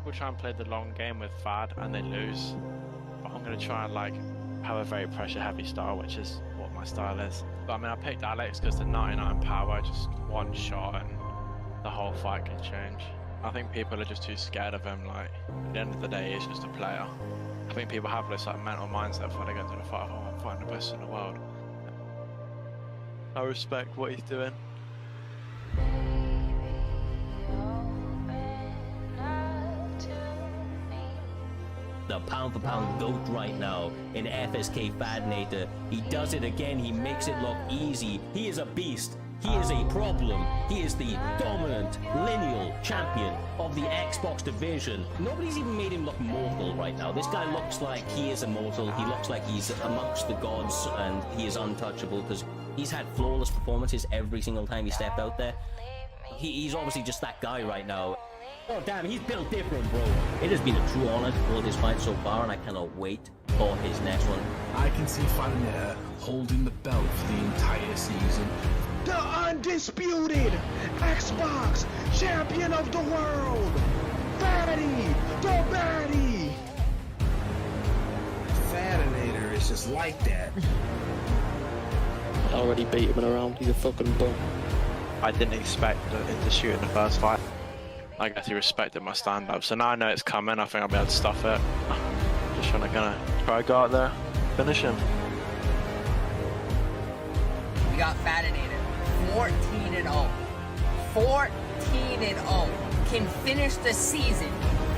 People try and play the long game with Fad and they lose. But I'm going to try and like have a very pressure heavy style, which is what my style is. But I mean, I picked Alex because the 99 power, just one shot and the whole fight can change. I think people are just too scared of him. Like, at the end of the day, he's just a player. I think people have this like mental mindset before they go into the fight, oh, I'm fighting the best in the world. I respect what he's doing. The pound for pound GOAT right now in FSK Fadanator. He does it again, he makes it look easy. He is a beast. He is a problem. He is the dominant lineal champion of the Xbox division. Nobody's even made him look mortal right now. This guy looks like he is immortal. He looks like he's amongst the gods and he is untouchable because he's had flawless performances every single time he stepped out there. He's obviously just that guy right now. Oh damn, he's built different, bro. It has been a true honor to follow this fight so far and I cannot wait for his next one. I can see Fadinator holding the belt for the entire season. The undisputed Xbox champion of the world, Fatty the Baddie. Fadinator is just like that. I already beat him in a round, he's a fucking bum. I didn't expect him to shoot in the first fight. I guess he respected my stand-up, so now I know it's coming. I think I'll be able to stuff it. Just trying to try to go out there, finish him. We got Fadinator, 14-0. 14-0. Can finish the season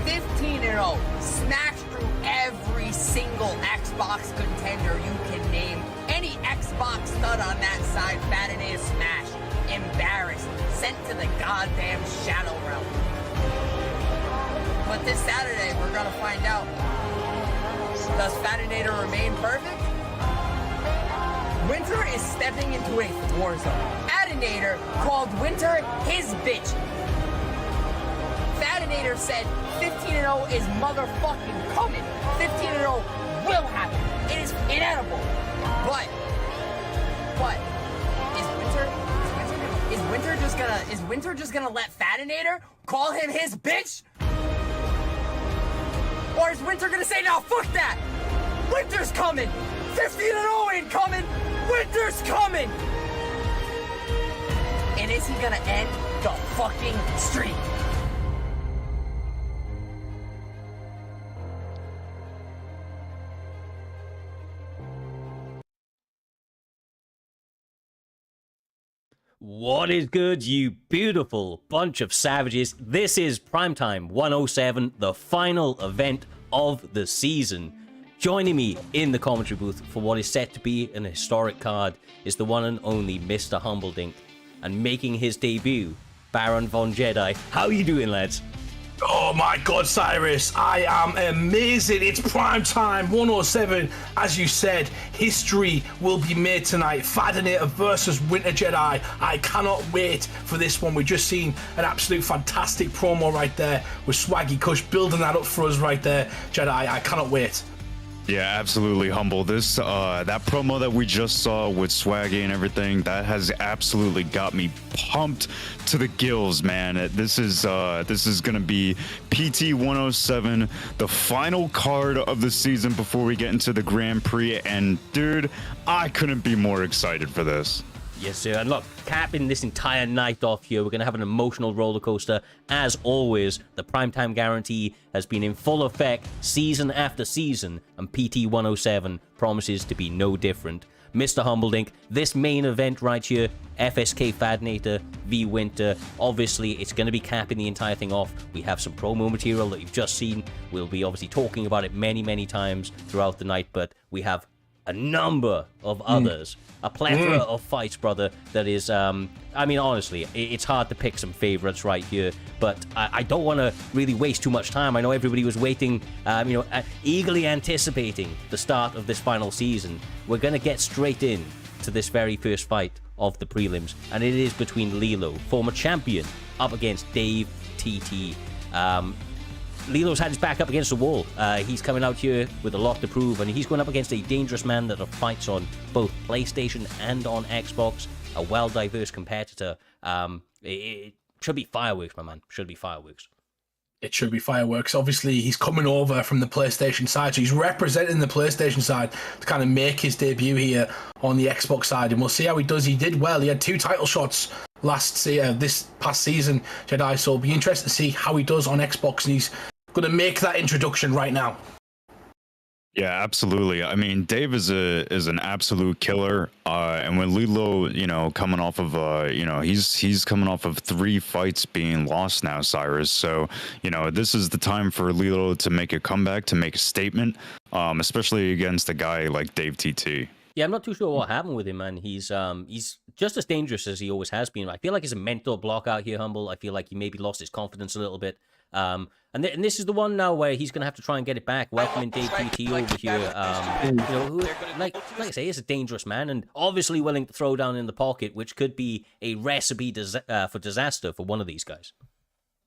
15-0. Smash through every single Xbox contender you can name. Any Xbox stud on that side, Fadinator smash. Embarrassed. Sent to the goddamn Shadow Realm. But this Saturday, we're gonna find out. Does Fadinator remain perfect? Winter is stepping into a war zone. Fadinator called Winter his bitch. Fadinator said 15-0 is motherfucking coming. 15-0 will happen. It is inedible. But is Winter just gonna let Fadinator call him his bitch? Or is Winter gonna say, no, fuck that! Winter's coming! 15-0 ain't coming! Winter's coming! And is he gonna end the fucking streak? What is good, you beautiful bunch of savages? This is Primetime 107, the final event of the season. Joining me in the commentary booth for what is set to be an historic card is the one and only Mr. Humbledink. And making his debut, Baron Von Jedi. How are you doing, lads? Oh my god, Cyrus, I am amazing. It's prime time 107. As you said, history will be made tonight. Fadinator versus Winter Jedi. I cannot wait for this one. We've just seen an absolute fantastic promo right there with Swaggy Kush building that up for us right there. Jedi, I cannot wait. Yeah, absolutely, Humble. This that promo that we just saw with Swaggy and everything, that has absolutely got me pumped to the gills, man. This is gonna be PT 107, the final card of the season before we get into the Grand Prix, and dude, I couldn't be more excited for this. Yes, sir. And look, capping this entire night off here, we're going to have an emotional roller coaster. As always, the primetime guarantee has been in full effect season after season, and PT 107 promises to be no different. Mr. Humbledink, this main event right here, FSK Fadanator v Winter, obviously it's going to be capping the entire thing off. We have some promo material that you've just seen. We'll be obviously talking about it many, many times throughout the night, but we have a number of others, a plethora of fights, brother, that is, I mean, honestly, it's hard to pick some favorites right here, but I don't want to really waste too much time. I know everybody was waiting, eagerly anticipating the start of this final season. We're going to get straight in to this very first fight of the prelims, and it is between Lilo, former champion, up against Dave TT. Lilo's had his back up against the wall. He's coming out here with a lot to prove, and he's going up against a dangerous man that fights on both PlayStation and on Xbox, a well-diverse competitor. It should be fireworks, my man. Should be fireworks. It should be fireworks. Obviously, he's coming over from the PlayStation side, so he's representing the PlayStation side to kind of make his debut here on the Xbox side, and we'll see how he does. He did well. He had 2 title shots this past season, Jedi, so it'll be interesting to see how he does on Xbox, and he's going to make that introduction right now. Yeah, absolutely. I mean, Dave is an absolute killer, and when Lilo, coming off of he's coming off of 3 fights being lost now, Cyrus. So this is the time for Lilo to make a comeback, to make a statement, especially against a guy like Dave TT. Yeah, I'm not too sure what happened with him, man. He's just as dangerous as he always has been. I feel like he's a mental block out here, Humble. I feel like he maybe lost his confidence a little bit. And this is the one now where he's going to have to try and get it back. Welcoming Dave TT over here. Who, like I say, is a dangerous man and obviously willing to throw down in the pocket, which could be a recipe for disaster for one of these guys.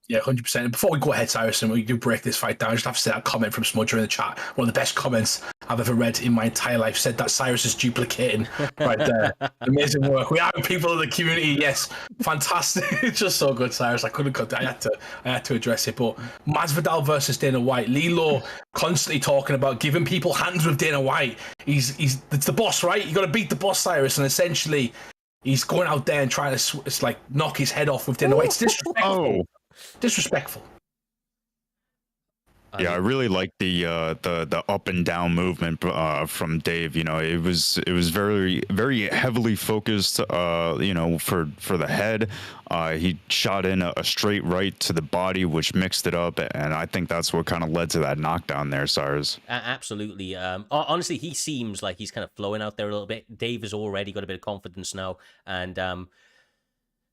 Yeah, 100%. Before we go ahead, Cyrus, and we do break this fight down, I just have to say that comment from Smudger in the chat. One of the best comments I've ever read in my entire life. Said that Cyrus is duplicating right there. Amazing work. We have people in the community. Yes, fantastic. It's just so good, Cyrus. I had to address it. But Masvidal versus Dana White. Lilo constantly talking about giving people hands with Dana White. It's the boss, right? You got to beat the boss, Cyrus, and essentially he's going out there and trying to knock his head off with Dana White. It's disrespectful. Disrespectful. Yeah, I really like the up and down movement from Dave. It was very, very heavily focused. For the head, he shot in a straight right to the body, which mixed it up, and I think that's what kind of led to that knockdown there, Cyrus. Absolutely. Honestly, he seems like he's kind of flowing out there a little bit. Dave has already got a bit of confidence now, and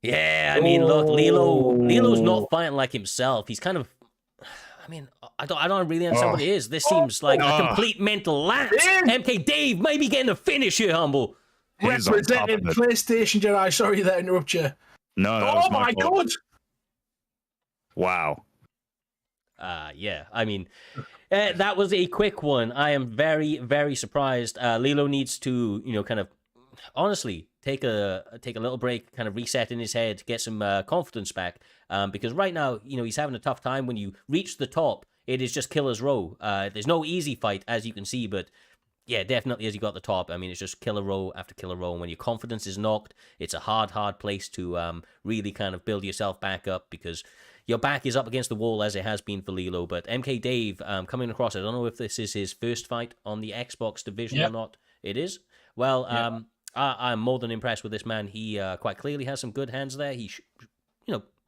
yeah, I mean, look, Lilo's not fighting like himself. He's kind of, I mean, I don't really understand what it is. This seems like a complete mental lapse. MK Dave may be getting a finish here, Humble. Representing PlayStation, Jedi. Sorry to interrupt you. No, that was my fault. God. Wow. Yeah, I mean, that was a quick one. I am very, very surprised. Lilo needs to, kind of, honestly, take a little break, kind of reset in his head, get some confidence back. Because right now, he's having a tough time. When you reach the top, it is just killer's row. There's no easy fight, as you can see, but yeah, definitely as you got the top, I mean, it's just killer row after killer row. And when your confidence is knocked, it's a hard place to really kind of build yourself back up, because your back is up against the wall, as it has been for Lilo. But MK Dave coming across, I don't know if this is his first fight on the Xbox division or not. It is. Well, I'm more than impressed with this man. He quite clearly has some good hands there. He,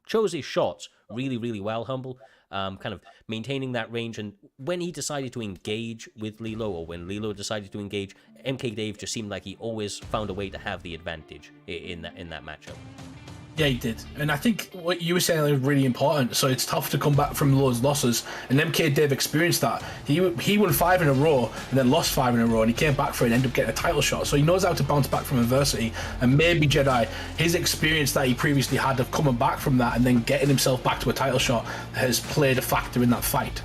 chose his shots really, really well, Humble. Kind of maintaining that range. And when he decided to engage with Lilo, or when Lilo decided to engage, MK Dave just seemed like he always found a way to have the advantage in that matchup. Yeah, he did. And I think what you were saying is really important. So it's tough to come back from those losses. And MK Dave experienced that. He won 5 in a row and then lost 5 in a row, and he came back for it and ended up getting a title shot. So he knows how to bounce back from adversity. And maybe Jedi, his experience that he previously had of coming back from that and then getting himself back to a title shot has played a factor in that fight.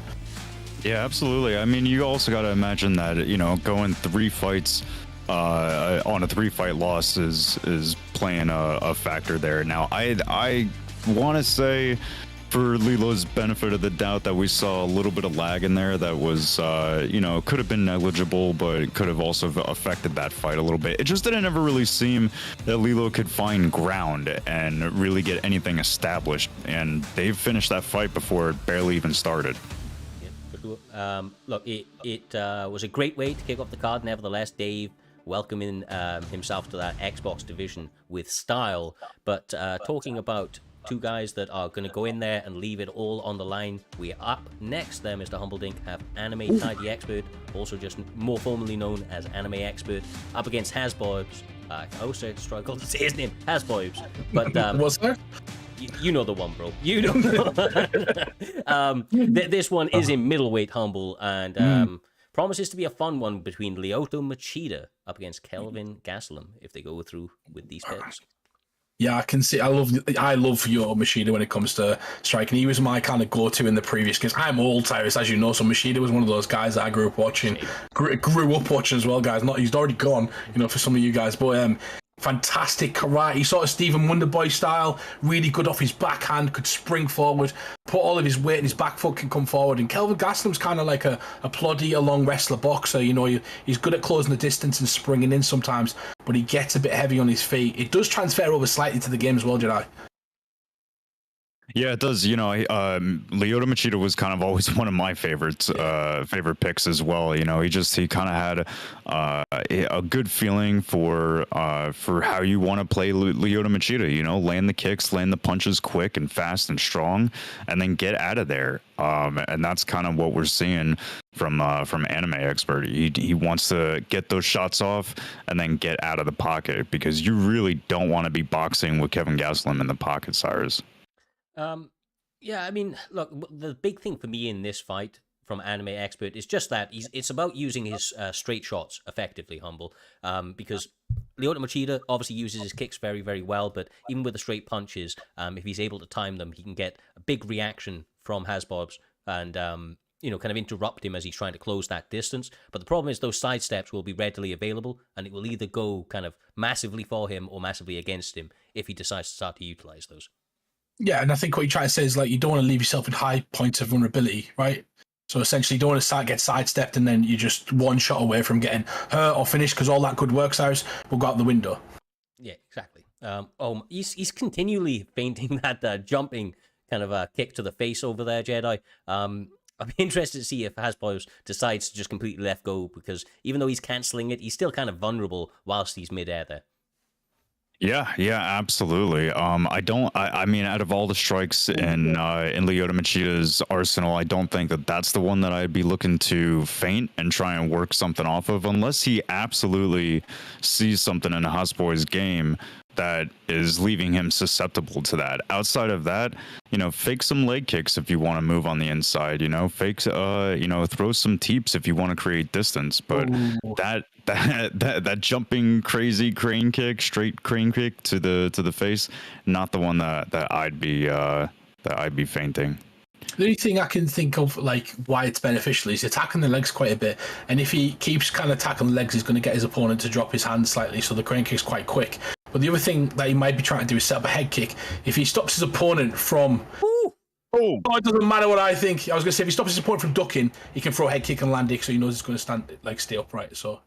Yeah, absolutely. I mean, you also got to imagine that, going 3 fights on a 3-fight loss is playing a factor there. Now, I want to say, for Lilo's benefit of the doubt, that we saw a little bit of lag in there that was, could have been negligible, but it could have also affected that fight a little bit. It just didn't ever really seem that Lilo could find ground and really get anything established, and they finished that fight before it barely even started. Look, it was a great way to kick off the card. Nevertheless, Dave welcoming himself to that Xbox division with style. But talking about 2 guys that are going to go in there and leave it all on the line, we are up next there, Mr. Humbledink, have Anime Tidy Expert, also just more formally known as Anime Expert, up against Hasbros. I also struggle to say his name, Hasbros. But what's that? You know the one, bro. You know the one. This one is in middleweight, Humble, and promises to be a fun one between Lyoto Machida up against Kelvin Gastelum if they go through with these picks. Yeah, I can see. I love Lyoto Machida when it comes to striking. He was my kind of go-to in the previous games. I'm old, Tyrus, as you know, so Machida was one of those guys that I grew up watching. Grew up watching as well, guys. He's already gone, for some of you guys, but fantastic karate, sort of Stephen Wonderboy style, really good off his backhand, could spring forward, put all of his weight and his back foot can come forward. And Kelvin Gastelum's kind of like a ploddy, a long wrestler boxer. You know, he's good at closing the distance and springing in sometimes, but he gets a bit heavy on his feet. It does transfer over slightly to the game as well, Jedi. Yeah, it does. You know, Lyoto Machida was kind of always one of my favorites, favorite picks as well. You know, he kind of had a good feeling for how you want to play Lyoto Machida. You know, land the kicks, land the punches quick and fast and strong, and then get out of there. And that's kind of what we're seeing from Anime Expert. He wants to get those shots off and then get out of the pocket, because you really don't want to be boxing with Kevin Gastelum in the pocket, Cyrus. Yeah, I mean, look, the big thing for me in this fight from Anime Expert is just that it's about using his straight shots effectively, Humble, because Lyoto Machida obviously uses his kicks very, very well, but even with the straight punches, if he's able to time them, he can get a big reaction from Hasbros and, you know, kind of interrupt him as he's trying to close that distance. But the problem is those side steps will be readily available, and it will either go kind of massively for him or massively against him if he decides to start to utilize those. Yeah, and I think what you try to say is, like, you don't want to leave yourself in high points of vulnerability, right? So essentially, you don't want to get sidestepped and then you're just one shot away from getting hurt or finished, because all that good work, Cyrus, will go out the window. Yeah, exactly. He's continually feinting that jumping kind of kick to the face over there, Jedi. I'd be interested to see if Hasbros decides to just completely let go, because even though he's cancelling it, he's still kind of vulnerable whilst he's midair there. Yeah, absolutely. I mean, out of all the strikes in Lyoto Machida's arsenal, I don't think that's the one that I'd be looking to feint and try and work something off of, unless he absolutely sees something in Hasbro's game that is leaving him susceptible to that. Outside of that, you know, fake some leg kicks if you want to move on the inside, you know, throw some teeps if you want to create distance. But that jumping crazy crane kick, straight crane kick to the face, not the one that I'd be feinting. The only thing I can think of, like, why it's beneficial is attacking the legs quite a bit. And if he keeps kind of attacking the legs, he's going to get his opponent to drop his hand slightly, so the crane kick's quite quick. But the other thing that he might be trying to do is set up a head kick. If he stops his opponent from... Oh, it doesn't matter what I think. I was going to say, if he stops his opponent from ducking, he can throw a head kick and land it, so he knows he's going to stay upright. So...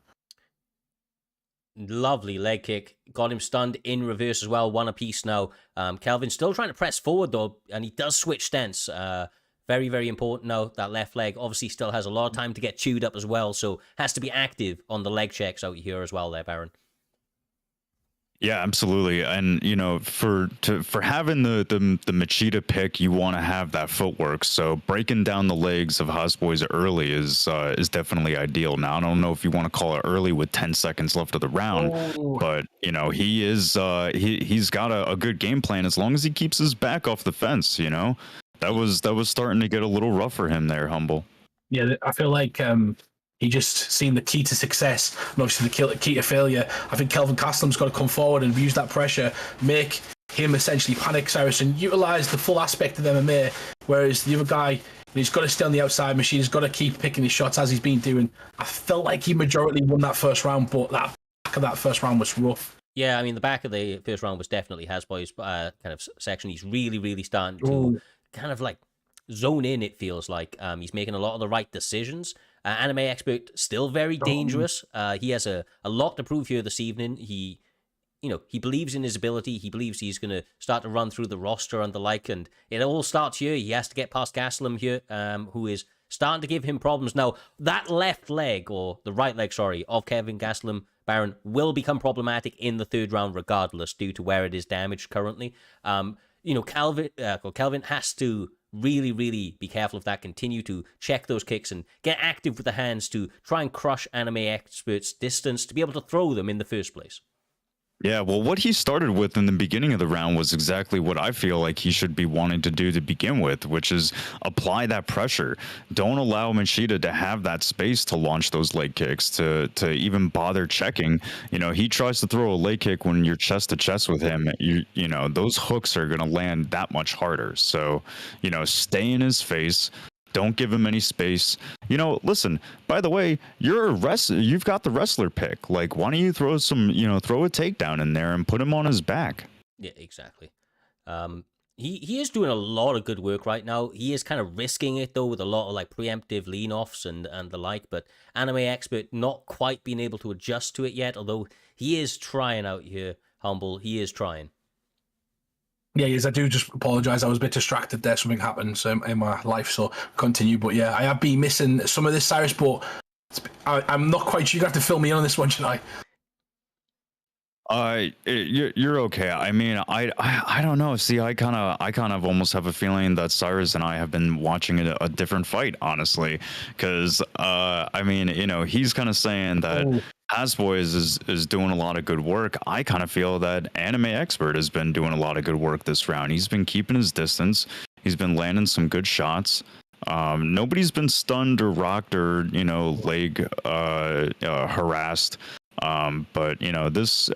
Lovely leg kick. Got him stunned in reverse as well. One apiece now. Kelvin's still trying to press forward, though, and he does switch stance. Very, very important now. That left leg obviously still has a lot of time to get chewed up as well, so has to be active on the leg checks out here as well there, Baron. Yeah, absolutely. And, you know, for having the Machida pick, you want to have that footwork. So breaking down the legs of Hasbro's early is definitely ideal. Now, I don't know if you want to call it early with 10 seconds left of the round, but, you know, he's got a good game plan as long as he keeps his back off the fence, you know. That was starting to get a little rough for him there, Humble. Yeah, I feel like he just seen the key to success and obviously the key to failure. I think Kelvin Gastelum's got to come forward and use that pressure, make him essentially panic, Cyrus, and utilise the full aspect of MMA, whereas the other guy, he's got to stay on the outside machine, he's got to keep picking his shots as he's been doing. I felt like he majority won that first round, but that back of that first round was rough. Yeah, I mean, the back of the first round was definitely Hasbro's kind of section. He's really, really starting to kind of like zone in, it feels like. He's making a lot of the right decisions. Anime Expert, still very dangerous. He has a lot to prove here this evening. He believes in his ability. He believes he's going to start to run through the roster and the like, and it all starts here. He has to get past Gastelum here, who is starting to give him problems. Now, that left leg, or the right leg, sorry, of Kevin Gastelum, Baron, will become problematic in the third round regardless, due to where it is damaged currently. Kelvin has to really, really be careful of that, continue to check those kicks and get active with the hands to try and crush Anime Expert's distance to be able to throw them in the first place. Yeah, well, what he started with in the beginning of the round was exactly what I feel like he should be wanting to do to begin with, which is apply that pressure. Don't allow Machida to have that space to launch those leg kicks, to even bother checking. You know, he tries to throw a leg kick when you're chest to chest with him. You know, those hooks are going to land that much harder. So, you know, stay in his face. Don't give him any space. You know, listen, by the way, you're a wrestler. You've got the wrestler pick. Like, why don't you throw a takedown in there and put him on his back? Yeah, exactly. He is doing a lot of good work right now. He is kind of risking it though with a lot of like preemptive lean offs and the like, but Anime Expert not quite being able to adjust to it yet, although he is trying out here, Humble. He is trying. Yeah, yes, I do just apologise. I was a bit distracted there. Something happened in my life, so continue. But yeah, I have been missing some of this, Cyrus, but I'm not quite sure. You're going to have to fill me in on this one, should I? You're okay. I mean, I don't know. See, I kind of almost have a feeling that Cyrus and I have been watching a different fight, honestly, because I mean, you know, he's kind of saying that Hasbros is doing a lot of good work. I kind of feel that Anime Expert has been doing a lot of good work this round. He's been keeping his distance. He's been landing some good shots. Nobody's been stunned or rocked or, you know, leg harassed. But you know, this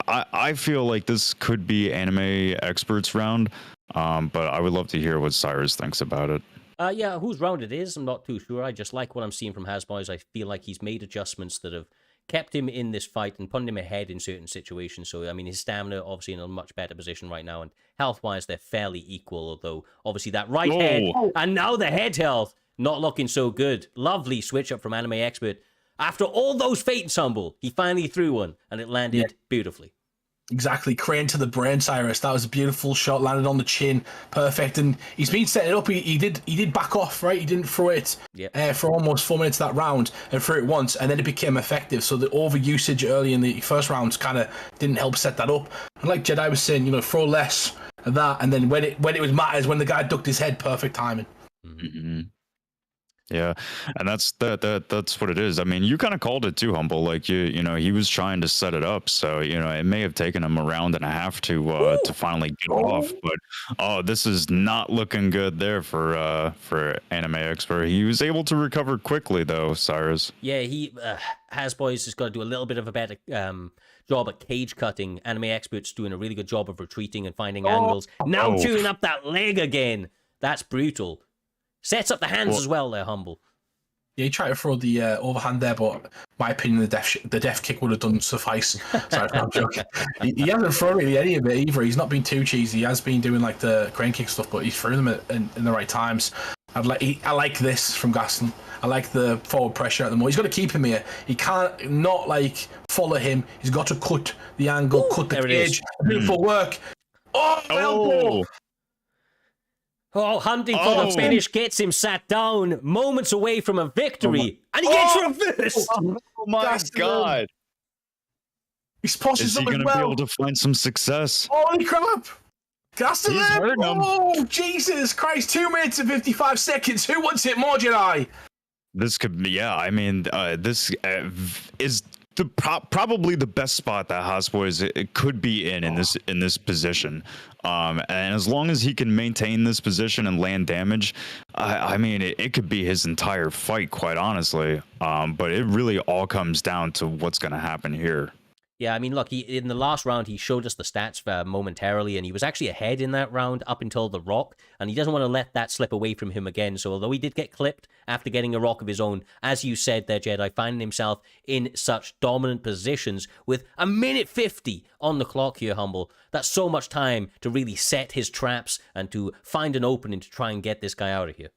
I feel like this could be Anime Experts round. But I would love to hear what Cyrus thinks about it. Yeah, whose round it is, I'm not too sure. I just like what I'm seeing from Hasbros. I feel like he's made adjustments that have kept him in this fight and put him ahead in certain situations. So, I mean, his stamina obviously in a much better position right now, and health-wise, they're fairly equal, although obviously that right head, and now the head health, not looking so good. Lovely switch up from Anime Expert. After all those fates, Humble, he finally threw one, and it landed beautifully. Exactly, crane to the brain, Cyrus. That was a beautiful shot, landed on the chin, perfect. And he's been setting it up. He did back off, right? He didn't throw it for almost 4 minutes that round, and threw it once, and then it became effective. So the overusage early in the first rounds kind of didn't help set that up. And like Jedi was saying, you know, throw less of that, and then when it was matters, when the guy ducked his head, perfect timing. Mm-hmm. Yeah, and that's what it is. I mean, you kind of called it too, Humble. Like you know, he was trying to set it up, so you know, it may have taken him a round and a half to finally get off. But this is not looking good there for Anime Expert. He was able to recover quickly though, Cyrus. Yeah, he Hasbros has got to do a little bit of a better job at cage cutting. Anime Expert's doing a really good job of retreating and finding angles. Now chewing up that leg again. That's brutal. Sets up the hands as well there, Humble. Yeah, he tried to throw the overhand there, but my opinion, the death kick would have done suffice. Sorry, I'm joking. He hasn't thrown really any of it either. He's not been too cheesy. He has been doing like the crane kick stuff, but he's thrown them in the right times. I like this from Gaston. I like the forward pressure at the moment. He's got to keep him here. He can't not like follow him. He's got to cut the angle, cut the cage. Beautiful work. Elbow. Oh, hunting for the finish gets him sat down, moments away from a victory, and he gets reversed. Oh my God! He's posting Is he going to be able to find some success? Holy crap! Gaston! Oh, Jesus Christ! 2 minutes and 55 seconds. Who wants it more, Jedi? This could be, yeah. I mean, this is probably the best spot that Hasbros it could be in this position. And as long as he can maintain this position and land damage, I mean, it could be his entire fight, quite honestly. But it really all comes down to what's going to happen here. Yeah, I mean, look, in the last round, he showed us the stats momentarily, and he was actually ahead in that round up until the rock, and he doesn't want to let that slip away from him again. So although he did get clipped after getting a rock of his own, as you said there, Jedi, finding himself in such dominant positions with a minute 50 on the clock here, Humble. That's so much time to really set his traps and to find an opening to try and get this guy out of here.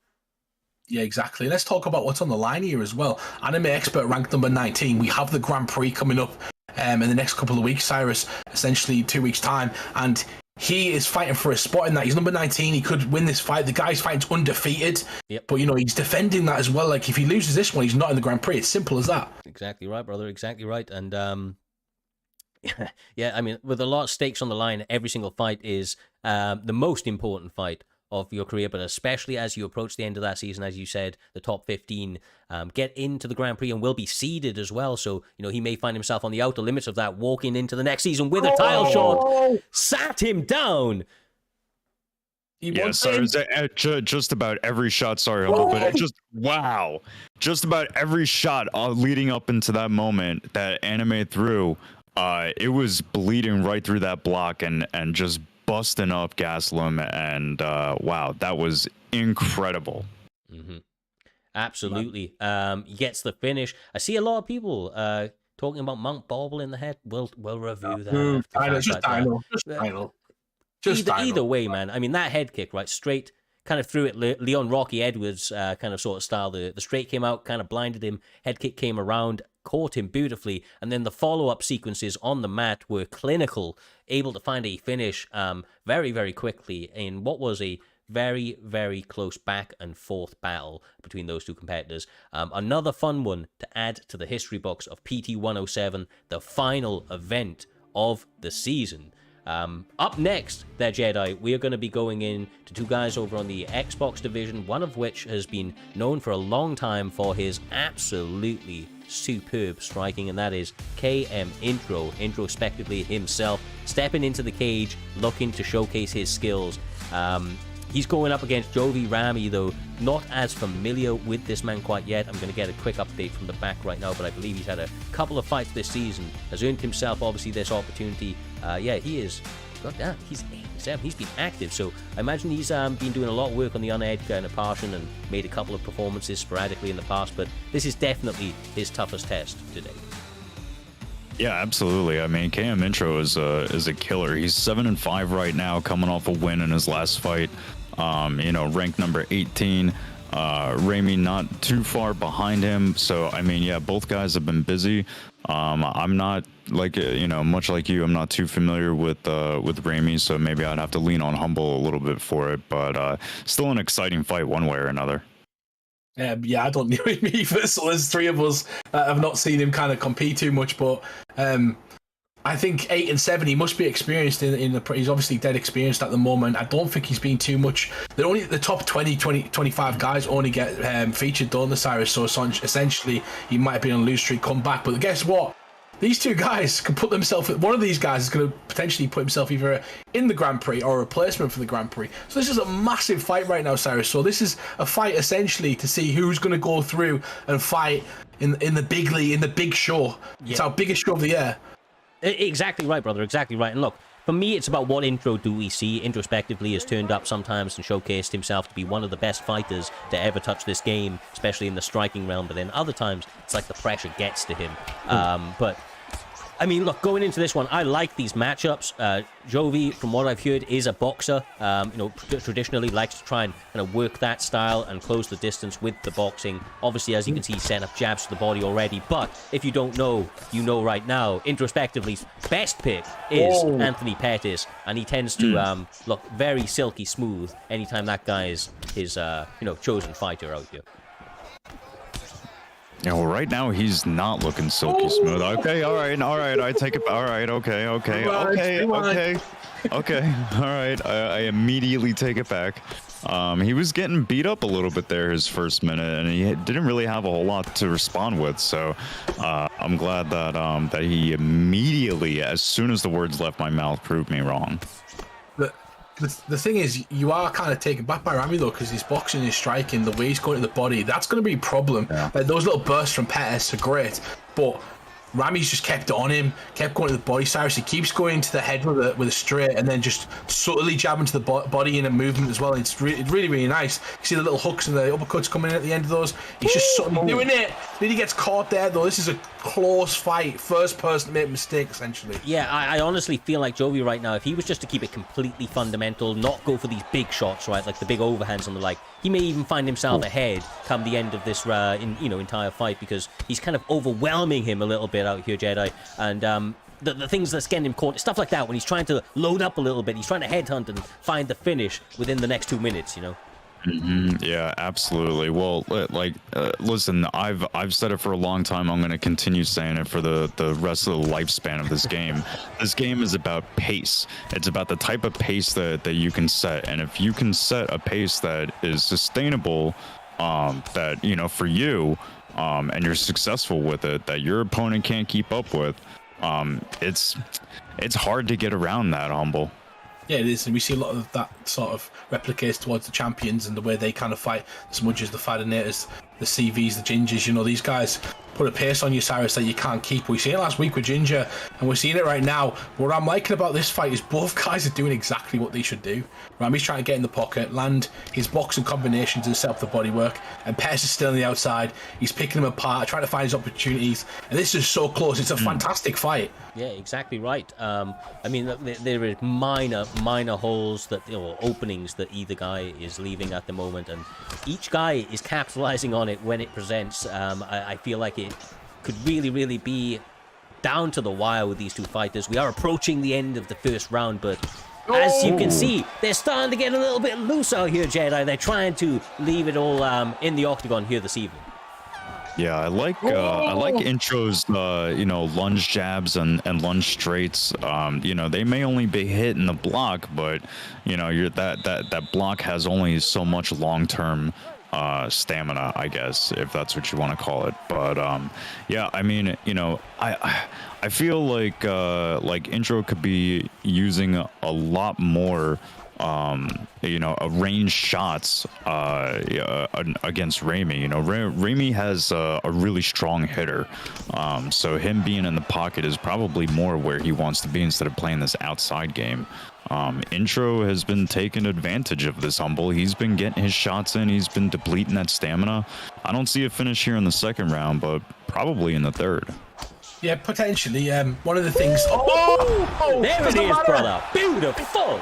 Yeah, exactly. Let's talk about what's on the line here as well. Anime Expert ranked number 19. We have the Grand Prix coming up in the next couple of weeks, Cyrus, essentially 2 weeks' time. And he is fighting for a spot in that. He's number 19. He could win this fight. The guy's fighting's undefeated. Yep. But, you know, he's defending that as well. Like, if he loses this one, he's not in the Grand Prix. It's simple as that. Exactly right, brother. Exactly right. And, yeah, I mean, with a lot of stakes on the line, every single fight is the most important fight of your career, but especially as you approach the end of that season, as you said, the top 15 get into the Grand Prix and will be seeded as well. So, you know, he may find himself on the outer limits of that, walking into the next season with a title shot. Sat him down. Yeah, sorry, just about every shot, sorry, Humble, but it just, wow. Just about every shot leading up into that moment that Anime threw, it was bleeding right through that block and just busting up Gaslam, and wow, that was incredible. Mm-hmm. Absolutely. He gets the finish. I see a lot of people talking about Monk Bauble in the head. We'll review that. Just Dino. Either way, man. I mean, that head kick, right, straight, kind of threw it Leon Rocky Edwards kind of sort of style. The straight came out, kind of blinded him. Head kick came around, caught him beautifully, and then the follow-up sequences on the mat were clinical, able to find a finish very, very quickly in what was a very, very close back and forth battle between those two competitors. Another fun one to add to the history books of PT 107, the final event of the season. Up next, there, Jedi, we are going to be going in to two guys over on the Xbox division, one of which has been known for a long time for his absolutely superb striking, and that is KM introspectively himself, stepping into the cage, looking to showcase his skills. He's going up against Jovi Rami, though, not as familiar with this man quite yet. I'm going to get a quick update from the back right now, but I believe he's had a couple of fights this season, has earned himself, obviously, this opportunity. He is, goddamn, he's 87, he's been active, so I imagine he's been doing a lot of work on the unedged kind of portion and made a couple of performances sporadically in the past, but this is definitely his toughest test today. Yeah, absolutely. I mean, KM Intro is a killer. He's 7-5 right now, coming off a win in his last fight. Ranked number 18. Rami not too far behind him. So, I mean, yeah, both guys have been busy. I'm not much like you, I'm not too familiar with Rami, so maybe I'd have to lean on Humble a little bit for it, but still an exciting fight one way or another. Yeah, I don't know him either. So there's three of us that have not seen him kind of compete too much, but I think 8-7, he must be experienced he's obviously dead experienced at the moment. I don't think he's been too much. The top 25 guys only get featured, don't they, Cyrus? So essentially, he might have been on a loose streak, come back. But guess what? These two guys can put themselves. One of these guys is going to potentially put himself either in the Grand Prix or a replacement for the Grand Prix. So this is a massive fight right now, Cyrus. So this is a fight essentially to see who's going to go through and fight in the big league, in the big show. Yeah. It's our biggest show of the year. Exactly right, brother. Exactly right. And look, for me, it's about what intro do we see. Introspectively has turned up sometimes and showcased himself to be one of the best fighters to ever touch this game, especially in the striking realm. But then other times, it's like the pressure gets to him. But I mean, look, going into this one, I like these matchups. Jovi, from what I've heard, is a boxer. Traditionally likes to try and kind of work that style and close the distance with the boxing. Obviously, as you can see, he's setting up jabs to the body already. But if you don't know, you know right now. Introspectively's best pick is Anthony Pettis, and he tends to look very silky smooth anytime that guy is his chosen fighter out here. Yeah, well, right now he's not looking silky smooth. Okay, all right, I take it. All right, okay. All right, I immediately take it back. He was getting beat up a little bit there his first minute, and he didn't really have a whole lot to respond with. So I'm glad that he immediately, as soon as the words left my mouth, proved me wrong. The thing is, you are kind of taken back by Rami, though, because his boxing, his striking, the way he's going to the body, that's going to be a problem. Yeah. Like, those little bursts from Pettis are great, but Rami's just kept it on him, kept going to the body. Cyrus, he keeps going to the head with a straight and then just subtly jabbing to the body in a movement as well. It's really, really nice. You see the little hooks and the uppercuts coming in at the end of those. He's just subtly doing it. Then he gets caught there, though. This is a close fight. First person to make a mistake, essentially. Yeah, I honestly feel like Jovi right now, if he was just to keep it completely fundamental, not go for these big shots, right, like the big overhands and the like, he may even find himself ahead come the end of this entire fight, because he's kind of overwhelming him a little bit out here, Jedi. And the things that's getting him caught, stuff like that, when he's trying to load up a little bit, he's trying to headhunt and find the finish within the next 2 minutes, you know? Yeah, absolutely. Well, listen, I've said it for a long time. I'm going to continue saying it for the rest of the lifespan of this game. This game is about pace. It's about the type of pace that you can set. And if you can set a pace that is sustainable, that, for you, and you're successful with it, that your opponent can't keep up with, it's hard to get around that, Humble. Yeah, it is, and we see a lot of that sort of replicates towards the champions and the way they kind of fight, the Smudgers, the Fadanators. the CVs, the Gingers, you know, these guys put a pace on you, Cyrus, that you can't keep. We seen it last week with Ginger, and we're seeing it right now. What I'm liking about this fight is both guys are doing exactly what they should do. Rami's trying to get in the pocket, land his boxing combinations and set up the bodywork, and Pettis is still on the outside. He's picking them apart, trying to find his opportunities, and this is so close. It's a fantastic fight. Yeah, exactly right. I mean, there are minor holes that, or openings that either guy is leaving at the moment, and each guy is capitalizing on it when it presents. I feel like it could really be down to the wire with these two fighters. We are approaching the end of the first round, but as you can see, they're starting to get a little bit loose out here, Jedi. They're trying to leave it all in the octagon here this evening. Yeah, I like Intro's you know, lunge jabs and lunge straights. You know, they may only be hitting the block, but you know, that block has only so much long-term stamina, I guess, if that's what you want to call it. But yeah, I mean, you know, I feel like Intro could be using a lot more you know, range shots against Rami. You know, Rami has a really strong hitter, so him being in the pocket is probably more where he wants to be instead of playing this outside game. Intro has been taking advantage of this, Humble. He's been getting his shots in. He's been depleting that stamina. I don't see a finish here in the second round, but probably in the third. Yeah, potentially. One of the things... There it is, brother. Beautiful.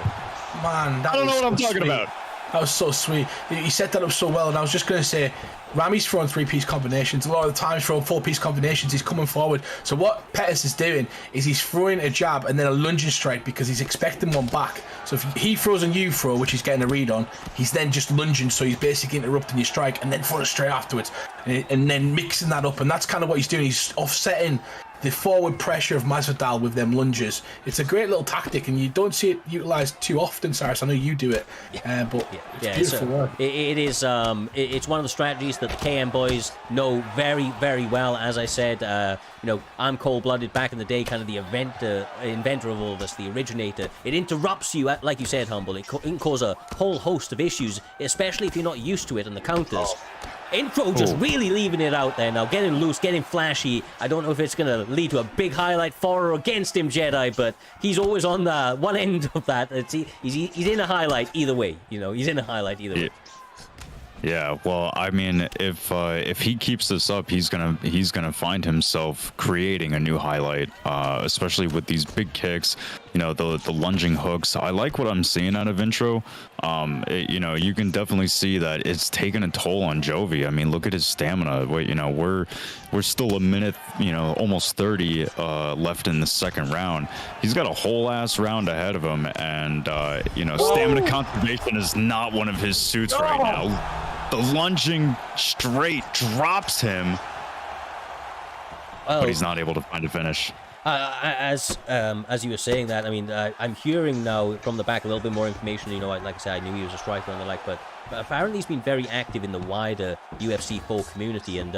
Man, that I don't know was what I'm so talking sweet. about. That was so sweet. He set that up so well, and I was just going to say, Rami's throwing 3-piece combinations. A lot of the times throwing 4-piece combinations. He's coming forward. So what Pettis is doing is he's throwing a jab and then a lunging strike because he's expecting one back. So if he throws and you throw, which he's getting a read on, he's then just lunging, so he's basically interrupting your strike and then throwing it straight afterwards. And then mixing that up, and that's kind of what he's doing. He's offsetting the forward pressure of Masvidal with them lunges. It's a great little tactic, and you don't see it utilized too often, Cyrus. I know you do it, but it's beautiful work. It is. It's one of the strategies that the KM boys know very well. As I said, you know, I'm cold-blooded back in the day, kind of the inventor of all this, the originator. It interrupts you, like you said, Humble. It can cause a whole host of issues, especially if you're not used to it and the counters. Intro just really leaving it out there now, getting loose, getting flashy. I don't know if it's going to lead to a big highlight for or against him, Jedi, but he's always on the one end of that. He's in a highlight either way, you know, he's in a highlight either way. Yeah, well, I mean, if he keeps this up, he's gonna find himself creating a new highlight, especially with these big kicks, you know, the lunging hooks. I like what I'm seeing out of Intro. You know, you can definitely see that it's taking a toll on Jovi. I mean, look at his stamina. You know, we're still a minute, you know, almost 30 left in the second round. He's got a whole ass round ahead of him, and you know, stamina conservation is not one of his suits right now. The lunging straight drops him, but he's not able to find a finish. As you were saying that, I mean, I'm hearing now from the back a little bit more information. You know, like I said, I knew he was a striker and the like, but apparently he's been very active in the wider UFC 4 community, and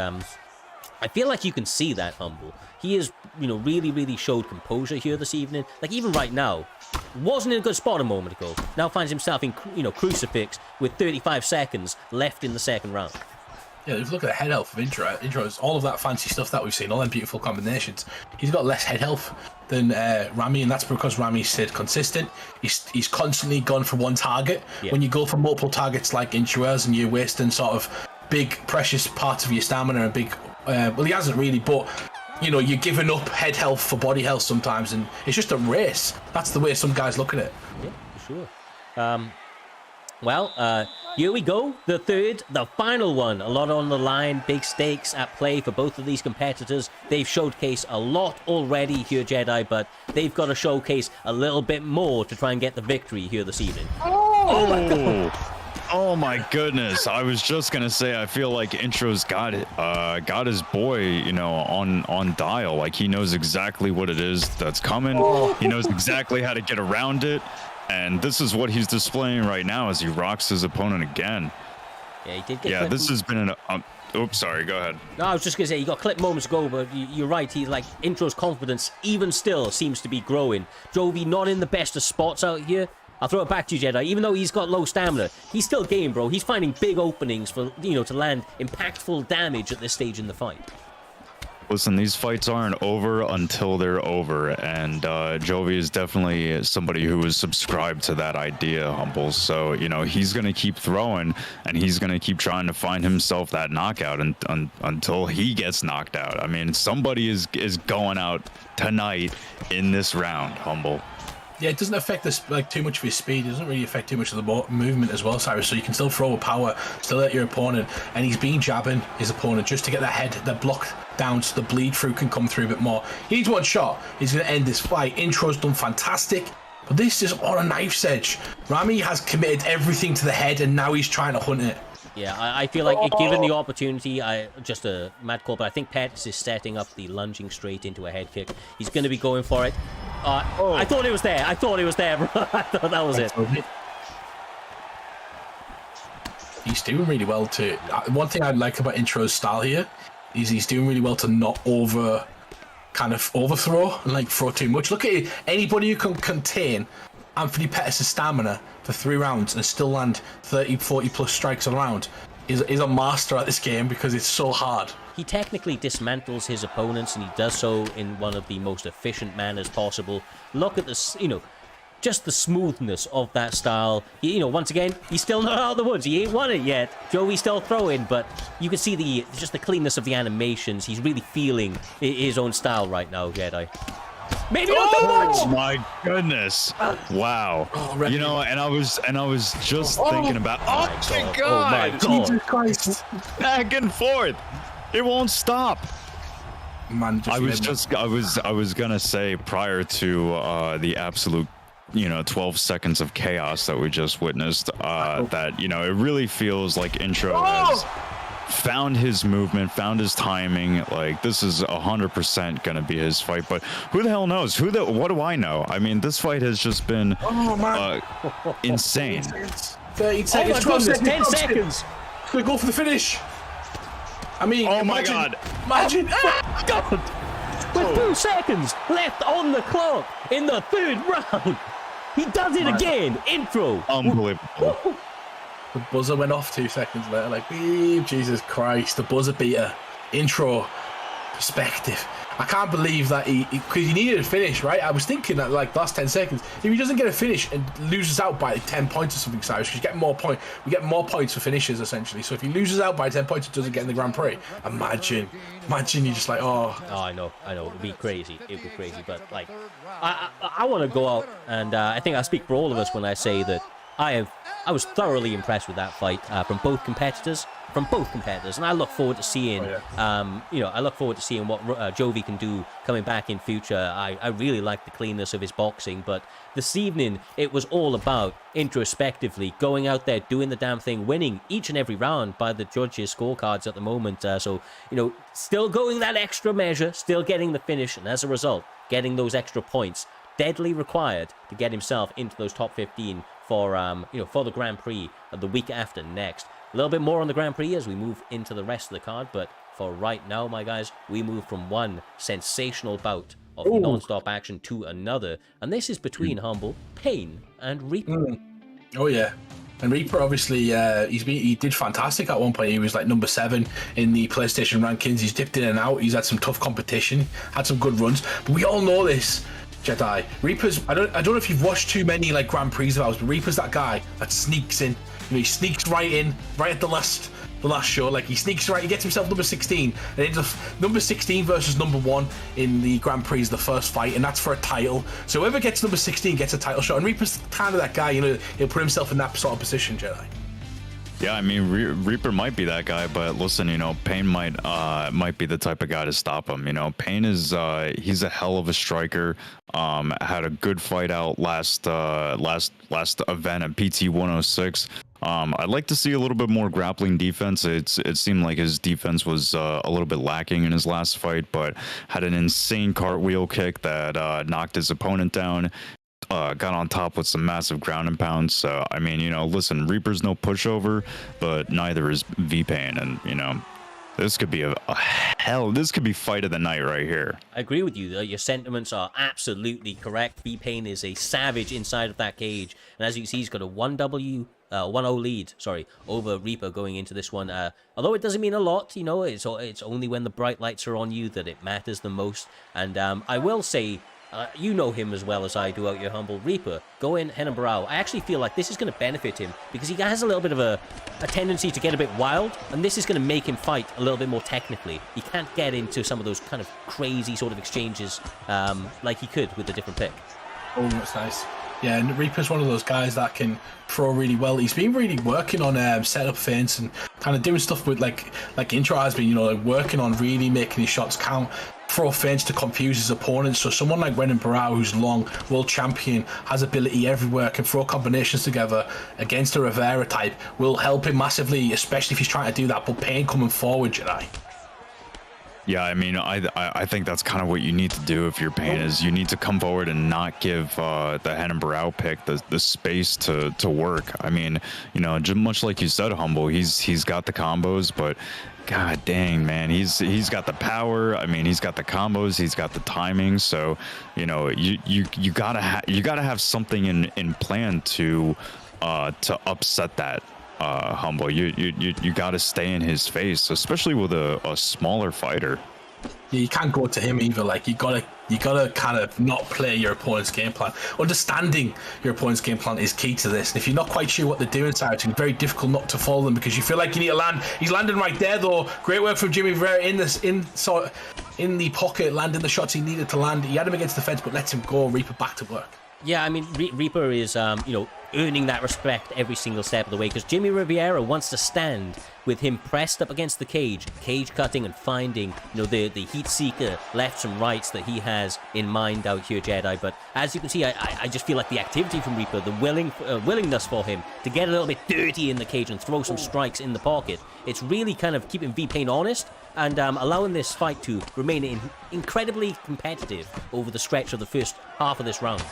I feel like you can see that, Humble. He is, you know, really showed composure here this evening. Like, even right now, wasn't in a good spot a moment ago. Now finds himself in, you know, crucifix with 35 seconds left in the second round. Yeah, if you look at the head health of Intro, Intro's all of that fancy stuff that we've seen, all them beautiful combinations. He's got less head health than Rami, and that's because Rami stayed consistent. He's constantly gone for one target. Yeah. When you go for multiple targets like Intro's, and you're wasting sort of big precious parts of your stamina and big. Well, he hasn't really, but you know, you're giving up head health for body health sometimes, and it's just a race. That's the way some guys look at it. Yeah, for sure. Well, here we go. The third, the final one. A lot on the line, big stakes at play for both of these competitors. They've showcased a lot already here, Jedi, but they've got to showcase a little bit more to try and get the victory here this evening. Oh my God. Oh my goodness! I was just gonna say, I feel like Intro's got his boy, you know, on dial. Like, he knows exactly what it is that's coming. He knows exactly how to get around it, and this is what he's displaying right now as he rocks his opponent again. Yeah, he did get. Yeah, this has been an. Oops, sorry. Go ahead. No, I was just gonna say he got clipped moments ago, but you're right. He's like, Intro's confidence even still seems to be growing. Jovi not in the best of spots out here. I'll throw it back to you, Jedi. Even though he's got low stamina, he's still game, bro. He's finding big openings for, you know, to land impactful damage at this stage in the fight. Listen, these fights aren't over until they're over, and Jovi is definitely somebody who is subscribed to that idea, Humble. So, you know, he's going to keep throwing, and he's going to keep trying to find himself that knockout until he gets knocked out. I mean, somebody is going out tonight in this round, Humble. Yeah, it doesn't affect this like too much of his speed. It doesn't really affect too much of the movement as well, Cyrus. So you can still throw with power, still hit your opponent, and he's been jabbing his opponent just to get that head, that block down, so the bleed through can come through a bit more. He needs one shot. He's going to end this fight. Intro's done fantastic, but this is on a knife's edge. Rami has committed everything to the head, and now he's trying to hunt it. Yeah, I feel like given the opportunity, just a mad call, but I think Pettis is setting up the lunging straight into a head kick. He's going to be going for it. I thought it was there. I thought it was there, bro. I thought that was it. He's doing really well to... One thing I like about Intro's style here is he's doing really well to not overthrow and like throw too much. Look at it. Anybody who can contain Anthony Pettis' stamina for 3 rounds and still land 30, 40 plus strikes a round is a master at this game, because it's so hard. He technically dismantles his opponents, and he does so in one of the most efficient manners possible. Look at this, you know, just the smoothness of that style. You know, once again, he's still not out of the woods. He ain't won it yet. Joey's still throwing, but you can see just the cleanness of the animations. He's really feeling his own style right now, Jedi. Maybe not the much. Oh my goodness! Wow. You know, and I was just thinking about. Oh my god! Oh my god! Jesus Christ! Back and forth. It won't stop. Man, I was gonna say, prior to the absolute, you know, 12 seconds of chaos that we just witnessed, that, you know, it really feels like Intro has found his movement, found his timing. Like, this is 100% gonna be his fight, but who the hell knows? What do I know? I mean, this fight has just been insane. 30 seconds. Oh my goodness, 10 seconds. Gonna go for the finish. I mean, oh my god. Imagine. God. With 2 seconds left on the clock in the 3rd round, he does it again. Intro. Unbelievable. The buzzer went off 2 seconds later. Like, Jesus Christ, the buzzer beater. Intro. Perspective. I can't believe that because he needed a finish, right? I was thinking that, like, last 10 seconds, if he doesn't get a finish and loses out by 10 points or something, Cyrus, because we get more points for finishes, essentially. So if he loses out by 10 points and doesn't get in the Grand Prix, imagine you're just like, oh. Oh, I know, it'd be crazy, but, like, I want to go out, and I think I speak for all of us when I say that I was thoroughly impressed with that fight from both competitors, and I look forward to seeing, I look forward to seeing what Jovi can do coming back in future. I really like the cleanness of his boxing, but this evening it was all about introspectively going out there, doing the damn thing, winning each and every round by the judges' scorecards at the moment. So, you know, still going that extra measure, still getting the finish, and as a result, getting those extra points, deadly required to get himself into those top 15 for for the Grand Prix of the week after next. A little bit more on the Grand Prix as we move into the rest of the card, but for right now, my guys, we move from one sensational bout of non-stop action to another, and this is between Humble, Pain, and Reaper. Oh yeah, and Reaper obviously he did fantastic at one point. He was like number 7 in the PlayStation rankings. He's dipped in and out. He's had some tough competition, had some good runs, but we all know this. Jedi Reaper's. I don't know if you've watched too many like Grand Prix of ours, but Reaper's that guy that sneaks in. You know, he sneaks right in, right at the last show. Like, he sneaks right, he gets himself number 16, and ends up number 16 versus number 1 in the Grand Prix is the first fight, and that's for a title. So whoever gets number 16 gets a title shot, and Reaper's kind of that guy. You know, he'll put himself in that sort of position, Jedi. Yeah, I mean, Reaper might be that guy, but listen, you know, Pain might be the type of guy to stop him. You know, Pain is he's a hell of a striker. Had a good fight out last event at PT 106. I'd like to see a little bit more grappling defense. It seemed like his defense was a little bit lacking in his last fight, but had an insane cartwheel kick that knocked his opponent down. Got on top with some massive ground and pounds. So, I mean, you know, listen, Reaper's no pushover, but neither is V-Pain. And, you know, this could be this could be fight of the night right here. I agree with you. Your sentiments are absolutely correct. V-Pain is a savage inside of that cage. And as you can see, he's got a 1-0 lead, over Reaper going into this one. Although it doesn't mean a lot, you know, it's only when the bright lights are on you that it matters the most. And I will say, you know him as well as I do out your humble Reaper. Go in Henenbrau. I actually feel like this is going to benefit him because he has a little bit of a tendency to get a bit wild, and this is going to make him fight a little bit more technically. He can't get into some of those kind of crazy sort of exchanges like he could with a different pick. Oh, that's nice. Yeah, and Reaper's one of those guys that can throw really well. He's been really working on setup feints and kind of doing stuff with like Intro has been, you know, like working on really making his shots count, throw feints to confuse his opponents. So someone like Renan Barao, who's long, world champion, has ability everywhere, can throw combinations together against a Rivera type, will help him massively, especially if he's trying to do that. But Pain coming forward, Jedi. Yeah, I mean, I think that's kind of what you need to do if you're Pain, is you need to come forward and not give the Henan Barao pick the space to work. I mean, you know, just much like you said, Humble, he's got the combos, but god dang, man, he's got the power. I mean, he's got the combos, he's got the timing. So, you know, you gotta have something in plan to upset that. Humble, you got to stay in his face, especially with a smaller fighter. Yeah, you can't go to him either. Like you gotta kind of not play your opponent's game plan. Understanding your opponent's game plan is key to this. And if you're not quite sure what they're doing, it's very difficult not to follow them because you feel like you need to land. He's landing right there though. Great work from Jimmy Rivera in the pocket, landing the shots he needed to land. He had him against the fence, but lets him go. Reaper back to work. Yeah, I mean, Reaper is, you know, earning that respect every single step of the way because Jimmy Rivera wants to stand with him pressed up against the cage cutting and finding, you know, the heat seeker lefts and rights that he has in mind out here, Jedi. But as you can see, I just feel like the activity from Reaper, the willingness for him to get a little bit dirty in the cage and throw some strikes in the pocket, it's really kind of keeping V-Pain honest and allowing this fight to remain incredibly competitive over the stretch of the first half of this round.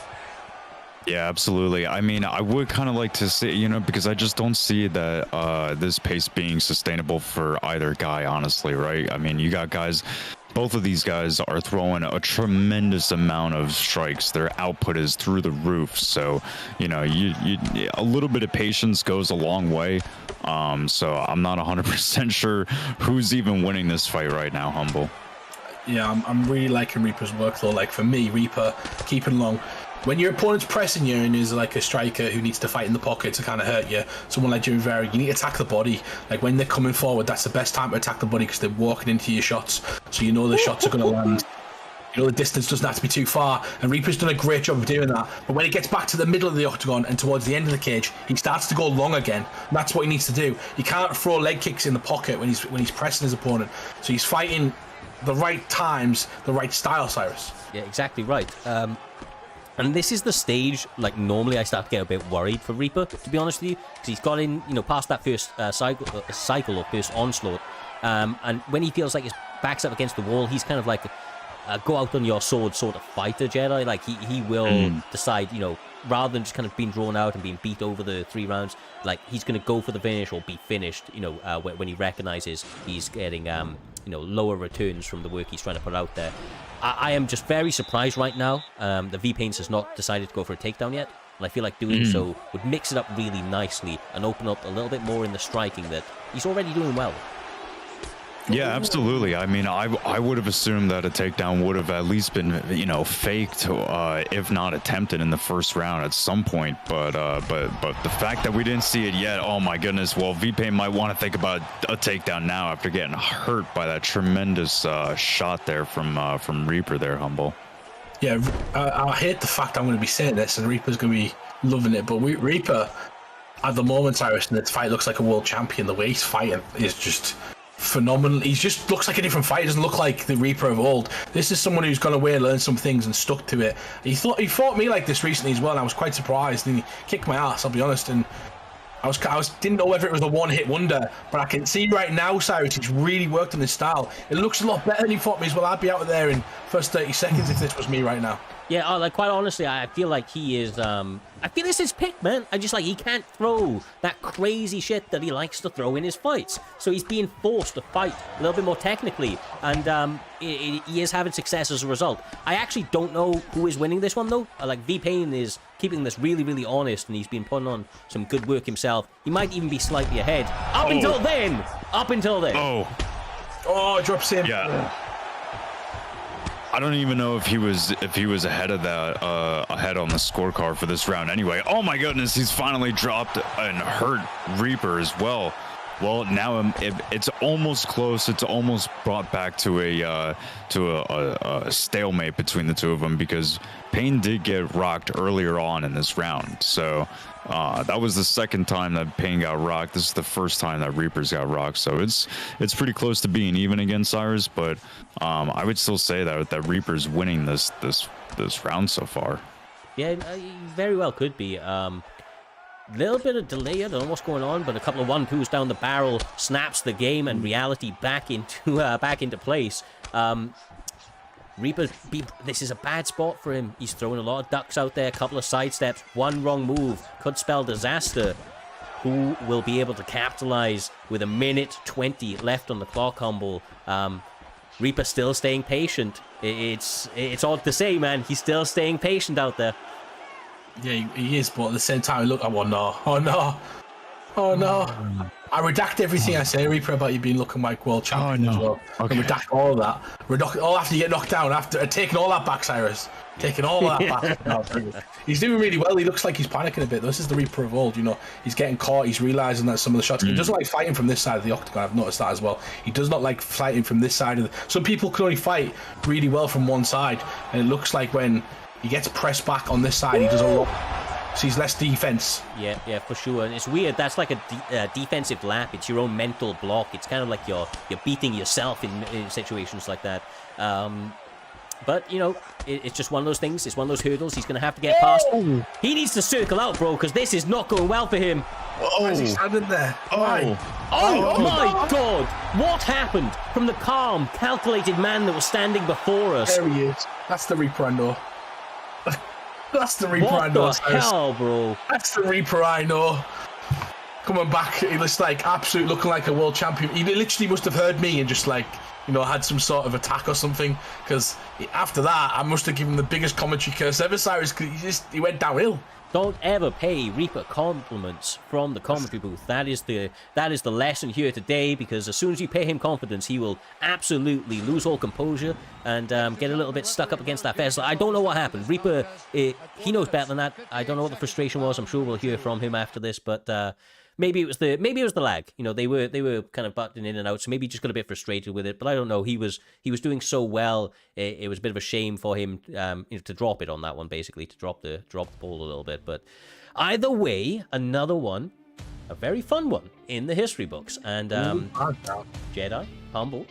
Yeah, absolutely. I mean, I would kind of like to see, you know, because I just don't see that this pace being sustainable for either guy, honestly, right? I mean, you got guys, both of these guys are throwing a tremendous amount of strikes. Their output is through the roof. So, you know, a little bit of patience goes a long way. So I'm not 100% sure who's even winning this fight right now, Humble. Yeah, I'm really liking Reaper's work though. Like for me, Reaper keeping long. When your opponent's pressing you and is like a striker who needs to fight in the pocket to kind of hurt you, someone like Jimmy Rivera, you need to attack the body. Like when they're coming forward, that's the best time to attack the body because they're walking into your shots. So you know the shots are going to land. You know the distance doesn't have to be too far. And Reaper's done a great job of doing that. But when he gets back to the middle of the octagon and towards the end of the cage, he starts to go long again. And that's what he needs to do. He can't throw leg kicks in the pocket when he's pressing his opponent. So he's fighting the right times, the right style, Cyrus. Yeah, exactly right. And this is the stage, like, normally I start to get a bit worried for Reaper, to be honest with you, because he's got in, you know, past that first cycle or first onslaught, and when he feels like his back's up against the wall, he's kind of like a go out on your sword sort of fighter, Jedi. Like, he will decide, you know, rather than just kind of being drawn out and being beat over the 3 rounds, like, he's going to go for the finish or be finished, you know, when he recognizes he's getting, you know, lower returns from the work he's trying to put out there. I am just very surprised right now. The V-Pains has not decided to go for a takedown yet. And I feel like doing so would mix it up really nicely and open up a little bit more in the striking that he's already doing well. Yeah, absolutely. I mean, I would have assumed that a takedown would have at least been, you know, faked, if not attempted in the first round at some point. But the fact that we didn't see it yet, oh my goodness. Well, V-Pain might want to think about a takedown now after getting hurt by that tremendous shot there from Reaper there, Humble. Yeah, I hate the fact I'm going to be saying this, and Reaper's going to be loving it. But Reaper, at the moment, Cyrus, in this fight looks like a world champion. The way he's fighting is just phenomenal. He just looks like a different fighter. He doesn't look like the Reaper of old. This is someone who's gone away, learned some things and stuck to it. He fought me like this recently as well, and I was quite surprised, and he kicked my ass, I'll be honest. And I didn't know whether it was a one-hit wonder, but I can see right now, Cyrus, he's really worked on his style. It looks a lot better than he fought me as well. I'd be out of there in first 30 seconds if this was me right now. Yeah, like quite honestly, I feel like he is. I feel it's his pick, man. I just like he can't throw that crazy shit that he likes to throw in his fights. So he's being forced to fight a little bit more technically, and he is having success as a result. I actually don't know who is winning this one though. Like V-Pain is keeping this really, really honest, and he's been putting on some good work himself. He might even be slightly ahead. Up until then. Oh, drops him. Yeah. I don't even know if he was ahead of that ahead on the scorecard for this round anyway. Oh my goodness, he's finally dropped and hurt Reaper as well. Well, now it's almost close. It's almost brought back to a stalemate between the two of them, because Payne did get rocked earlier on in this round. So that was the second time that Payne got rocked. This is the first time that Reapers got rocked. So it's pretty close to being even against Cyrus, but I would still say that Reaper's winning this round so far. Yeah, very well could be. Little bit of delay, I don't know what's going on, but a couple of 1-2s down the barrel snaps the game and reality back into place. Reaper, this is a bad spot for him. He's throwing a lot of ducks out there, a couple of sidesteps, one wrong move could spell disaster. Who will be able to capitalize with 1:20 left on the clock, Humble? Reaper still staying patient. It's odd to say, man. He's still staying patient out there. Yeah, he is, but at the same time, look, oh no. I redact everything I say, Reaper, about you being looking like world champion as well. Okay. I redact all of that. All after you get knocked down, after taking all that back, Cyrus. Taking all of that back. He's doing really well. He looks like he's panicking a bit. This is the Reaper of old, you know. He's getting caught. He's realizing that some of the shots. He doesn't like fighting from this side of the octagon. I've noticed that as well. He does not like fighting from this side of the... Some people can only fight really well from one side, and it looks like when he gets pressed back on this side, he does a lot. Sees less defense. Yeah, for sure. And it's weird. That's like a defensive lap. It's your own mental block. It's kind of like you're beating yourself in situations like that. But you know, it's just one of those things. It's one of those hurdles he's going to have to get past. He needs to circle out, bro, because this is not going well for him. Why is he standing there? Oh my God! What happened from the calm, calculated man that was standing before us? There he is. That's the Reaper I know. That's the Reaper I know. What the hell, bro? That's the Reaper I know. Coming back, he looks like absolute, looking like a world champion. He literally must have heard me and just like, you know, had some sort of attack or something. Because after that, I must have given him the biggest commentary curse ever, Cyrus. He went downhill. Don't ever pay Reaper compliments from the commentary booth. That is the lesson here today, because as soon as you pay him confidence, he will absolutely lose all composure and get a little bit stuck up against that fence. I don't know what happened. Reaper, he knows better than that. I don't know what the frustration was. I'm sure we'll hear from him after this, but maybe it was the lag. You know, they were kind of butting in and out, so maybe he just got a bit frustrated with it. But I don't know. He was doing so well. It was a bit of a shame for him to drop it on that one, basically, to drop the ball a little bit. But either way, another one, a very fun one in the history books. And Jedi, Humble,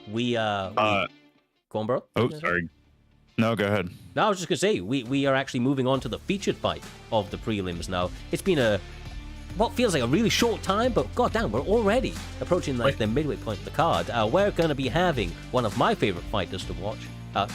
go on, bro. Oh, sorry. No, go ahead. No, I was just gonna say we are actually moving on to the featured fight of the prelims now. It's been what feels like a really short time, but goddamn, we're already approaching like the midway point of the card. We're going to be having one of my favorite fighters to watch.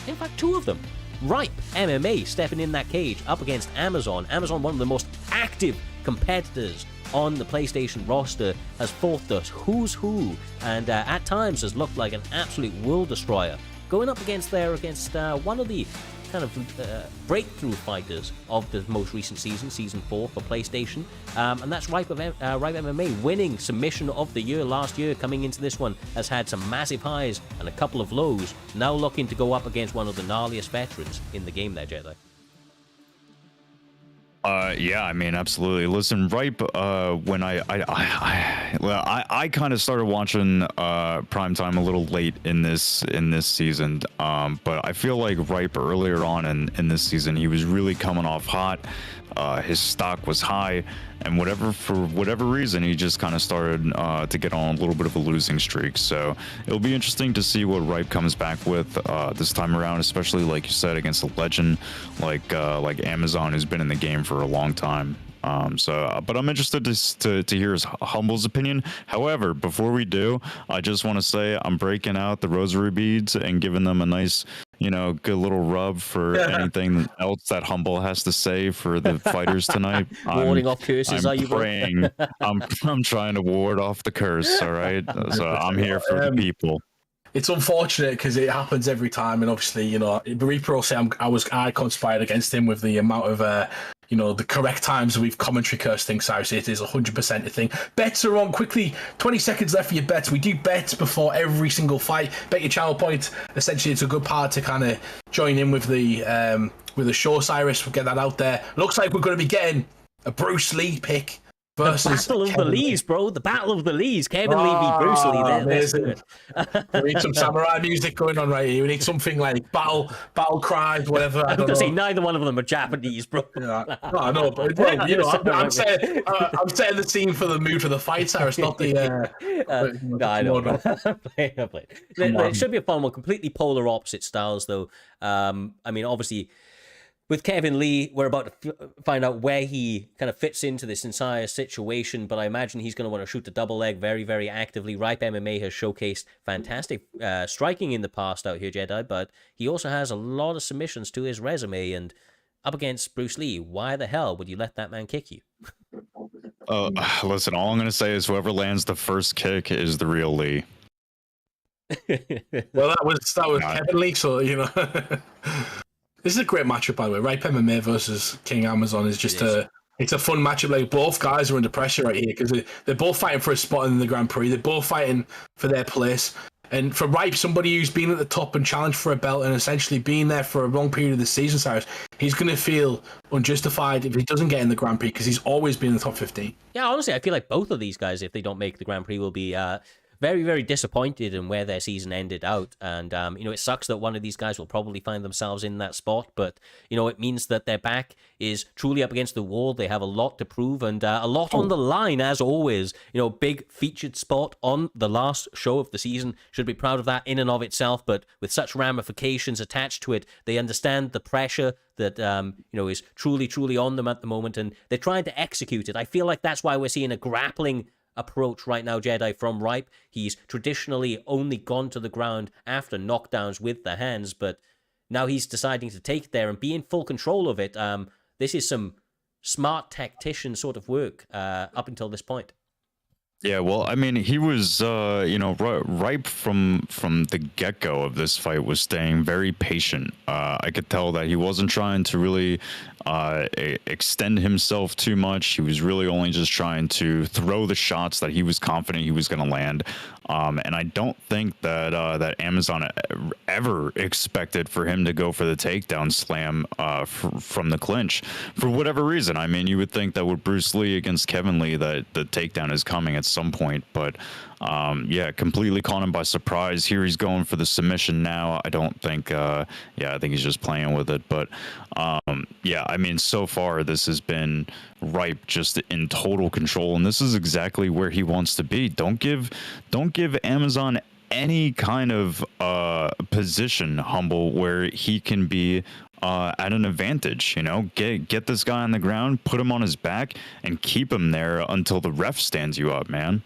In fact, two of them. Ripe MMA stepping in that cage up against Amazon. Amazon, one of the most active competitors on the PlayStation roster, has fought the who's who, and at times has looked like an absolute world destroyer. Going up against one of the kind of breakthrough fighters of the most recent season 4 for PlayStation, and that's Ripe MMA, winning submission of the year last year. Coming into this one has had some massive highs and a couple of lows, now looking to go up against one of the gnarliest veterans in the game there, Jedi. Yeah, I mean, absolutely. Listen, Ripe, when I kind of started watching Primetime a little late in this season, but I feel like Ripe earlier on in this season, he was really coming off hot. His stock was high, and for whatever reason, he just kind of started to get on a little bit of a losing streak. So it'll be interesting to see what Ripe comes back with this time around, especially like you said, against a legend like Amazon, who's been in the game for a long time. But I'm interested to hear his Humble's opinion. However, before we do, I just want to say I'm breaking out the rosary beads and giving them a nice good little rub for anything else that Humble has to say for the fighters tonight. Warding off curses, are you, bro? praying. I'm trying to ward off the curse. All right, so I'm here for the people. It's unfortunate because it happens every time, and obviously, Reaper will say I conspired against him with the amount of the correct times we've commentary curse things. Cyrus, it is 100% a thing. Bets are on quickly. 20 seconds left for your bets. We do bets before every single fight. Bet your channel point. Essentially, it's a good part to kind of join in with the show. Cyrus, we'll get that out there. Looks like we're going to be getting a Bruce Lee pick. Versus the Battle of the Lees, bro. The Battle of the Lees. Kevin Lee v. Bruce Lee. Amazing. We need some samurai music going on right here. We need something like battle cries, whatever. I was going to say neither one of them are Japanese, bro. Yeah. No, I know, but I'm setting the scene for the mood for the fight, Cyrus, not the. No, I know. I play. It should be a fun one. Completely polar opposite styles, though. Obviously, with Kevin Lee, we're about to find out where he kind of fits into this entire situation, but I imagine he's going to want to shoot the double leg very, very actively. Ripe MMA has showcased fantastic striking in the past out here, Jedi, but he also has a lot of submissions to his resume, and up against Bruce Lee, why the hell would you let that man kick you? Listen, all I'm going to say is whoever lands the first kick is the real Lee. Well, that was Kevin Lee, so, This is a great matchup, by the way. Ripe MMA versus King Amazon is just it's a fun matchup. Like, both guys are under pressure right here because they're both fighting for a spot in the Grand Prix. They're both fighting for their place. And for Ripe, somebody who's been at the top and challenged for a belt and essentially been there for a long period of the season, Cyrus, he's going to feel unjustified if he doesn't get in the Grand Prix because he's always been in the top 15. Yeah, honestly, I feel like both of these guys, if they don't make the Grand Prix, will be very, very disappointed in where their season ended out. And, it sucks that one of these guys will probably find themselves in that spot. But, it means that their back is truly up against the wall. They have a lot to prove and a lot on the line, as always. Big featured spot on the last show of the season. Should be proud of that in and of itself. But with such ramifications attached to it, they understand the pressure that, is truly, truly on them at the moment. And they're trying to execute it. I feel like that's why we're seeing a grappling approach right now, Jedi, from Ripe. He's traditionally only gone to the ground after knockdowns with the hands, but now he's deciding to take it there and be in full control of it. This is some smart tactician sort of work up until this point. Yeah, well, he was, Ripe from the get-go of this fight was staying very patient. I could tell that he wasn't trying to really extend himself too much. He was really only just trying to throw the shots that he was confident he was going to land. And I don't think that Amazon ever expected for him to go for the takedown slam from the clinch for whatever reason. You would think that with Bruce Lee against Kevin Lee that the takedown is coming at some point, but completely caught him by surprise. Here he's going for the submission now. I don't think I think he's just playing with it, but so far this has been Ripe just in total control, and this is exactly where he wants to be. Don't give Amazon any kind of position, Humble, where he can be at an advantage. Get this guy on the ground, put him on his back, and keep him there until the ref stands you up, man.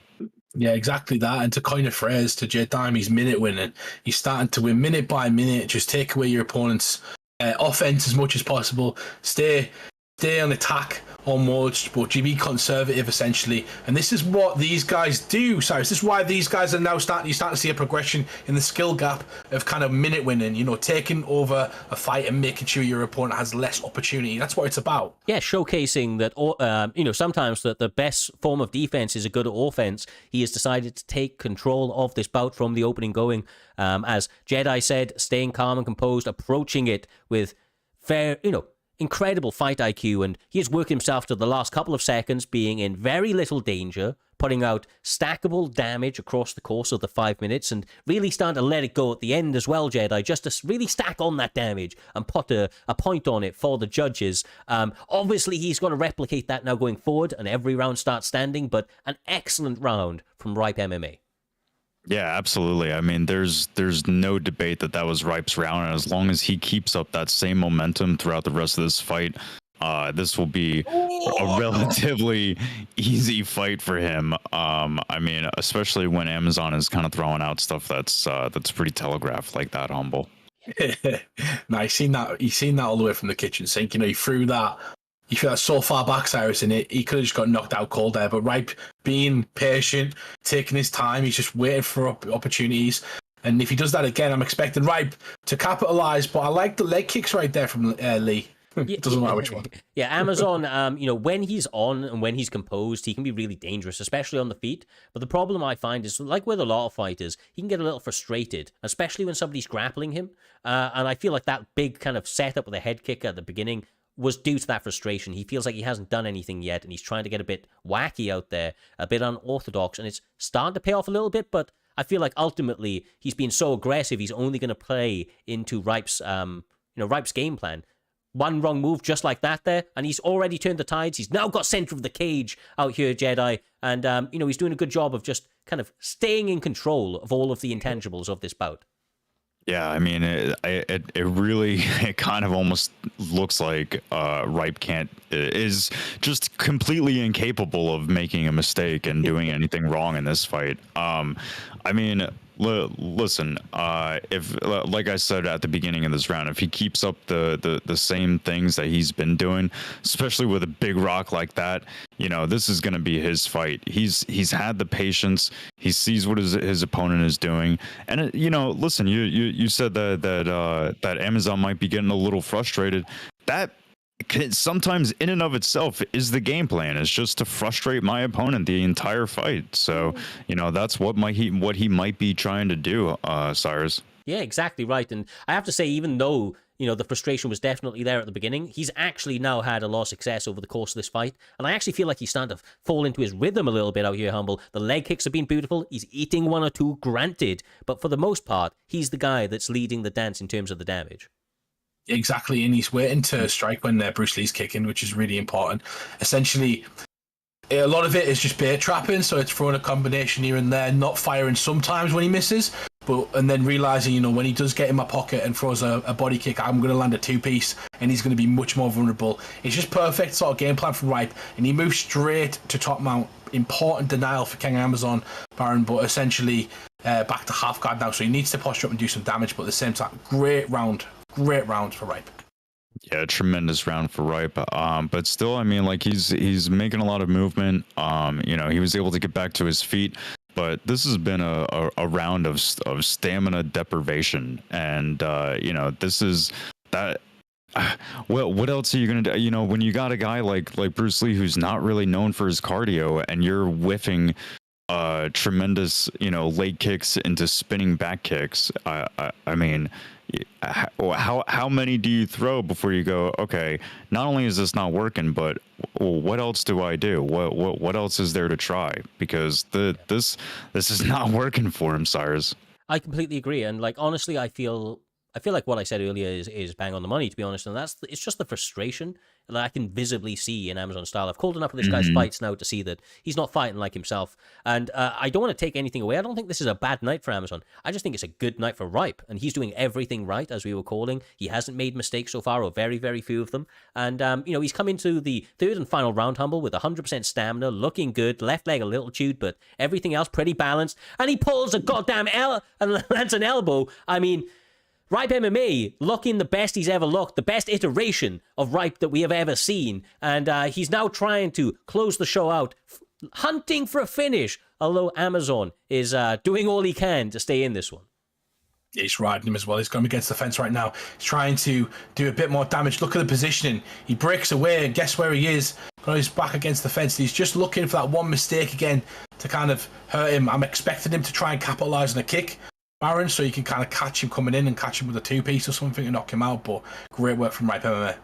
Yeah, exactly that. And to coin a phrase to Jay Dime, he's minute winning. He's starting to win minute by minute. Just take away your opponent's offense as much as possible. Stay on attack almost, but you be conservative essentially. And this is what these guys do, Cyrus. This is why these guys are now you're starting to see a progression in the skill gap of kind of minute winning, taking over a fight and making sure your opponent has less opportunity. That's what it's about. Yeah, showcasing that, sometimes that the best form of defense is a good offense. He has decided to take control of this bout from the opening going. As Jedi said, staying calm and composed, approaching it with fair, incredible fight IQ, and he has worked himself to the last couple of seconds being in very little danger, putting out stackable damage across the course of the 5 minutes, and really starting to let it go at the end as well, Jedi, just to really stack on that damage and put a point on it for the judges. Obviously, he's going to replicate that now going forward, and every round starts standing, but an excellent round from Ripe MMA. Yeah, absolutely. There's no debate that was Ripe's round, and as long as he keeps up that same momentum throughout the rest of this fight, this will be a relatively easy fight for him. Especially when Amazon is kind of throwing out stuff that's pretty telegraphed like that, Humble. Now you seen that. You seen that all the way from the kitchen sink. You know, he threw that. You feel that so far back, Cyrus, in it. He could have just got knocked out cold there. But Ripe being patient, taking his time, he's just waiting for opportunities. And if he does that again, I'm expecting Ripe to capitalize. But I like the leg kicks right there from Lee. It doesn't matter which one. Yeah, Amazon, you know, when he's on and when he's composed, he can be really dangerous, especially on the feet. But the problem I find is, like with a lot of fighters, he can get a little frustrated, especially when somebody's grappling him. And I feel like that big kind of setup with a head kick at the beginning was due to that frustration. He feels like he hasn't done anything yet, and he's trying to get a bit wacky out there, a bit unorthodox, and it's starting to pay off a little bit, but I feel like ultimately he's been so aggressive, he's only going to play into Ripe's, Ripe's game plan. One wrong move just like that there, and he's already turned the tides. He's now got center of the cage out here, Jedi, and, he's doing a good job of just kind of staying in control of all of the intangibles of this bout. Yeah, I mean, it really, it kind of almost looks like Ripe is just completely incapable of making a mistake and doing anything wrong in this fight. I mean, listen, if, like I said at the beginning of this round, if he keeps up the same things that he's been doing, especially with a big rock like that, you know, this is going to be his fight. He's had the patience. He sees what his opponent is doing, and you know, listen, you said that Amazon might be getting a little frustrated. That sometimes in and of itself is the game plan. It's just to frustrate my opponent the entire fight. So, you know, that's what he might be trying to do, Cyrus. Yeah, exactly right. And I have to say, even though, you know, the frustration was definitely there at the beginning, he's actually now had a lot of success over the course of this fight. And I actually feel like he's starting to fall into his rhythm a little bit out here, Humble. The leg kicks have been beautiful. He's eating one or two, granted. But for the most part, he's the guy that's leading the dance in terms of the damage. Exactly, and he's waiting to strike when Bruce Lee's kicking, which is really important. Essentially, a lot of it is just bait trapping, so it's throwing a combination here and there, not firing sometimes when he misses, and then realizing, you know, when he does get in my pocket and throws a body kick, I'm going to land a two-piece, and he's going to be much more vulnerable. It's just perfect sort of game plan for Ripe, and he moves straight to top mount. Important denial for King Amazon, Baron, but essentially back to half guard now, so he needs to posture up and do some damage, but at the same time, great round for Ripe. Yeah, tremendous round for Ripe. But still, I mean, like he's making a lot of movement. You know, he was able to get back to his feet, but this has been a round of stamina deprivation, and you know, this is that. Well, what else are you gonna do? You know, when you got a guy like Bruce Lee who's not really known for his cardio, and you're whiffing tremendous, you know, leg kicks into spinning back kicks. I mean, how many do you throw before you go, okay, not only is this not working, but what else do I do? What else is there to try? Because this is not working for him, Cyrus. I completely agree, and like honestly, I feel like what I said earlier is bang on the money, to be honest, and it's just the frustration that I can visibly see in Amazon style. I've called enough of this guy's fights now to see that he's not fighting like himself, and I don't want to take anything away. I don't think this is a bad night for Amazon. I just think it's a good night for Ripe, and he's doing everything right, as we were calling. He hasn't made mistakes so far, or very, very few of them, and you know, he's come into the third and final round, Humble, with 100% stamina, looking good, left leg a little chewed, but everything else pretty balanced, and he pulls a goddamn and lands an elbow. I mean, Ripe MMA looking the best he's ever looked, the best iteration of Ripe that we have ever seen, and he's now trying to close the show out, hunting for a finish, although Amazon is doing all he can to stay in this one. He's riding him as well. He's going against the fence right now. He's trying to do a bit more damage. Look at the positioning. He breaks away, and guess where he is? He's back against the fence. He's just looking for that one mistake again to kind of hurt him. I'm expecting him to try and capitalize on a kick, Baron, so you can kind of catch him coming in and catch him with a two-piece or something and knock him out. But great work from Ripe MMA.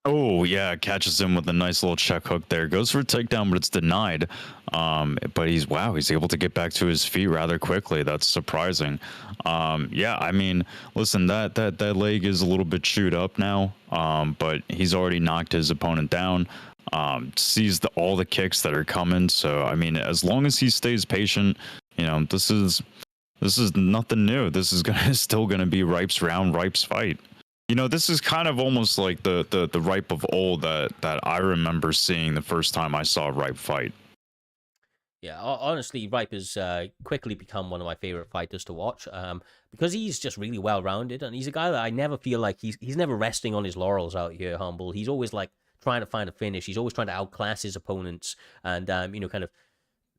Oh yeah, catches him with a nice little check hook there. Goes for a takedown, but it's denied. But he's able to get back to his feet rather quickly. That's surprising. Yeah, I mean, listen, that leg is a little bit chewed up now. But he's already knocked his opponent down. Sees all the kicks that are coming. So I mean, as long as he stays patient, you know, this is nothing new. This is still gonna be Ripe's round, Ripe's fight. You know, this is kind of almost like the Ripe of old that I remember seeing the first time I saw Ripe fight. Yeah, honestly, Ripe has quickly become one of my favorite fighters to watch because he's just really well-rounded, and he's a guy that I never feel like he's never resting on his laurels out here, Humble. He's always like trying to find a finish. He's always trying to outclass his opponents and, kind of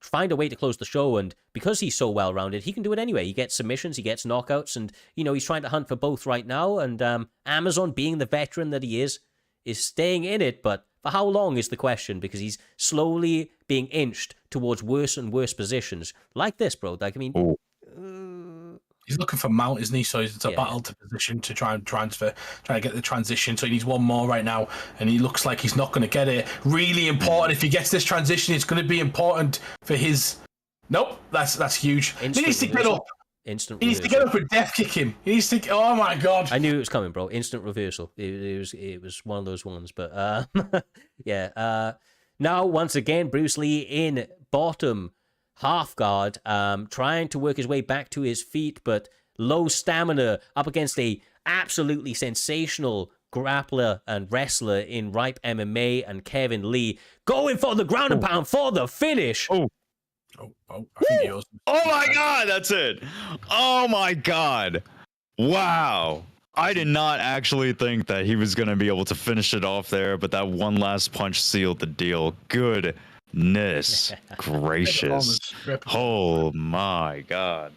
find a way to close the show. And because he's so well-rounded, he can do it anyway. He gets submissions, he gets knockouts, and, he's trying to hunt for both right now. And Amazon, being the veteran that he is staying in it, but for how long is the question, because he's slowly being inched towards worse and worse positions. Like this, bro. Like, I mean... He's looking for mount, isn't he? So it's a battle to position to try and transfer, try to get the transition. So he needs one more right now, and he looks like he's not going to get it. Really important. If he gets this transition, it's going to be important for his... Nope, that's huge. He needs to get up. He needs to get up and death kick him. He needs to... Oh, my God. I knew it was coming, bro. Instant reversal. It was one of those ones. But, yeah. Now, once again, Bruce Lee in bottom half guard, trying to work his way back to his feet, but low stamina up against a absolutely sensational grappler and wrestler in Ripe MMA and Kevin Lee, going for the ground and pound for the finish. I think he was. Oh my God, that's it. Oh my God. Wow. I did not actually think that he was going to be able to finish it off there, but that one last punch sealed the deal. Goodness gracious. Oh my God.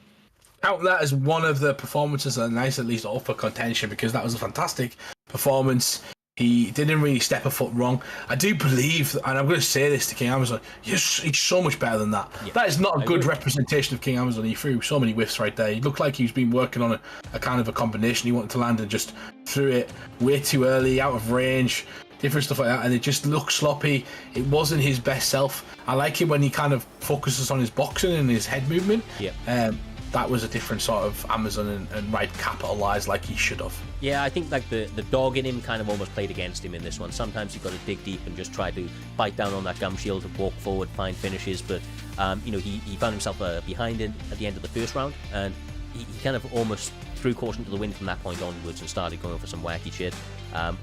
Count that as one of the performances that are nice, at least up for contention, because that was a fantastic performance. He didn't really step a foot wrong. I do believe, and I'm going to say this to King Amazon, he's so much better than that. Yeah, that is not a good representation of King Amazon. He threw so many whiffs right there. He looked like he's been working on a kind of a combination he wanted to land and just threw it way too early, out of range, different stuff like that, and it just looked sloppy. It wasn't his best self. I like it when he kind of focuses on his boxing and his head movement. Yeah. That was a different sort of Amazon and Ripe capitalized like he should have. Yeah, I think like the dog in him kind of almost played against him in this one. Sometimes you've got to dig deep and just try to bite down on that gum shield and walk forward, find finishes. But, he found himself behind it at the end of the first round, and he kind of almost threw caution to the wind from that point onwards and started going for some wacky shit,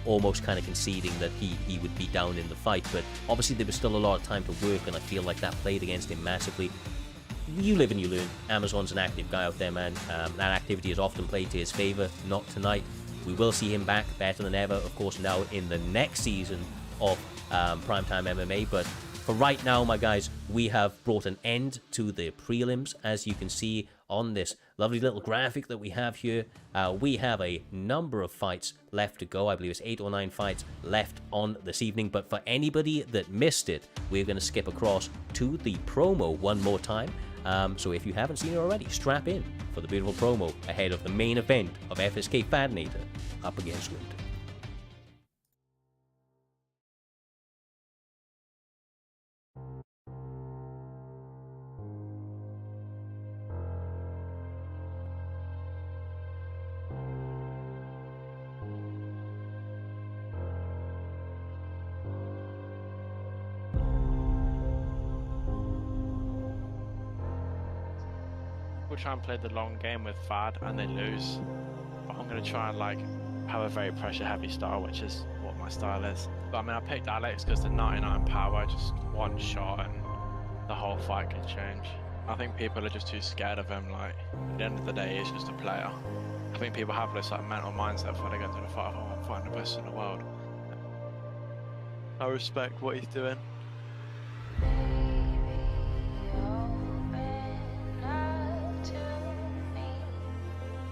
almost kind of conceding that he would be down in the fight. But obviously there was still a lot of time to work, and I feel like that played against him massively. You live and you learn. Amazon's an active guy out there, man. That activity is often played to his favor. Not tonight. We will see him back better than ever, of course, now in the next season of Primetime MMA. But for right now, my guys, we have brought an end to the prelims. As you can see on this lovely little graphic that we have here, we have a number of fights left to go. I believe it's 8 or 9 fights left on this evening. But for anybody that missed it, we're going to skip across to the promo one more time. So if you haven't seen it already, strap in for the beautiful promo ahead of the main event of FSK Fadanator up against Winter. People try and play the long game with Fad and they lose, but I'm going to try and have a very pressure heavy style, which is what my style is. But I mean, I picked Alex because the 99 power, just one shot and the whole fight can change. I think people are just too scared of him. At the end of the day, he's just a player. I think people have this mental mindset before they go into the fight, oh, I'm fighting the best in the world. I respect what he's doing.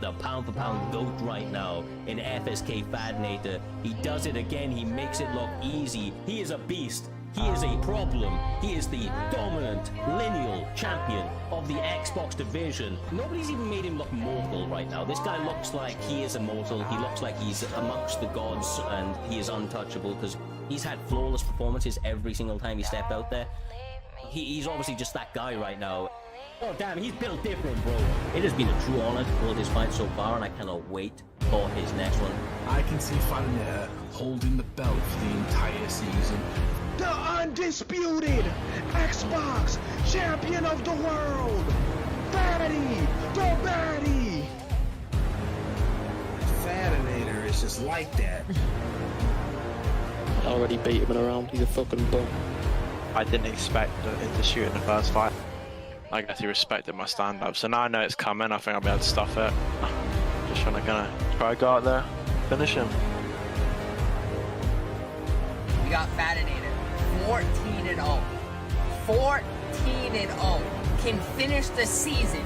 The pound-for-pound GOAT right now in FSK Fadanator. He does it again. He makes it look easy. He is a beast. He is a problem. He is the dominant lineal champion of the Xbox division. Nobody's even made him look mortal right now. This guy looks like he is immortal. He looks like he's amongst the gods and he is untouchable because he's had flawless performances every single time he stepped out there. He's obviously just that guy right now. Oh damn, he's built different, bro. It has been a true honor to follow this fight so far, and I cannot wait for his next one. I can see Fadinator holding the belt for the entire season. The undisputed Xbox champion of the world, Fatty the Baddie. Fadinator is just like that. I already beat him in a round. He's a fucking bum. I didn't expect him to shoot in the first fight. I guess he respected my stand-up. So now I know it's coming. I think I'll be able to stuff it. Just trying to try to go out there, finish him. We got Fadinator, 14-0. 14-0. Can finish the season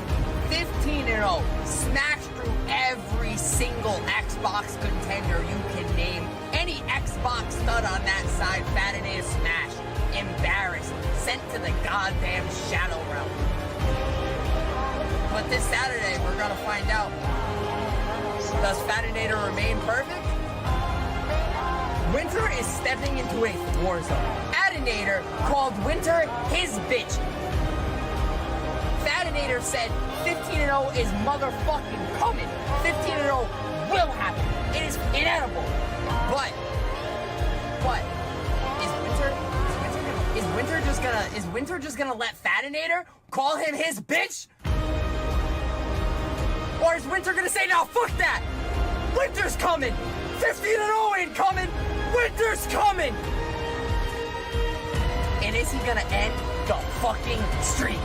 15-0. Smash through every single Xbox contender you can name. Any Xbox stud on that side, Fadinator smash. Embarrassed. Sent to the goddamn Shadow Realm. But this Saturday, we're gonna find out. Does Fadinator remain perfect? Winter is stepping into a war zone. Fadinator called Winter his bitch. Fadinator said 15-0 is motherfucking coming. 15-0 will happen. It is inedible. But is Winter just gonna let Fadinator call him his bitch? Or is Winter gonna say, no, fuck that! Winter's coming! 15-0 ain't coming! Winter's coming! And is he gonna end the fucking streak?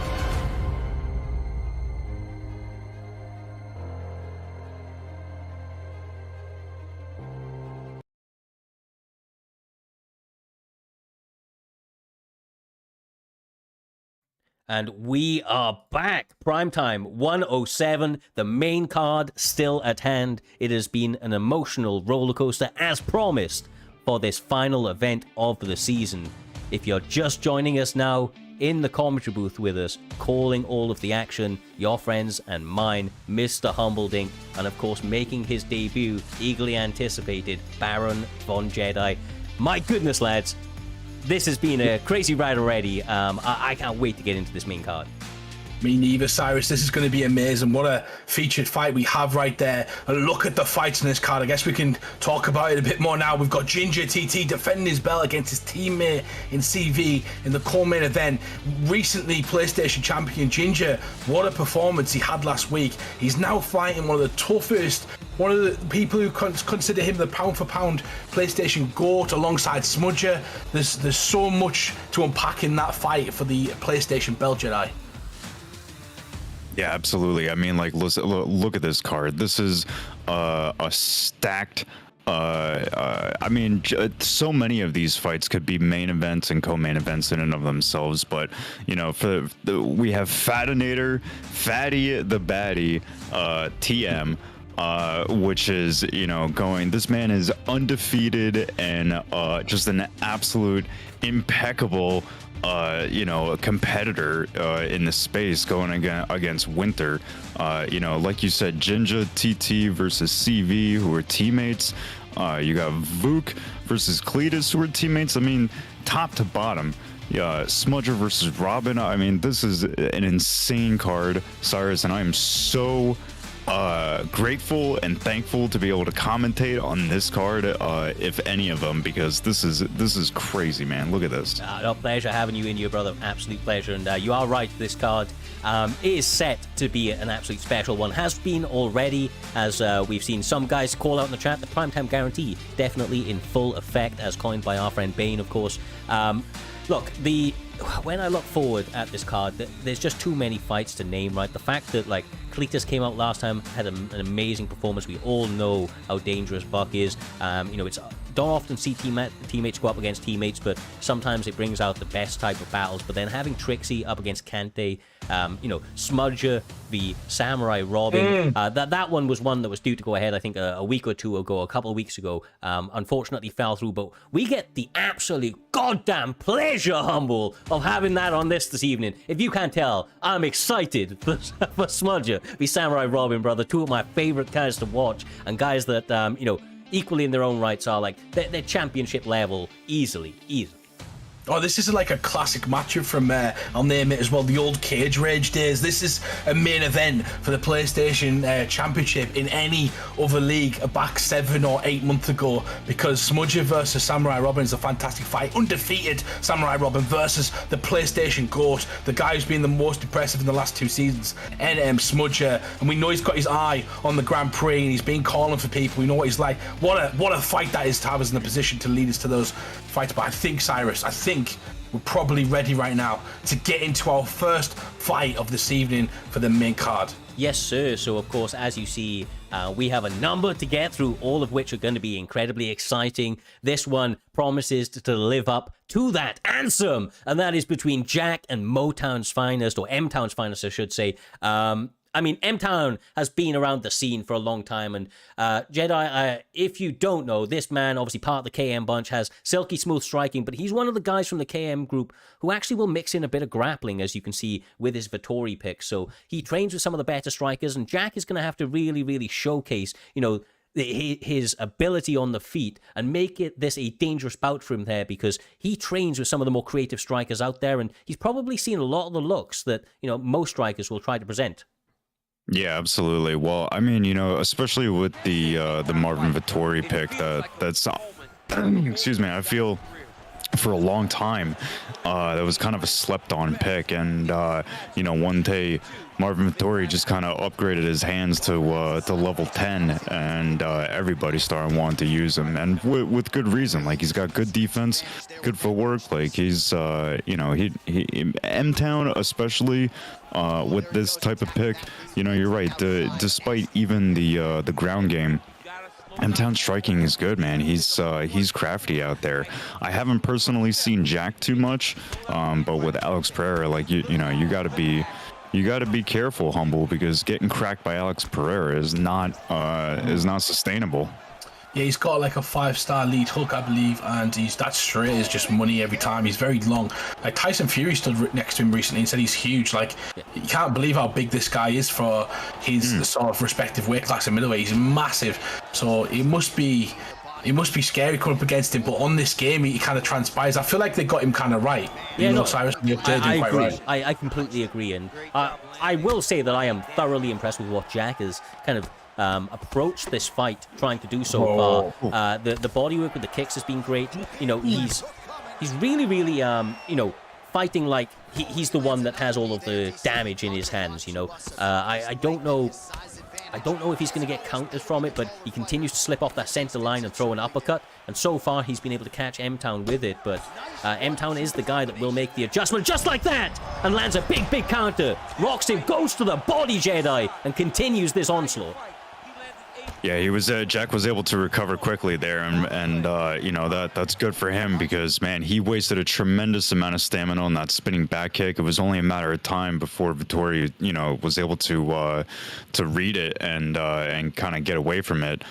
And we are back. Primetime 107, the main card still at hand. It has been an emotional roller coaster as promised for this final event of the season. If you're just joining us now, in the commentary booth with us, calling all of the action, your friends and mine, Mr. Humbledink, and of course making his debut, eagerly anticipated, Baron Von Jedi. My goodness, lads. This has been a crazy ride already. I can't wait to get into this main card. Me neither, Cyrus. This is going to be amazing. What a featured fight we have right there. And look at the fights in this card. I guess we can talk about it a bit more now. We've got Ginga TT defending his belt against his teammate in CV in the co-main event. Recently PlayStation champion Ginga. What a performance he had last week. He's now fighting one of the toughest, one of the people who consider him the pound-for-pound PlayStation GOAT alongside Smudger. There's so much to unpack in that fight for the PlayStation belt, Jedi. Yeah, absolutely. I mean, like, look at this card. This is a stacked. I mean, so many of these fights could be main events and co-main events in and of themselves. But you know, we have Fadinator, Fatty the Baddie, TM. Which is, you know, going, this man is undefeated and just an absolute impeccable you know, competitor in the space going against Winter. You know, like you said, Ginga TT versus CV, who are teammates. You got Vuk versus Cletus, who are teammates. I mean, top to bottom. Yeah, Smudger versus Robin. I mean, this is an insane card, Cyrus, and I am so grateful and thankful to be able to commentate on this card, if any of them, because this is crazy, man. Look at this. No, pleasure having you in here, brother. Absolute pleasure. And you are right, this card is set to be an absolute special one. Has been already, as we've seen some guys call out in the chat. The primetime guarantee definitely in full effect, as coined by our friend Bane, of course. Look, when I look forward at this card, there's just too many fights to name, right? The fact that, like, Cletus came out last time, had an amazing performance. We all know how dangerous Buck is. You know, don't often see teammates go up against teammates, but sometimes it brings out the best type of battles. But then having Trixie up against Kante, you know, Smudger, the Samurai Robin, that one was one that was due to go ahead, I think, a week or two ago, a couple of weeks ago. Unfortunately fell through, but we get the absolute goddamn pleasure, Humble, of having that on this evening. If you can't tell, I'm excited for Smudger, the Samurai Robin, brother. Two of my favorite guys to watch, and guys that, you know, equally in their own rights are like, they're championship level easily. Oh, this is like a classic matchup from, I'll name it as well, the old Cage Rage days. This is a main event for the PlayStation Championship in any other league back 7 or 8 months ago, because Smudger versus Samurai Robin is a fantastic fight. Undefeated Samurai Robin versus the PlayStation GOAT, the guy who's been the most impressive in the last 2 seasons, NM Smudger. And we know he's got his eye on the Grand Prix and he's been calling for people. We know what he's like. What a fight that is to have us in the position to lead us to those fights. But I think, Cyrus, we're probably ready right now to get into our first fight of this evening for the main card. Yes, sir. So, of course, as you see, we have a number to get through, all of which are going to be incredibly exciting. This one promises to live up to that anthem, and that is between Jack and Motown's finest, or M-Town's finest, I should say. I mean, M-Town has been around the scene for a long time, and Jedi, if you don't know, this man, obviously part of the KM bunch, has silky smooth striking, but he's one of the guys from the KM group who actually will mix in a bit of grappling, as you can see with his Vittori pick. So he trains with some of the better strikers, and Jack is going to have to really, really showcase, you know, his ability on the feet and make this a dangerous bout for him there, because he trains with some of the more creative strikers out there, and he's probably seen a lot of the looks that, you know, most strikers will try to present. Yeah, absolutely. Well, I mean, you know, especially with the Marvin Vittori pick, that's excuse me, I feel for a long time that was kind of a slept-on pick, and you know, one day Marvin Vittori just kind of upgraded his hands to level 10, and everybody started wanting to use him, and with good reason. Like, he's got good defense, good footwork. Like, he's you know, he M-Town, especially with this type of pick, you know, you're right. Despite even the ground game, M-Town striking is good, man. He's crafty out there. I haven't personally seen Jack too much, but with Alex Pereira, like, you know, you got to be careful, Humble, because getting cracked by Alex Pereira is not sustainable. Yeah, he's got like a 5-star lead hook, I believe, and that straight is just money every time. He's very long. Like, Tyson Fury stood next to him recently and said he's huge. Like, you can't believe how big this guy is for his sort of respective weight class in middleweight. He's massive, so it must be scary coming up against him. But on this game, he kind of transpires. I feel like they got him kind of right. Yeah, no, Cyrus, I agree. right. I completely agree, and I will say that I am thoroughly impressed with what Jack has kind of approached this fight, trying to do so far. The bodywork with the kicks has been great. You know, he's really, really, you know, fighting like he's the one that has all of the damage in his hands. You know, I don't know if he's going to get counters from it, but he continues to slip off that center line and throw an uppercut. And so far, he's been able to catch M-Town with it. But M-Town is the guy that will make the adjustment just like that, and lands a big, big counter. Rocks him, goes to the body, Jedi, and continues this onslaught. Yeah, he was Jack was able to recover quickly there, and you know, that's good for him, because, man, he wasted a tremendous amount of stamina on that spinning back kick. It was only a matter of time before Vittori, you know, was able to read it and kind of get away from it.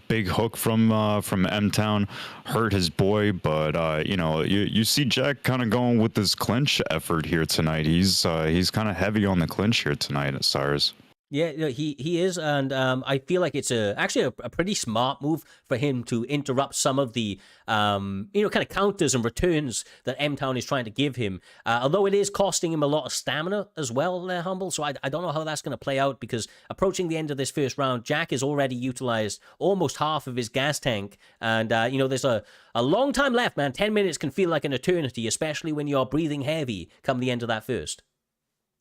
Big hook from M-Town hurt his boy, but you know, you see Jack kind of going with this clinch effort here tonight. He's kind of heavy on the clinch here tonight, Cyrus. Yeah, he is, and I feel like it's actually a pretty smart move for him to interrupt some of the you know, kind of counters and returns that M-Town is trying to give him. Although it is costing him a lot of stamina as well, there, Humble. So I don't know how that's going to play out, because approaching the end of this first round, Jack has already utilized almost half of his gas tank, and you know, there's a long time left, man. 10 minutes can feel like an eternity, especially when you're breathing heavy come the end of that first.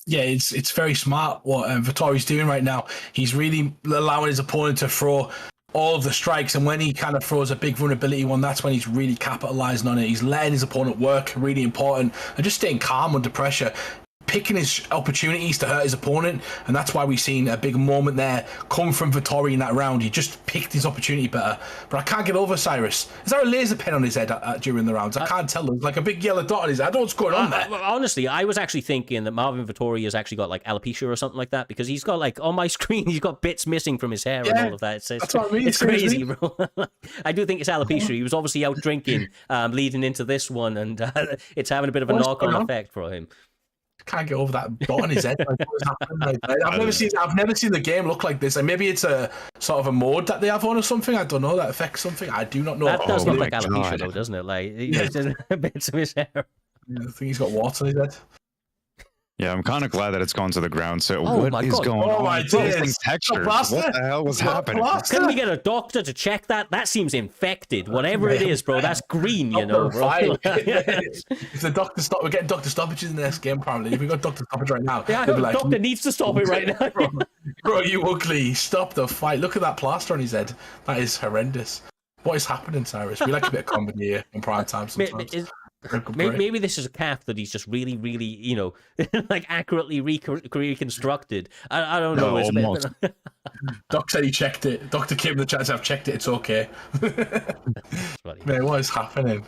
Yeah, it's very smart what Vittori's doing right now. He's really allowing his opponent to throw all of the strikes, and when he kind of throws a big vulnerability one, that's when he's really capitalizing on it. He's letting his opponent work, really important, and just staying calm under pressure, picking his opportunities to hurt his opponent, and that's why we've seen a big moment there come from Vittori in that round. He just picked his opportunity better. But I can't get over Cyrus. Is there a laser pen on his head during the rounds? I can't tell. There's like a big yellow dot on his head. I don't know what's going on there. Honestly, I was actually thinking that Marvin Vittori has actually got like alopecia or something like that, because he's got, like, on my screen, he's got bits missing from his hair and all of that. That's what I mean. It's crazy, bro. I do think it's alopecia. He was obviously out drinking leading into this one, and it's having a bit of a knock-on effect for him. Can't get over that dot on his head. I've never seen the game look like this. And maybe it's a sort of a mode that they have on or something. I don't know. That affects something. I do not know. That does look like alopecia, though, doesn't it? Like, bits of his hair. Yeah, I think he's got water on his head. Yeah, I'm kind of glad that it's gone to the ground. So what is God. going on? My Textures. What the hell was happening? Can we get a doctor to check that? That seems infected. Whatever it is, bro, that's green, you know, bro. If the doctor stop, we're getting doctor stoppages in this game, apparently. If we got doctor stoppage right now, yeah, the doctor needs to stop it right now. Bro, you ugly. Stop the fight. Look at that plaster on his head. That is horrendous. What is happening, Cyrus? We like a bit of comedy here in prime time sometimes. Maybe this is a calf that he's just really, like accurately reconstructed. I don't know. Almost. Doc said he checked it. Dr. Kim in the chat said, I've checked it. It's okay. Man, what is happening?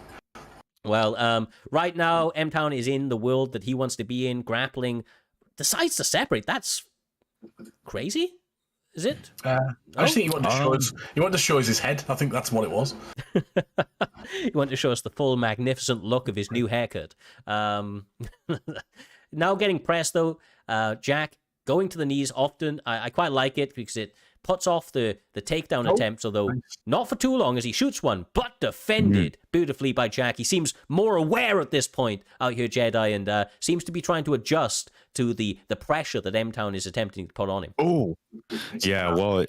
Well, right now, M-Town is in the world that he wants to be in, grappling. Decides to separate. That's crazy. Is it? I just think he wanted to show us his head. I think that's what it was. He wanted to show us the full magnificent look of his new haircut. Now getting pressed, though, Jack going to the knees often. I quite like it because it puts off the takedown attempts, although not for too long as he shoots one, but defended beautifully by Jack. He seems more aware at this point out here, Jedi, and seems to be trying to adjust to the pressure that M-Town is attempting to put on him. Oh, yeah, well,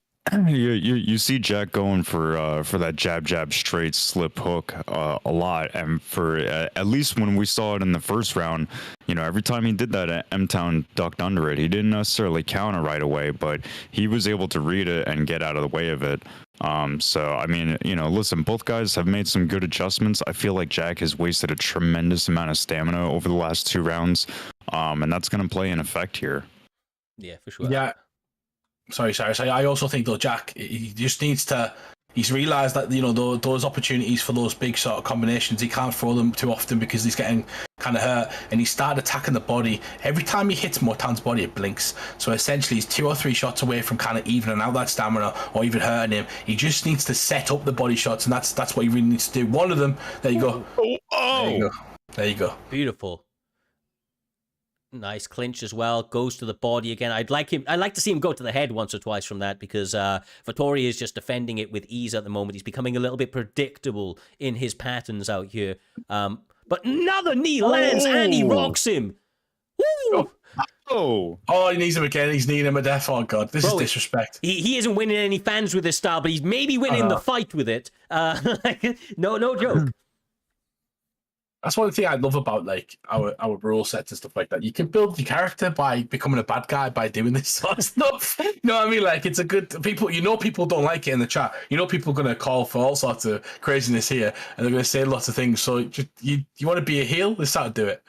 you see Jack going for that jab straight slip hook a lot, and for at least when we saw it in the first round, every time he did that, M-Town ducked under it. He didn't necessarily counter right away, but he was able to read it and get out of the way of it. So I mean, listen, both guys have made some good adjustments. I feel like Jack has wasted a tremendous amount of stamina over the last 2 rounds, and that's going to play an effect here. Yeah, for sure. Yeah. Sorry, Cyrus. I also think, though, Jack, he just needs to... He's realised that, those opportunities for those big sort of combinations, he can't throw them too often because he's getting kind of hurt. And he started attacking the body. Every time he hits Motown's body, it blinks. So essentially, he's 2 or 3 shots away from kind of evening out that stamina or even hurting him. He just needs to set up the body shots, and that's what he really needs to do. One of them, there you go. Oh. There you go. There you go. Beautiful. Nice clinch as well. Goes to the body again. I'd like to see him go to the head once or twice from that because Vettori is just defending it with ease at the moment. He's becoming a little bit predictable in his patterns out here. But another knee lands and he rocks him. Woo! Oh, he needs him again. He's needing him a death. Oh, God. This is disrespect. He isn't winning any fans with this style, but he's maybe winning the fight with it. No joke. That's one thing I love about our rule sets and stuff like that. You can build your character by becoming a bad guy by doing this sort of stuff. You know what I mean? Like, it's a good people. People don't like it in the chat. People are gonna call for all sorts of craziness here, and they're gonna say lots of things. So you want to be a heel? Let's start to do it.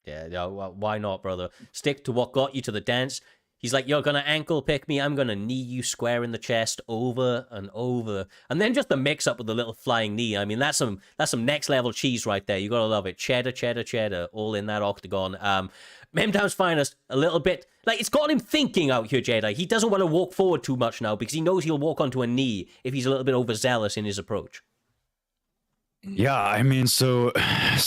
Yeah, why not, brother? Stick to what got you to the dance. He's like, you're going to ankle pick me. I'm going to knee you square in the chest over and over. And then just the mix up with the little flying knee. I mean, that's some next level cheese right there. You got to love it. Cheddar, cheddar, cheddar, all in that octagon. M-Town's finest, a little bit, it's got him thinking out here, Jedi. He doesn't want to walk forward too much now because he knows he'll walk onto a knee if he's a little bit overzealous in his approach. Yeah, I mean, so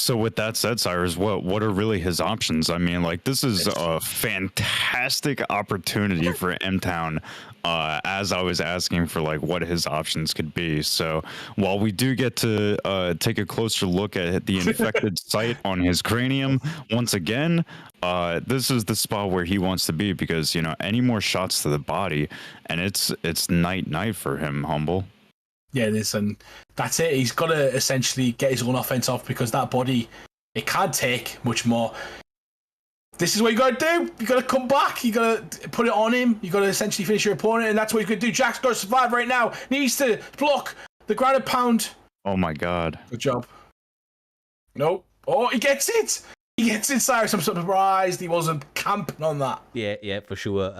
with that said, Cyrus, what are really his options? I mean, this is a fantastic opportunity for M-Town, as I was asking for what his options could be. So while we do get to take a closer look at the infected site on his cranium once again, this is the spot where he wants to be because any more shots to the body, and it's night for him, Humble. Yeah, it is, and that's it. He's got to essentially get his own offense off because that body, it can't take much more. This is what you got to do. You got to come back. You got to put it on him. You got to essentially finish your opponent, and that's what he's going to do. Jack's got to survive right now. Needs to block the grounded pound. Oh my God! Good job. Nope. Oh, he gets it. He gets it, Cyrus. I'm surprised he wasn't camping on that. Yeah, for sure.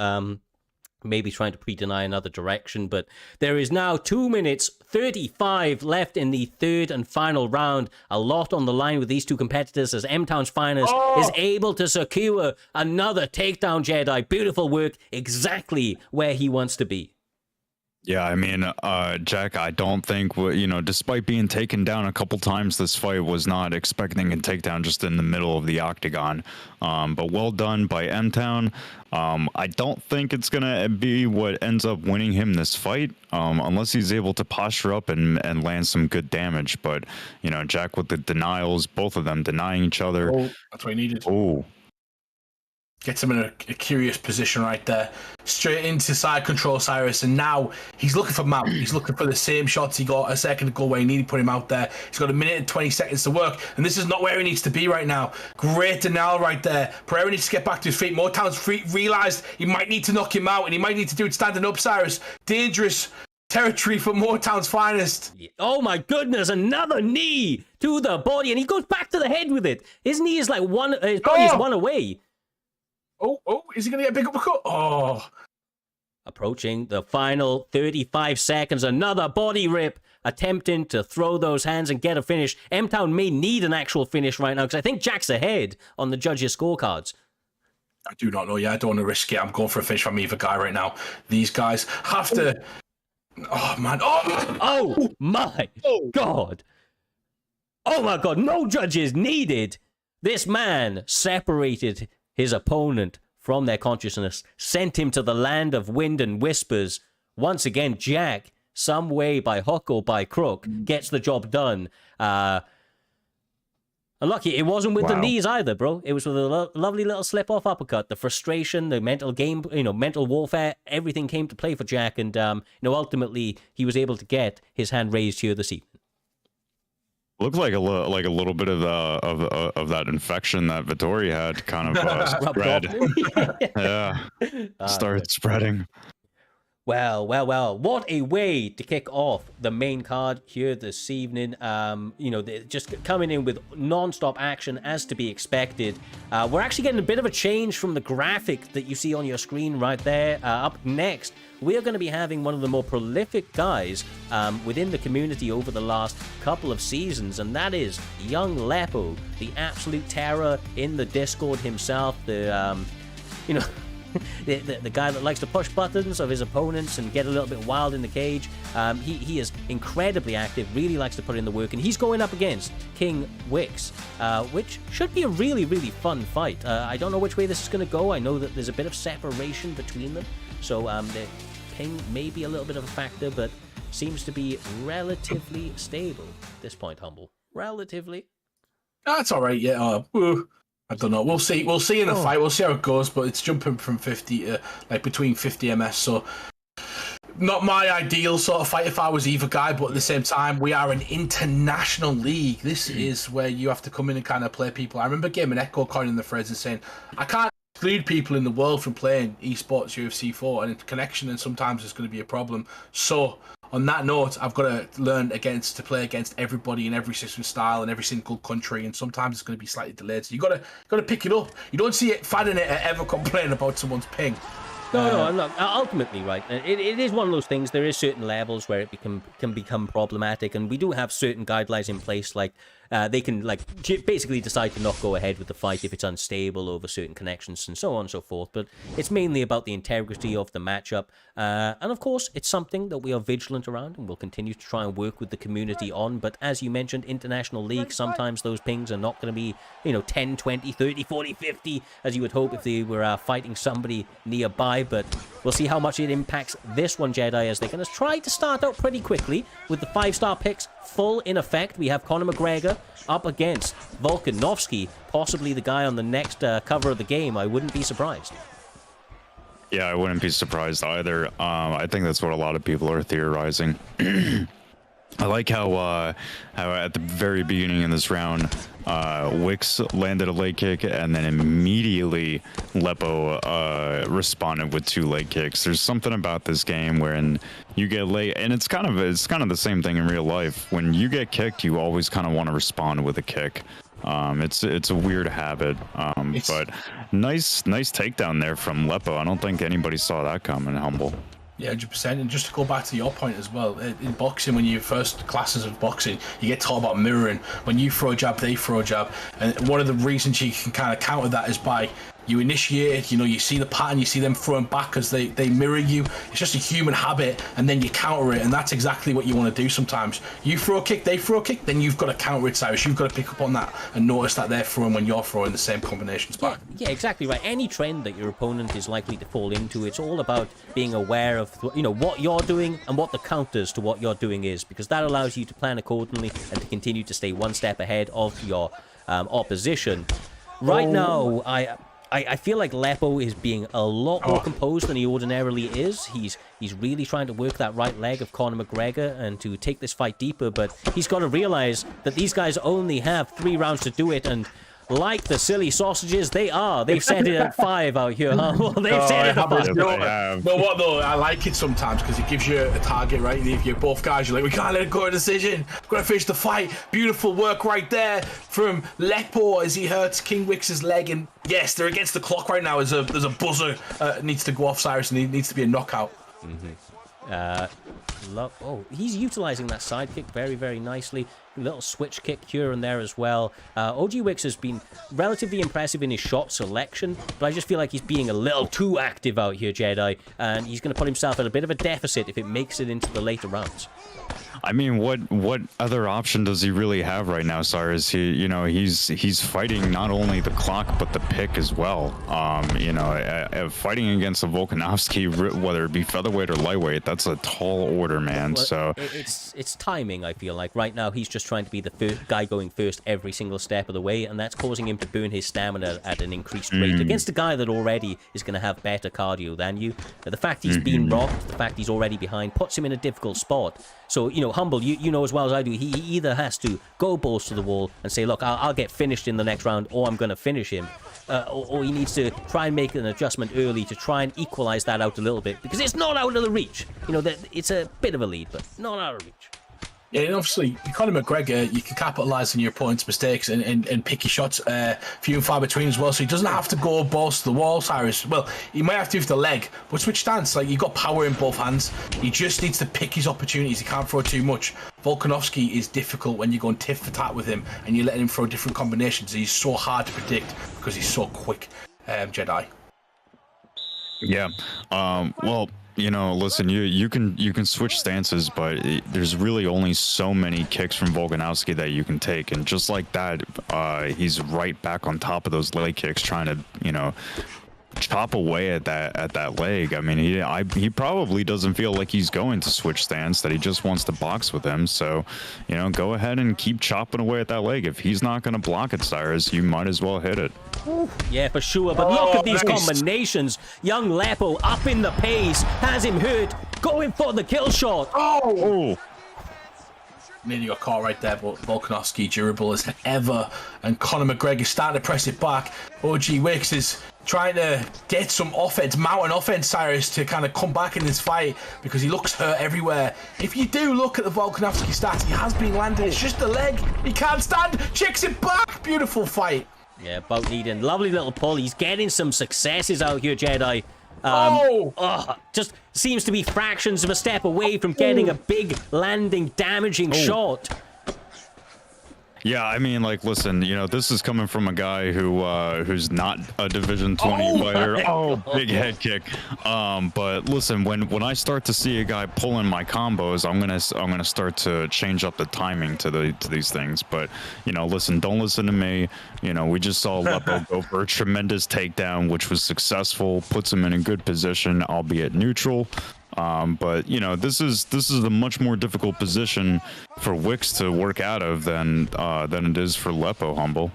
Maybe trying to pre-deny another direction, but there is now 2 minutes 35 left in the third and final round. A lot on the line with these two competitors as M-Town's finest is able to secure another takedown, Jedi. Beautiful work, exactly where he wants to be. Yeah, I mean, Jack, I don't think, despite being taken down a couple times, this fight was not expecting a takedown just in the middle of the octagon. But well done by M-Town. I don't think it's going to be what ends up winning him this fight, unless he's able to posture up and land some good damage. But, Jack with the denials, both of them denying each other. Oh, that's what he needed. Oh. Gets him in a curious position right there. Straight into side control, Cyrus. And now he's looking for mount. He's looking for the same shots he got a second ago where he needed to put him out there. He's got 1 minute and 20 seconds to work. And this is not where he needs to be right now. Great denial right there. Pereira needs to get back to his feet. Motown's realized he might need to knock him out. And he might need to do it standing up, Cyrus. Dangerous. territory for Motown's finest. Oh my goodness, another knee to the body, and he goes back to the head with it. His knee is like his body is one away. Oh, is he going to get a big uppercut? Oh. Approaching the final 35 seconds, another body rip, attempting to throw those hands and get a finish. M-Town may need an actual finish right now, because I think Jack's ahead on the judges' scorecards. I do not know. Yeah, I don't want to risk it. I'm going for a finish from either guy right now. These guys have to... Oh, man. Oh my God. Oh, my God. No judges needed. This man separated his opponent from their consciousness, sent him to the land of wind and whispers. Once again, Jack, some way, by hook or by crook, gets the job done. Unlucky, it wasn't with the knees either, bro. It was with a lovely little slip-off uppercut. The frustration, the mental game, mental warfare, everything came to play for Jack, and ultimately he was able to get his hand raised here this evening. Looked like a little bit of that infection that Vittori had kind of spread. Yeah, started spreading. Well, what a way to kick off the main card here this evening. Just coming in with non-stop action as to be expected. We're actually getting a bit of a change from the graphic that you see on your screen right there. Up next, we are going to be having one of the more prolific guys within the community over the last couple of seasons, and that is young Lappo, the absolute terror in the Discord himself, the guy that likes to push buttons of his opponents and get a little bit wild in the cage. He is incredibly active, really likes to put in the work, and he's going up against King Wicks, which should be a really, really fun fight. I don't know which way this is going to go. I know that there's a bit of separation between them, so the ping may be a little bit of a factor, but seems to be relatively stable at this point, Humble. Relatively. That's all right, yeah. I don't know. We'll see. We'll see in the fight. We'll see how it goes. But it's jumping from 50 to between 50 ms. So not my ideal sort of fight if I was either guy. But at the same time, we are an international league. This is where you have to come in and kind of play people. I remember getting an echo coin in the threads and saying, I can't exclude people in the world from playing esports UFC 4, and connection, and sometimes it's going to be a problem. So on that note, I've got to learn to play against everybody in every system style in every single country, and sometimes it's going to be slightly delayed. So you got to pick it up. You don't see Fadinator ever complain about someone's ping. No, look, ultimately, right, it is one of those things. There is certain levels where it can become problematic, and we do have certain guidelines in place, like they can basically decide to not go ahead with the fight if it's unstable over certain connections and so on and so forth. But it's mainly about the integrity of the matchup, and of course, it's something that we are vigilant around and we'll continue to try and work with the community on. But as you mentioned, international league, sometimes those pings are not going to be 10, 20, 30, 40, 50 as you would hope if they were fighting somebody nearby. But we'll see how much it impacts this one, Jedi, as they're going to try to start out pretty quickly with the 5-star picks full in effect. We have Conor McGregor up against Volkanovski, possibly the guy on the next cover of the game. I wouldn't be surprised. Yeah, I wouldn't be surprised either. I think that's what a lot of people are theorizing. I like how at the very beginning of this round, Wicks landed a leg kick, and then immediately Lappo responded with 2 leg kicks. There's something about this game wherein you get late, and it's kind of the same thing in real life. When you get kicked, you always kind of want to respond with a kick. It's a weird habit, but nice takedown there from Lappo. I don't think anybody saw that coming, Humble. Yeah, 100%. And just to go back to your point as well, in boxing, when you first classes of boxing, you get taught about mirroring. When you throw a jab, they throw a jab. And one of the reasons you can kind of counter that is by you initiate, you see the pattern, you see them throwing back as they mirror you. It's just a human habit, and then you counter it, and that's exactly what you want to do sometimes. You throw a kick, they throw a kick, then you've got to counter it, Cyrus. You've got to pick up on that and notice that they're throwing when you're throwing the same combinations back. Yeah, exactly right. Any trend that your opponent is likely to fall into, it's all about being aware of what you're doing and what the counters to what you're doing is, because that allows you to plan accordingly and to continue to stay one step ahead of your opposition. Right now, I feel like Lappo is being a lot more composed than he ordinarily is. He's really trying to work that right leg of Conor McGregor and to take this fight deeper, but he's got to realize that these guys only have 3 rounds to do it, and like the silly sausages they are. They've set it at 5 out here, huh? Well, they've set it at 5. No, what though? I like it sometimes because it gives you a target, right? And if you're both guys, you're like, we can't let it go to decision. We're gonna finish the fight. Beautiful work right there from Lappo as he hurts King Wicks' leg. And yes, they're against the clock right now. There's a buzzer needs to go off Cyrus, and it needs to be a knockout. He's utilizing that side kick very, very nicely. A little switch kick here and there as well. OG Wicks has been relatively impressive in his shot selection, but I just feel like he's being a little too active out here, Jedi, and he's going to put himself at a bit of a deficit if it makes it into the later rounds. I mean, what other option does he really have right now, Cyrus? He's fighting not only the clock but the pick as well. Fighting against a Volkanovski, whether it be featherweight or lightweight, that's a tall order, man. Well, so it's timing. I feel like right now he's just trying to be the first guy going first every single step of the way, and that's causing him to burn his stamina at an increased rate against a guy that already is going to have better cardio than you. The fact he's been rocked, the fact he's already behind, puts him in a difficult spot. So, Humble, you know as well as I do, he either has to go balls to the wall and say, look, I'll get finished in the next round, or I'm going to finish him. Or he needs to try and make an adjustment early to try and equalize that out a little bit, because it's not out of the reach. It's a bit of a lead, but not out of reach. Yeah, and obviously, Conor McGregor, you can capitalise on your opponent's mistakes and pick your shots few and far between as well. So he doesn't have to go balls to the wall, Cyrus. Well, he might have to with the leg, but switch stance. Like, you've got power in both hands. He just needs to pick his opportunities. He can't throw too much. Volkanovski is difficult when you're going tit for tat with him and you're letting him throw different combinations. He's so hard to predict because he's so quick, Jedi. yeah. Well, listen, you can switch stances, but there's really only so many kicks from Volkanovski that you can take, and just like that, he's right back on top of those leg kicks, trying to chop away at that leg. I mean, he probably doesn't feel like he's going to switch stance, that he just wants to box with him. So, go ahead and keep chopping away at that leg. If he's not going to block it, Cyrus, you might as well hit it. Yeah, for sure. But look at these combinations. Young Lappo up in the pace, has him hurt, going for the kill shot. Oh! Nearly got caught right there, but Volkanovski durable as ever, and Conor McGregor starting to press it back. OG Wicks is trying to get some offense, mountain offense, Cyrus, to kind of come back in this fight because he looks hurt everywhere. If you do look at the Volkanovski stats, he has been landing. It's just the leg. He can't stand. Checks it back. Beautiful fight. Yeah, about needing. Lovely little pull. He's getting some successes out here, Jedi. Just seems to be fractions of a step away from getting a big landing, damaging shot. Yeah, I mean, like, listen, this is coming from a guy who's not a Division 20 fighter. Big head kick. But listen, when I start to see a guy pulling my combos, I'm gonna start to change up the timing to these things. But listen, don't listen to me. We just saw Lappo go for a tremendous takedown, which was successful, puts him in a good position, albeit neutral. But this is a much more difficult position for Wicks to work out of than it is for Lappo, Humble.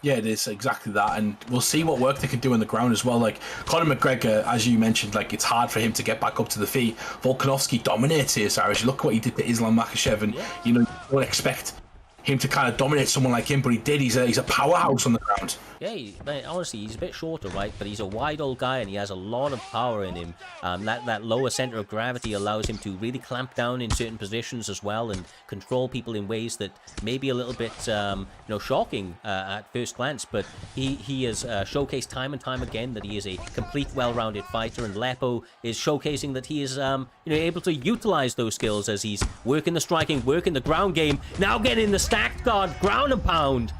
Yeah, it is exactly that, and we'll see what work they can do on the ground as well. Like Conor McGregor, as you mentioned, like it's hard for him to get back up to the feet. Volkanovski dominates here, Cyrus. You look what he did to Islam Makhachev, and you don't expect him to kind of dominate someone like him, but he did. He's a powerhouse on the ground. Yeah, honestly, he's a bit shorter, right? But he's a wide old guy, and he has a lot of power in him. That lower center of gravity allows him to really clamp down in certain positions as well, and control people in ways that may be a little bit, shocking at first glance. But he has showcased time and time again that he is a complete, well-rounded fighter, and Lappo is showcasing that he is, able to utilize those skills as he's working the striking, working the ground game, now getting the stacked guard, ground and pound.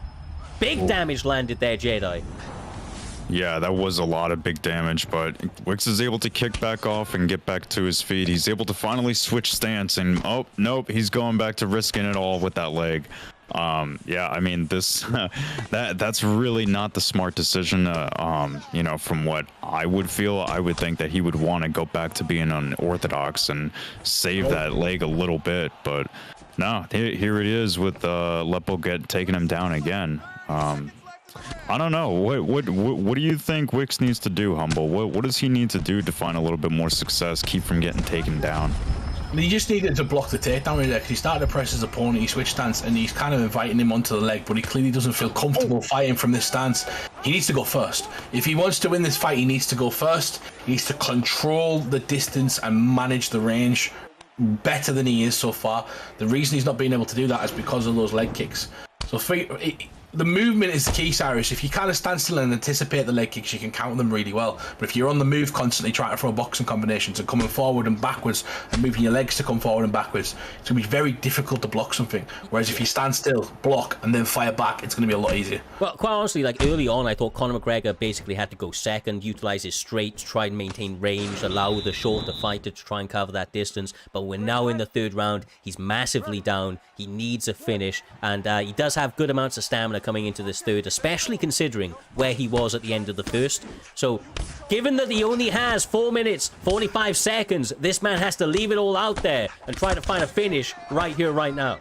Big damage landed there, Jedi. Yeah, that was a lot of big damage, but Wicks is able to kick back off and get back to his feet. He's able to finally switch stance, and oh, nope, he's going back to risking it all with that leg. Yeah, I mean, this that's really not the smart decision. From what I would feel, I would think that he would want to go back to being unorthodox and save that leg a little bit, but no, here it is with Lappo taking him down again. I don't know. What do you think Wicks needs to do, Humble? What does he need to do to find a little bit more success, keep from getting taken down? He just needed to block the takedown really, because he started to press his opponent, he switched stance, and he's kind of inviting him onto the leg, but he clearly doesn't feel comfortable fighting from this stance. He needs to go first. If he wants to win this fight, he needs to go first. He needs to control the distance and manage the range better than he is so far. The reason he's not being able to do that is because of those leg kicks. So the movement is the key, Cyrus. If you kind of stand still and anticipate the leg kicks, you can counter them really well. But if you're on the move constantly trying to throw boxing combinations and coming forward and backwards and moving your legs to come forward and backwards, it's going to be very difficult to block something. Whereas if you stand still, block, and then fire back, it's going to be a lot easier. Well, quite honestly, like early on, I thought Conor McGregor basically had to go second, utilize his straight to try and maintain range, allow the shorter fighter to try and cover that distance. But we're now in the third round. He's massively down. He needs a finish, and he does have good amounts of stamina coming into this third, especially considering where he was at the end of the first. So, given that he only has 4 minutes, 45 seconds, this man has to leave it all out there and try to find a finish right here, right now.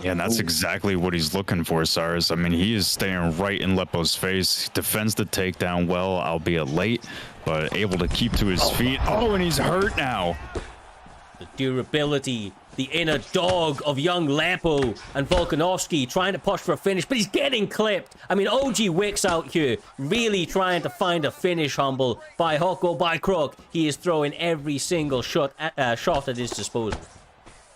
Yeah, and that's exactly what he's looking for, Cyrus. I mean, he is staying right in Leppo's face, defends the takedown well, albeit late, but able to keep to his feet. Oh, and he's hurt now. The durability, the inner dog of young Lappo and Volkanovski trying to push for a finish, but he's getting clipped. I mean, OG Wicks out here really trying to find a finish, Humble. By hook or by crook, he is throwing every single shot at his disposal.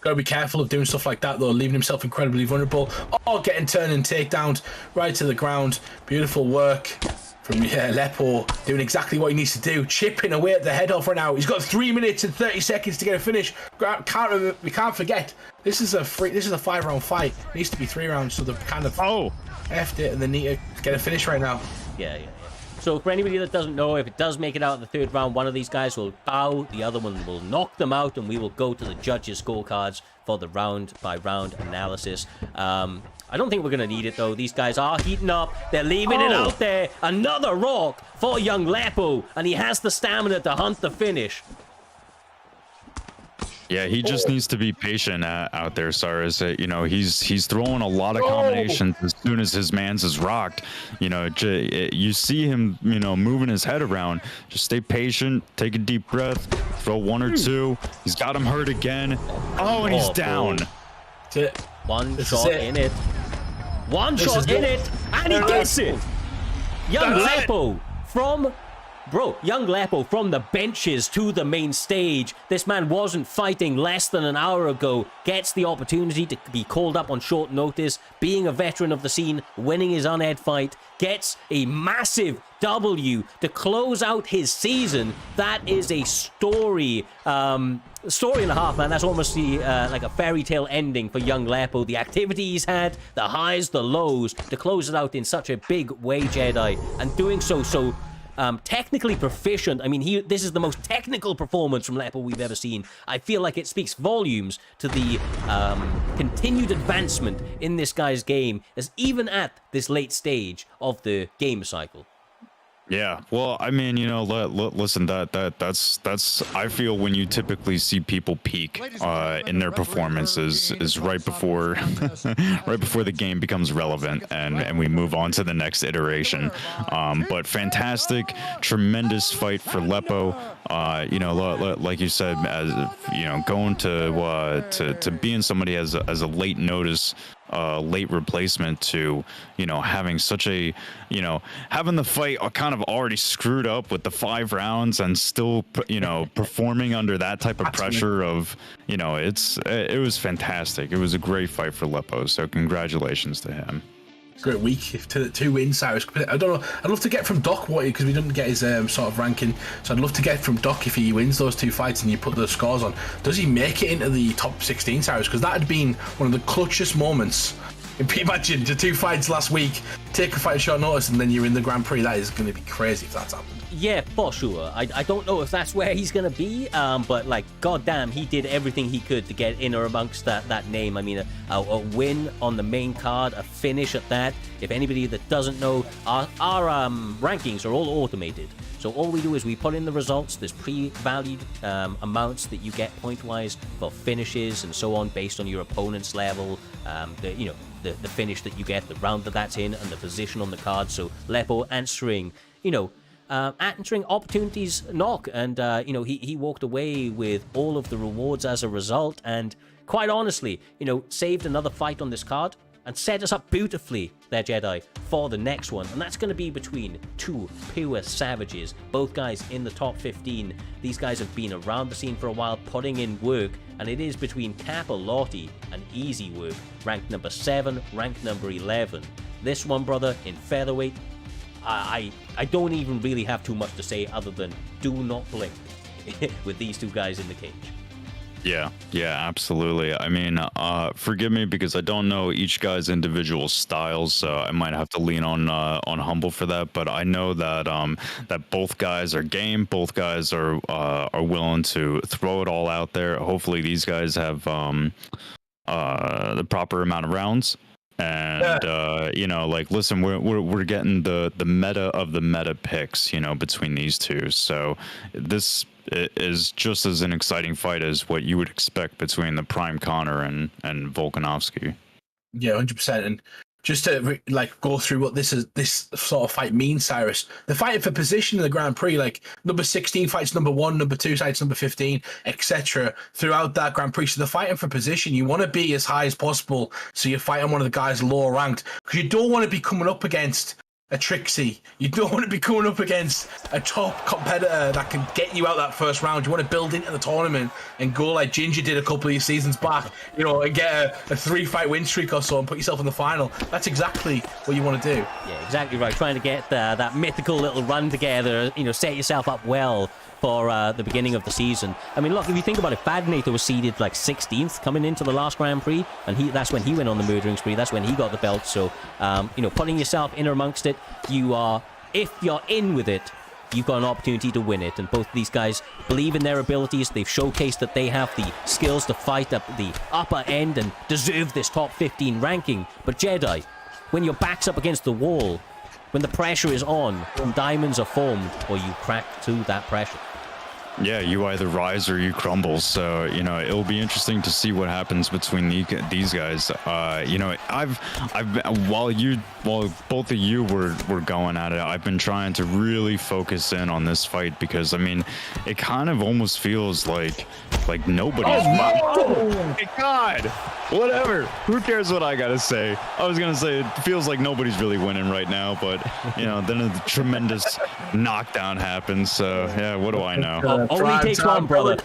Gotta be careful of doing stuff like that, though, leaving himself incredibly vulnerable. Oh, getting turned and takedowns right to the ground. Beautiful work from Lappo, doing exactly what he needs to do, chipping away at the head off right now. He's got 3 minutes and 30 seconds to get a finish. We can't forget, this is a 5-round fight. It needs to be 3 rounds, so they've kind of effed it, and they need to get a finish right now. Yeah. So for anybody that doesn't know, if it does make it out of the third round, one of these guys will bow, the other one will knock them out, and we will go to the judges' scorecards for the round-by-round analysis. I don't think we're going to need it, though. These guys are heating up. They're leaving it out there. Another rock for young Lappo, and he has the stamina to hunt the finish. Yeah, he just needs to be patient out there, Cyrus. You know, he's throwing a lot of combinations as soon as his man's is rocked. You know, you see him, you know, moving his head around. Just stay patient, take a deep breath, throw 1 or 2. He's got him hurt again. Oh, and he's down. One shot in it. One shot in it, and he gets it. Young Lappo from... Bro, young Lappo from the benches to the main stage. This man wasn't fighting less than an hour ago. Gets the opportunity to be called up on short notice. Being a veteran of the scene, winning his unaired fight. Gets a massive W to close out his season. That is a story and a half, man. That's almost like a fairy tale ending for young Lappo. The activity he's had, the highs, the lows, to close it out in such a big way, Jedi. And doing so technically proficient. I mean, this is the most technical performance from Lappo we've ever seen. I feel like it speaks volumes to the continued advancement in this guy's game, as even at this late stage of the game cycle. Yeah, well, I mean, you know, listen, that's I feel when you typically see people peak in their performances is right before the game becomes relevant and we move on to the next iteration. But fantastic, tremendous fight for Lappo. You know, like you said, as you know, going to being somebody as a late notice. Late replacement to, you know, having such a, you know, having the fight kind of already screwed up with the 5 rounds and still, you know, performing under that type of pressure of, you know, it was fantastic. It was a great fight for Lappo, so congratulations to him. Great week to 2 wins, Cyrus. I don't know. I'd love to get from Doc because we didn't get his sort of ranking. So I'd love to get from Doc if he wins those 2 fights and you put the scores on. Does he make it into the top 16, Cyrus? Because that had been one of the clutchest moments. Imagine the 2 fights last week, take a fight at short notice, and then you're in the Grand Prix. That is going to be crazy if that's happened. Yeah, for sure. I don't know if that's where he's going to be, but, like, goddamn, he did everything he could to get in or amongst that name. I mean, a win on the main card, a finish at that. If anybody that doesn't know, our rankings are all automated. So all we do is we put in the results. There's pre-valued amounts that you get point-wise for finishes and so on based on your opponent's level, the finish that you get, the round that's in, and the position on the card. So Lappo answering, you know, answering opportunities knock, and you know, he walked away with all of the rewards as a result, and quite honestly, you know, saved another fight on this card and set us up beautifully there, Jedi, for the next one. And that's going to be between two pure savages, both guys in the top 15. These guys have been around the scene for a while, putting in work, and it is between Kappa, Lottie, and Easy Work, ranked number 7, ranked number 11. This one, brother, in featherweight, I don't even really have too much to say other than do not blink with these two guys in the cage. Yeah, absolutely. I mean, forgive me because I don't know each guy's individual styles, so I might have to lean on Humble for that. But I know that that both guys are game, both guys are willing to throw it all out there. Hopefully, these guys have the proper amount of rounds. And you know, like, listen, we're getting the meta of the meta picks, you know, between these two. So this is just as an exciting fight as what you would expect between the Prime Connor and Volkanovski. Yeah, 100%. And just to like go through what this sort of fight means, Cyrus. They're fighting for position in the Grand Prix. Like number 16 fights number 1, number 2 fights number 15, etc. Throughout that Grand Prix. So they're fighting for position. You want to be as high as possible, so you're fighting one of the guys lower ranked, because you don't want to be coming up against a Trixie. You don't want to be coming up against a top competitor that can get you out that first round. You want to build into the tournament and go like Ginga did a couple of seasons back, you know, and get a 3-fight win streak or so and put yourself in the final. That's exactly what you want to do. Yeah, exactly right. Trying to get that mythical little run together, you know, set yourself up well for the beginning of the season. I mean, look, if you think about it, Fadinator was seeded like 16th coming into the last Grand Prix, and that's when he went on the murdering spree. That's when he got the belt. So, you know, putting yourself in amongst it, if you're in with it, you've got an opportunity to win it. And both of these guys believe in their abilities. They've showcased that they have the skills to fight up the upper end and deserve this top 15 ranking. But Jedi, when your back's up against the wall, when the pressure is on, diamonds are formed, or you crack to that pressure. Yeah, you either rise or you crumble. So, you know, it'll be interesting to see what happens between these guys. You know, I've while both of you were going at it, I've been trying to really focus in on this fight, because I mean, it kind of almost feels like nobody's. Oh my God! Whatever. Who cares what I gotta say? I was gonna say it feels like nobody's really winning right now, but you know, then a tremendous knockdown happens. So yeah, what do I know? Only takes one, brother.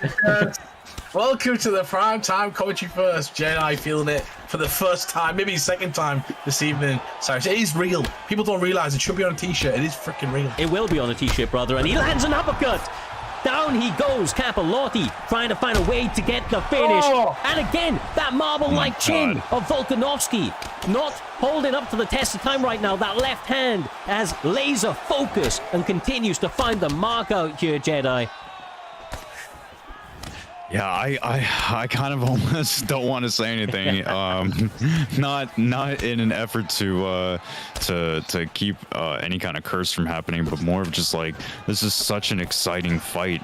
Welcome to the Prime Time Commentary First. Jedi feeling it for the first time, maybe second time this evening. Sorry, it is real. People don't realize it should be on a t-shirt. It is freaking real. It will be on a t-shirt, brother. And he lands an uppercut. Down he goes, Kappa, Lottie, trying to find a way to get the finish. Oh. And again, that marble-like chin of Volkanovski, not holding up to the test of time right now. That left hand has laser focus and continues to find the mark out here, Jedi. Yeah, I kind of almost don't want to say anything. Not in an effort to keep any kind of curse from happening, but more of just like, this is such an exciting fight.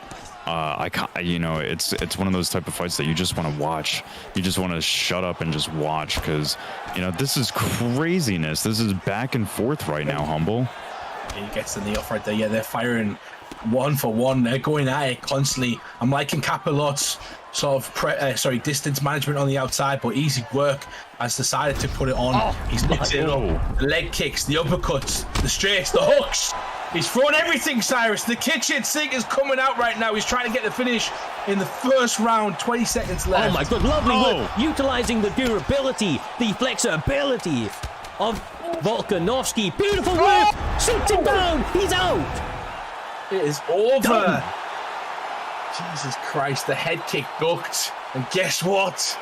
You know, it's one of those type of fights that you just want to watch. You just want to shut up and just watch, because you know, this is craziness. This is back and forth right now, Humble. Yeah, he gets the knee off right there. Yeah, they're firing one for one. They're going at it constantly. I'm liking Kappa lots sort of distance management on the outside, but Easy Work has decided to put it on. He's mixing it up. The leg kicks, the uppercuts, the straights, the hooks. He's throwing everything, Cyrus. The kitchen sink is coming out right now. He's trying to get the finish in the first round. 20 seconds left. Oh my God, lovely work. Utilizing the durability, the flexibility of Volkanovski. Beautiful work. Shoots him down. He's out. It is over. Done. Jesus Christ, the head kick ducked. And guess what?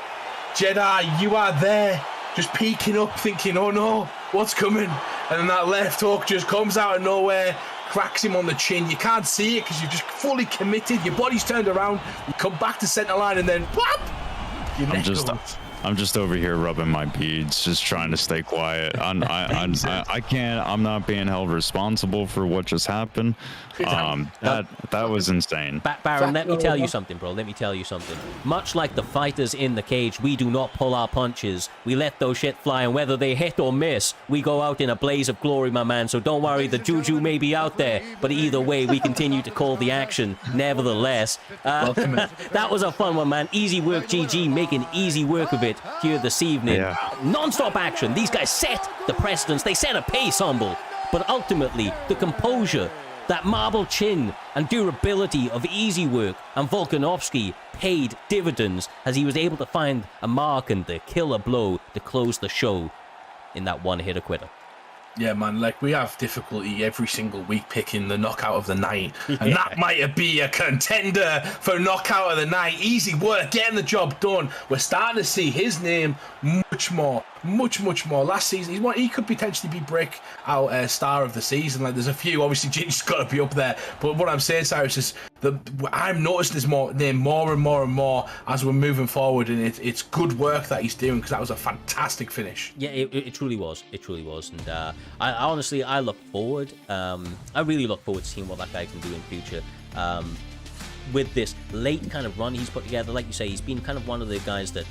Jedi, you are there, just peeking up, thinking, oh no, what's coming? And then that left hook just comes out of nowhere, cracks him on the chin. You can't see it because you're just fully committed. Your body's turned around. You come back to center line and then, whap! I'm just over here rubbing my beads, just trying to stay quiet. I can't. I'm not being held responsible for what just happened. That was insane. Baron, let me tell you something, bro. Let me tell you something. Much like the fighters in the cage, we do not pull our punches. We let those shit fly, and whether they hit or miss, we go out in a blaze of glory, my man. So don't worry, the juju may be out there, but either way, we continue to call the action. Nevertheless, that was a fun one, man. Easy work, GG, making easy work of it here this evening. Yeah. Non-stop action. These guys set the precedence. They set a pace, Humble. But ultimately, the composure, that marble chin and durability of Easy Work and Volkanovski paid dividends as he was able to find a mark and the killer blow to close the show in that one-hitter quitter. Yeah, man, like, we have difficulty every single week picking the knockout of the night. And that might be a contender for knockout of the night. Easy Work, getting the job done. We're starting to see his name much more. Last season, he could potentially be breakout star of the season. Like, there's a few, obviously, Ginga's got to be up there. But what I'm saying, Cyrus, is I'm noticing his name more and more as we're moving forward. And it's good work that he's doing, because that was a fantastic finish. Yeah, it truly was. It truly was. And I honestly, I look forward. I really look forward to seeing what that guy can do in future. With this late kind of run he's put together, like you say, he's been kind of one of the guys that,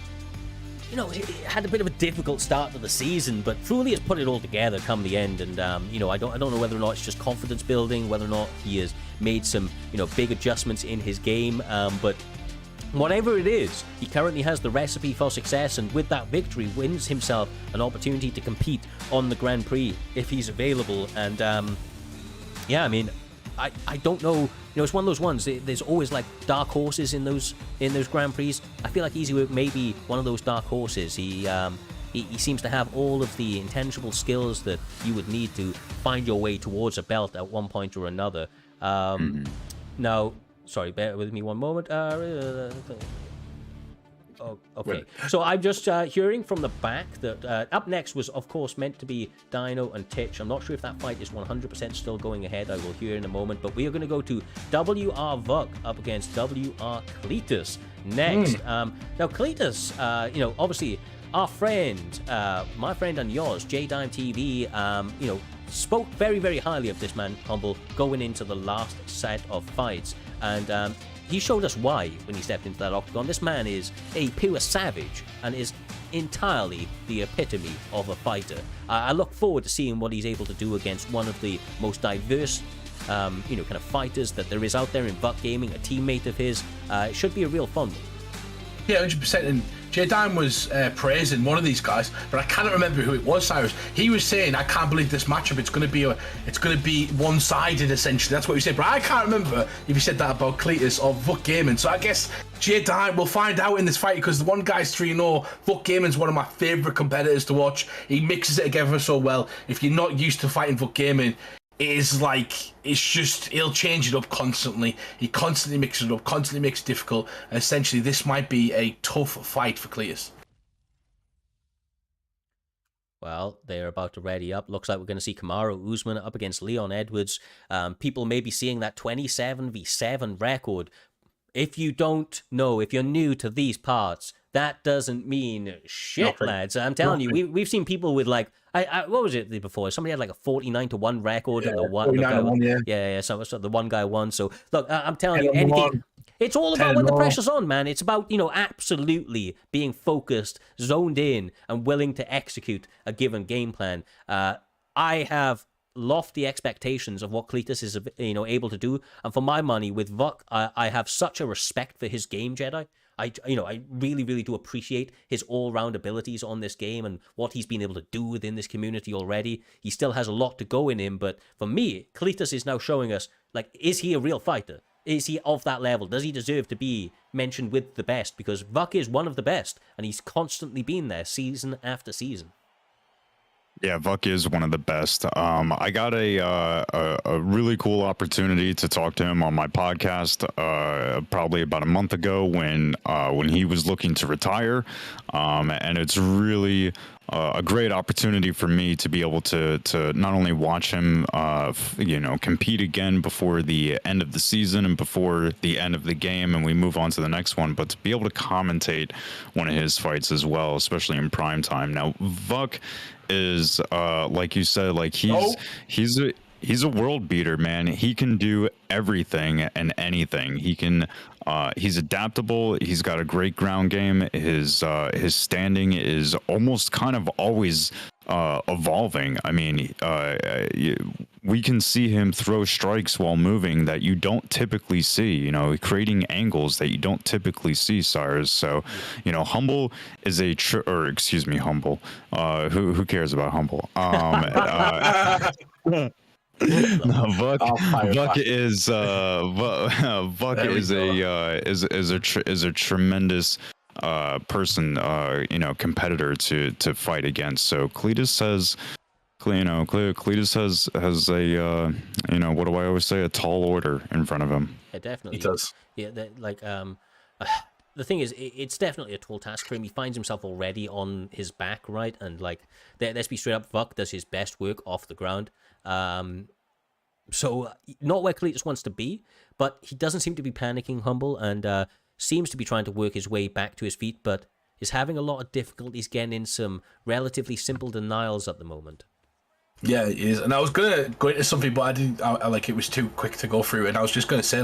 you know, he had a bit of a difficult start to the season, but truly has put it all together come the end. And you know, I don't know whether or not it's just confidence building, whether or not he has made some, you know, big adjustments in his game. But whatever it is, he currently has the recipe for success, and with that victory wins himself an opportunity to compete on the Grand Prix if he's available. And yeah, I mean, I don't know. You know, it's one of those ones. There's always like dark horses in those Grand Prix. I feel like Easy Work may be one of those dark horses. He seems to have all of the intangible skills that you would need to find your way towards a belt at one point or another. Now, sorry, bear with me one moment. Oh, okay. So I'm just hearing from the back that up next was, of course, meant to be Dino and Titch. I'm not sure if that fight is 100% still going ahead. I will hear in a moment. But we are going to go to WR Vuck up against WR Cletus next. Now, Cletus, you know, obviously, our friend, my friend and yours, J-Dime TV, you know, spoke very, very highly of this man, Humble, going into the last set of fights. And he showed us why when he stepped into that octagon. This man is a pure savage and is entirely the epitome of a fighter. I look forward to seeing what he's able to do against one of the most diverse, you know, kind of fighters that there is out there in Vuck Gaming, a teammate of his. It should be a real fun one. Yeah, 100%. And J-Dime was praising one of these guys, but I cannot remember who it was, Cyrus. He was saying, I can't believe this matchup, it's going to be one-sided, essentially. That's what he said. But I can't remember if he said that about Cletus or Vuck Gaming. So I guess J-Dime will find out in this fight, because the one guy's 3-0. Vuck Gaming's one of my favourite competitors to watch. He mixes it together so well. If you're not used to fighting Vuck Gaming, is like, it's just, he'll change it up constantly. He constantly mixes it up, constantly makes it difficult. And essentially, this might be a tough fight for Cletus. Well, they're about to ready up. Looks like we're going to see Kamaru Usman up against Leon Edwards. People may be seeing that 27v7 record. If you don't know, if you're new to these parts, that doesn't mean shit, nothing. Lads. I'm telling you, we've seen people with like, what was it before? Somebody had like a 49-1 record, and the one guy won. Yeah. So the one guy won. So look, I'm telling you, anything. It's all about when the pressure's on, man. It's about, you know, absolutely being focused, zoned in, and willing to execute a given game plan. I have lofty expectations of what Cletus is, you know, able to do, and for my money, with Vuck, I have such a respect for his game, Jedi. I really, really do appreciate his all-round abilities on this game and what he's been able to do within this community already. He still has a lot to go in him, but for me, Cletus is now showing us, like, is he a real fighter? Is he of that level? Does he deserve to be mentioned with the best? Because Vuck is one of the best, and he's constantly been there season after season. Yeah, Vuck is one of the best. I got a really cool opportunity to talk to him on my podcast probably about a month ago when he was looking to retire, and it's really a great opportunity for me to be able to not only watch him, compete again before the end of the season and before the end of the game, and we move on to the next one, but to be able to commentate one of his fights as well, especially in prime time. Now, Vuck is like you said, like he's a world beater, man. He can do everything and anything. He can. He's adaptable. He's got a great ground game. His standing is almost kind of always evolving. I mean, we can see him throw strikes while moving that you don't typically see. You know, creating angles that you don't typically see, Cyrus. So, you know, Humble is Humble. Who cares about Humble? No, Vuck is a tremendous person, competitor to fight against. So Cletus has what do I always say, a tall order in front of him. Yeah, definitely. He does. Yeah, the thing is, it's definitely a tall task for him. He finds himself already on his back, right? And let's be straight up, Vuck does his best work off the ground. So not where Cletus wants to be, but he doesn't seem to be panicking, Humble, and seems to be trying to work his way back to his feet, but is having a lot of difficulties getting in some relatively simple denials at the moment. Yeah, it is. And I was gonna go into something, but it was too quick to go through. And I was just gonna say,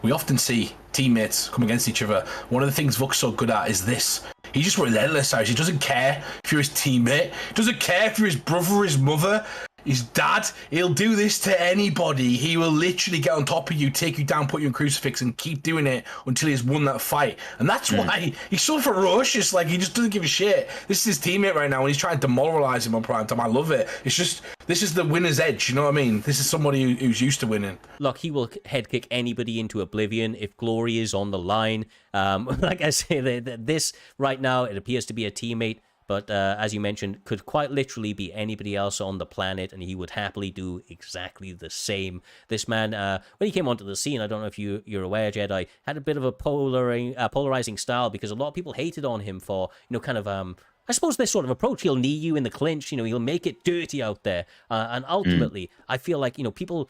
we often see teammates come against each other. One of the things Vuck's so good at is this. He's just relentless, He doesn't care if you're his teammate. He doesn't care if you're his brother, his mother, his dad. He'll do this to anybody. He will literally get on top of you, take you down, put you in crucifix, and keep doing it until he's won that fight. And that's why he's so ferocious. He just doesn't give a shit. This is his teammate right now, and he's trying to demoralize him on prime time. I love it. It's just, this is the winner's edge. You know what I mean? This is somebody who's used to winning. Look, he will head kick anybody into oblivion if glory is on the line. Like I say, this right now, it appears to be a teammate. But as you mentioned, could quite literally be anybody else on the planet, and he would happily do exactly the same. This man, when he came onto the scene, I don't know if you're aware, Jedi, had a bit of a polarizing style, because a lot of people hated on him for, I suppose this sort of approach. He'll knee you in the clinch, he'll make it dirty out there. And ultimately, I feel like, people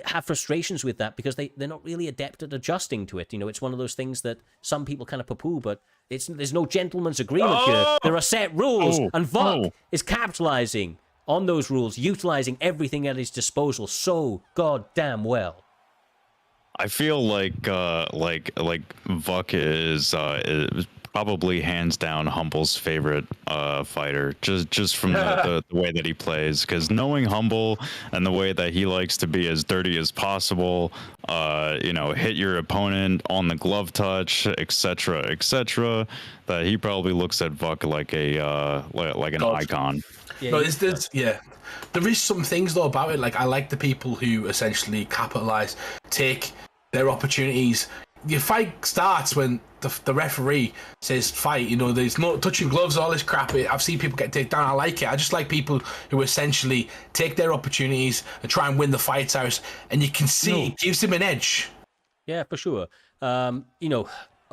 have frustrations with that because they're not really adept at adjusting to it. It's one of those things that some people kind of poo-poo, but there's no gentleman's agreement here. There are set rules, and Vuck is capitalizing on those rules, utilizing everything at his disposal so goddamn well. I feel like Vuck is probably hands down Humble's favorite fighter, just from the way that he plays, because knowing Humble and the way that he likes to be as dirty as possible, hit your opponent on the glove touch, etc., that he probably looks at Vuck like an icon. Yeah, there is some things though about it. I like the people who essentially capitalize, take their opportunities. Your fight starts when the referee says fight. There's no touching gloves, all this crap. I've seen people get taken down. I like it. I just like people who essentially take their opportunities and try and win the fights out. And you can see it gives him an edge. Yeah, for sure.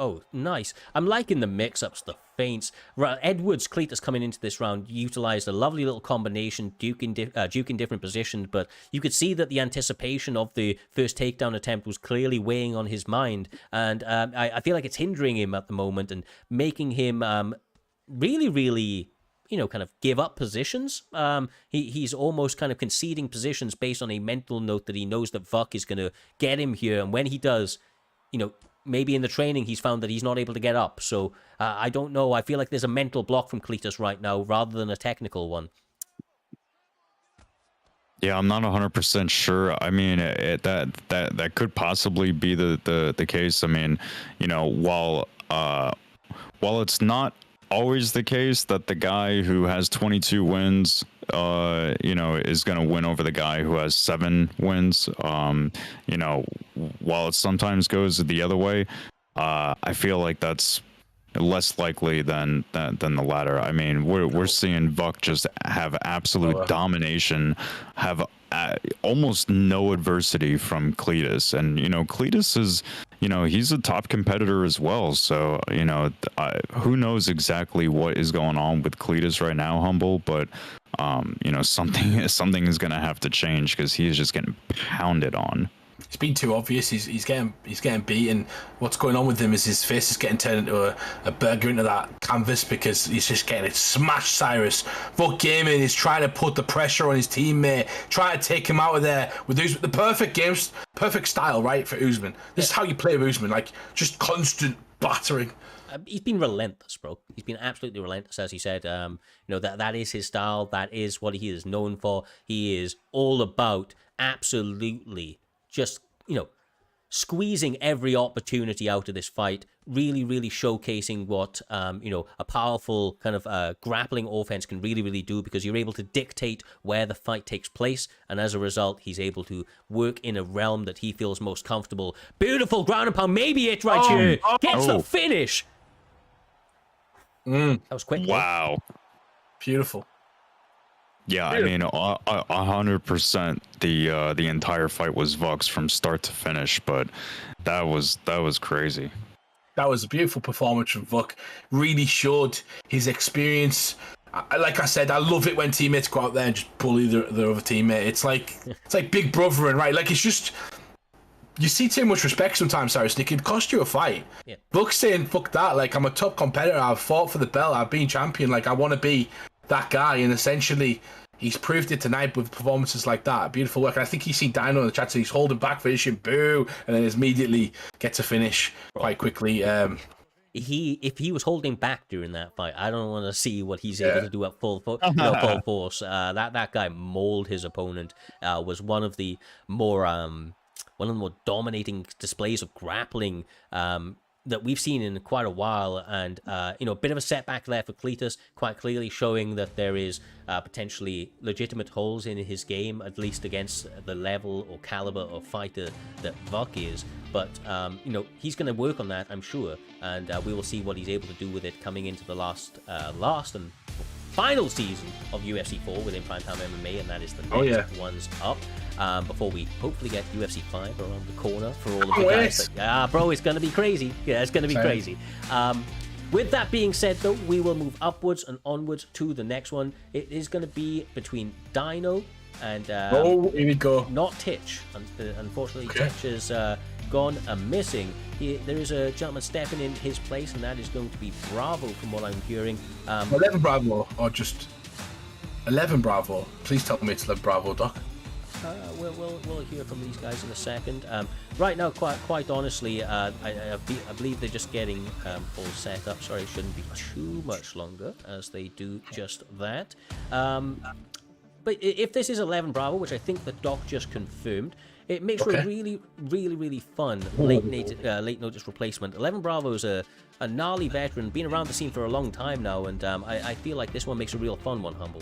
Oh, nice. I'm liking the mix-ups, the feints. Edwards, Cletus coming into this round utilized a lovely little combination, Duke in different positions, but you could see that the anticipation of the first takedown attempt was clearly weighing on his mind, and I feel like it's hindering him at the moment and making him really, really, kind of give up positions. He's almost kind of conceding positions based on a mental note that he knows that Vuck is going to get him here, and when he does, maybe in the training he's found that he's not able to get up. So I don't know. I feel like there's a mental block from Cletus right now rather than a technical one. Yeah, I'm not 100% sure. I mean, that could possibly be the case. I mean, while it's not always the case that the guy who has 22 wins is going to win over the guy who has 7 wins. While it sometimes goes the other way, I feel like that's less likely than the latter. I mean, we're seeing Vuck just have absolute domination, have almost no adversity from Cletus. And, Cletus is, he's a top competitor as well. So, who knows exactly what is going on with Cletus right now, Humble, but, something is going to have to change because he is just getting pounded on. It's been too obvious. He's getting beaten. What's going on with him is his face is getting turned into a burger into that canvas because he's just getting it smashed. Cyrus Vogue Gaming is trying to put the pressure on his teammate, trying to take him out of there with Usman. The perfect style, right, for Usman. This is how you play with Usman, like just constant battering. He's been relentless, bro. He's been absolutely relentless, as he said. That is his style. That is what he is known for. He is all about absolutely just, squeezing every opportunity out of this fight, really, really showcasing what, a powerful kind of grappling offense can really, really do, because you're able to dictate where the fight takes place, and as a result, he's able to work in a realm that he feels most comfortable. Beautiful ground and pound, maybe it right here. Gets the finish. That was quick. Wow. Beautiful. Yeah, I mean, 100%. The entire fight was Vox from start to finish, but that was crazy. That was a beautiful performance from Vuk. Really showed his experience. Like I said, I love it when teammates go out there and just bully their other teammate. It's like big brothering, right? Like, it's just, you see too much respect sometimes, Cyrus, and it can cost you a fight. Yeah. Vuk's saying, fuck that. Like, I'm a top competitor. I've fought for the belt. I've been champion. Like, I want to be that guy, and essentially he's proved it tonight with performances like that. Beautiful work. And I think he's seen Dino in the chat, so he's holding back, finishing, boo, and then immediately gets a finish quite quickly. If he was holding back during that fight, I don't want to see what he's able to do at full force. That guy mauled his opponent. Was one of the more dominating displays of grappling that we've seen in quite a while, and a bit of a setback there for Cletus, quite clearly showing that there is potentially legitimate holes in his game, at least against the level or caliber of fighter that Vuk is. But he's going to work on that, I'm sure, and we will see what he's able to do with it coming into the last and final season of UFC 4 within Primetime MMA, and that is the next one's up. Before we hopefully get UFC 5 around the corner for all of the guys. Bro, it's going to be crazy. Yeah, it's going to be crazy. With that being said, though, we will move upwards and onwards to the next one. It is going to be between Dino and here we go. Not Titch. Unfortunately, Titch is gone missing. There is a gentleman stepping in his place, and that is going to be Bravo, from what I'm hearing. 11 Bravo, or just 11 Bravo? Please tell me it's 11 Bravo, Doc. We'll hear from these guys in a second. Right now, quite honestly, I believe they're just getting all set up. Sorry, it shouldn't be too much longer as they do just that. But if this is 11 Bravo, which I think the doc just confirmed, it makes for a really, really, really fun late notice replacement. 11 Bravo is a gnarly veteran, been around the scene for a long time now, and I feel like this one makes a real fun one, Humble.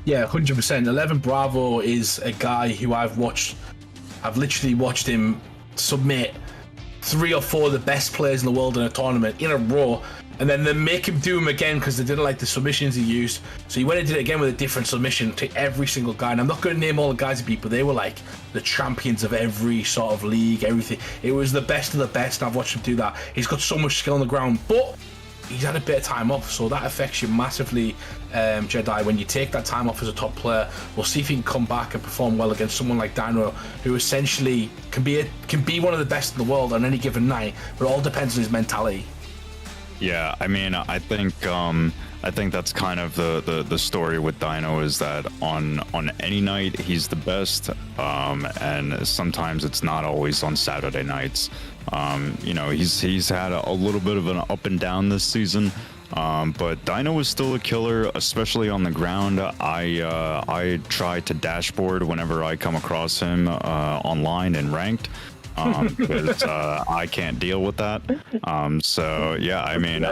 Yeah, 100%. 11 Bravo is a guy who I've literally watched him submit 3 or 4 of the best players in the world in a tournament in a row, and then they make him do them again because they didn't like the submissions he used. So he went and did it again with a different submission to every single guy. And I'm not going to name all the guys he beat, but they were like the champions of every sort of league, everything. It was the best of the best, and I've watched him do that. He's got so much skill on the ground, but he's had a bit of time off, so that affects you massively, Jedi. When you take that time off as a top player, we'll see if he can come back and perform well against someone like Dino, who essentially can be one of the best in the world on any given night, but it all depends on his mentality. Yeah, I mean, I think that's kind of the story with Dino, is that on any night he's the best, and sometimes it's not always on Saturday nights. He's had a little bit of an up and down this season, but Dino is still a killer, especially on the ground. I try to dashboard whenever I come across him online and ranked. Because I can't deal with that. So yeah, I mean,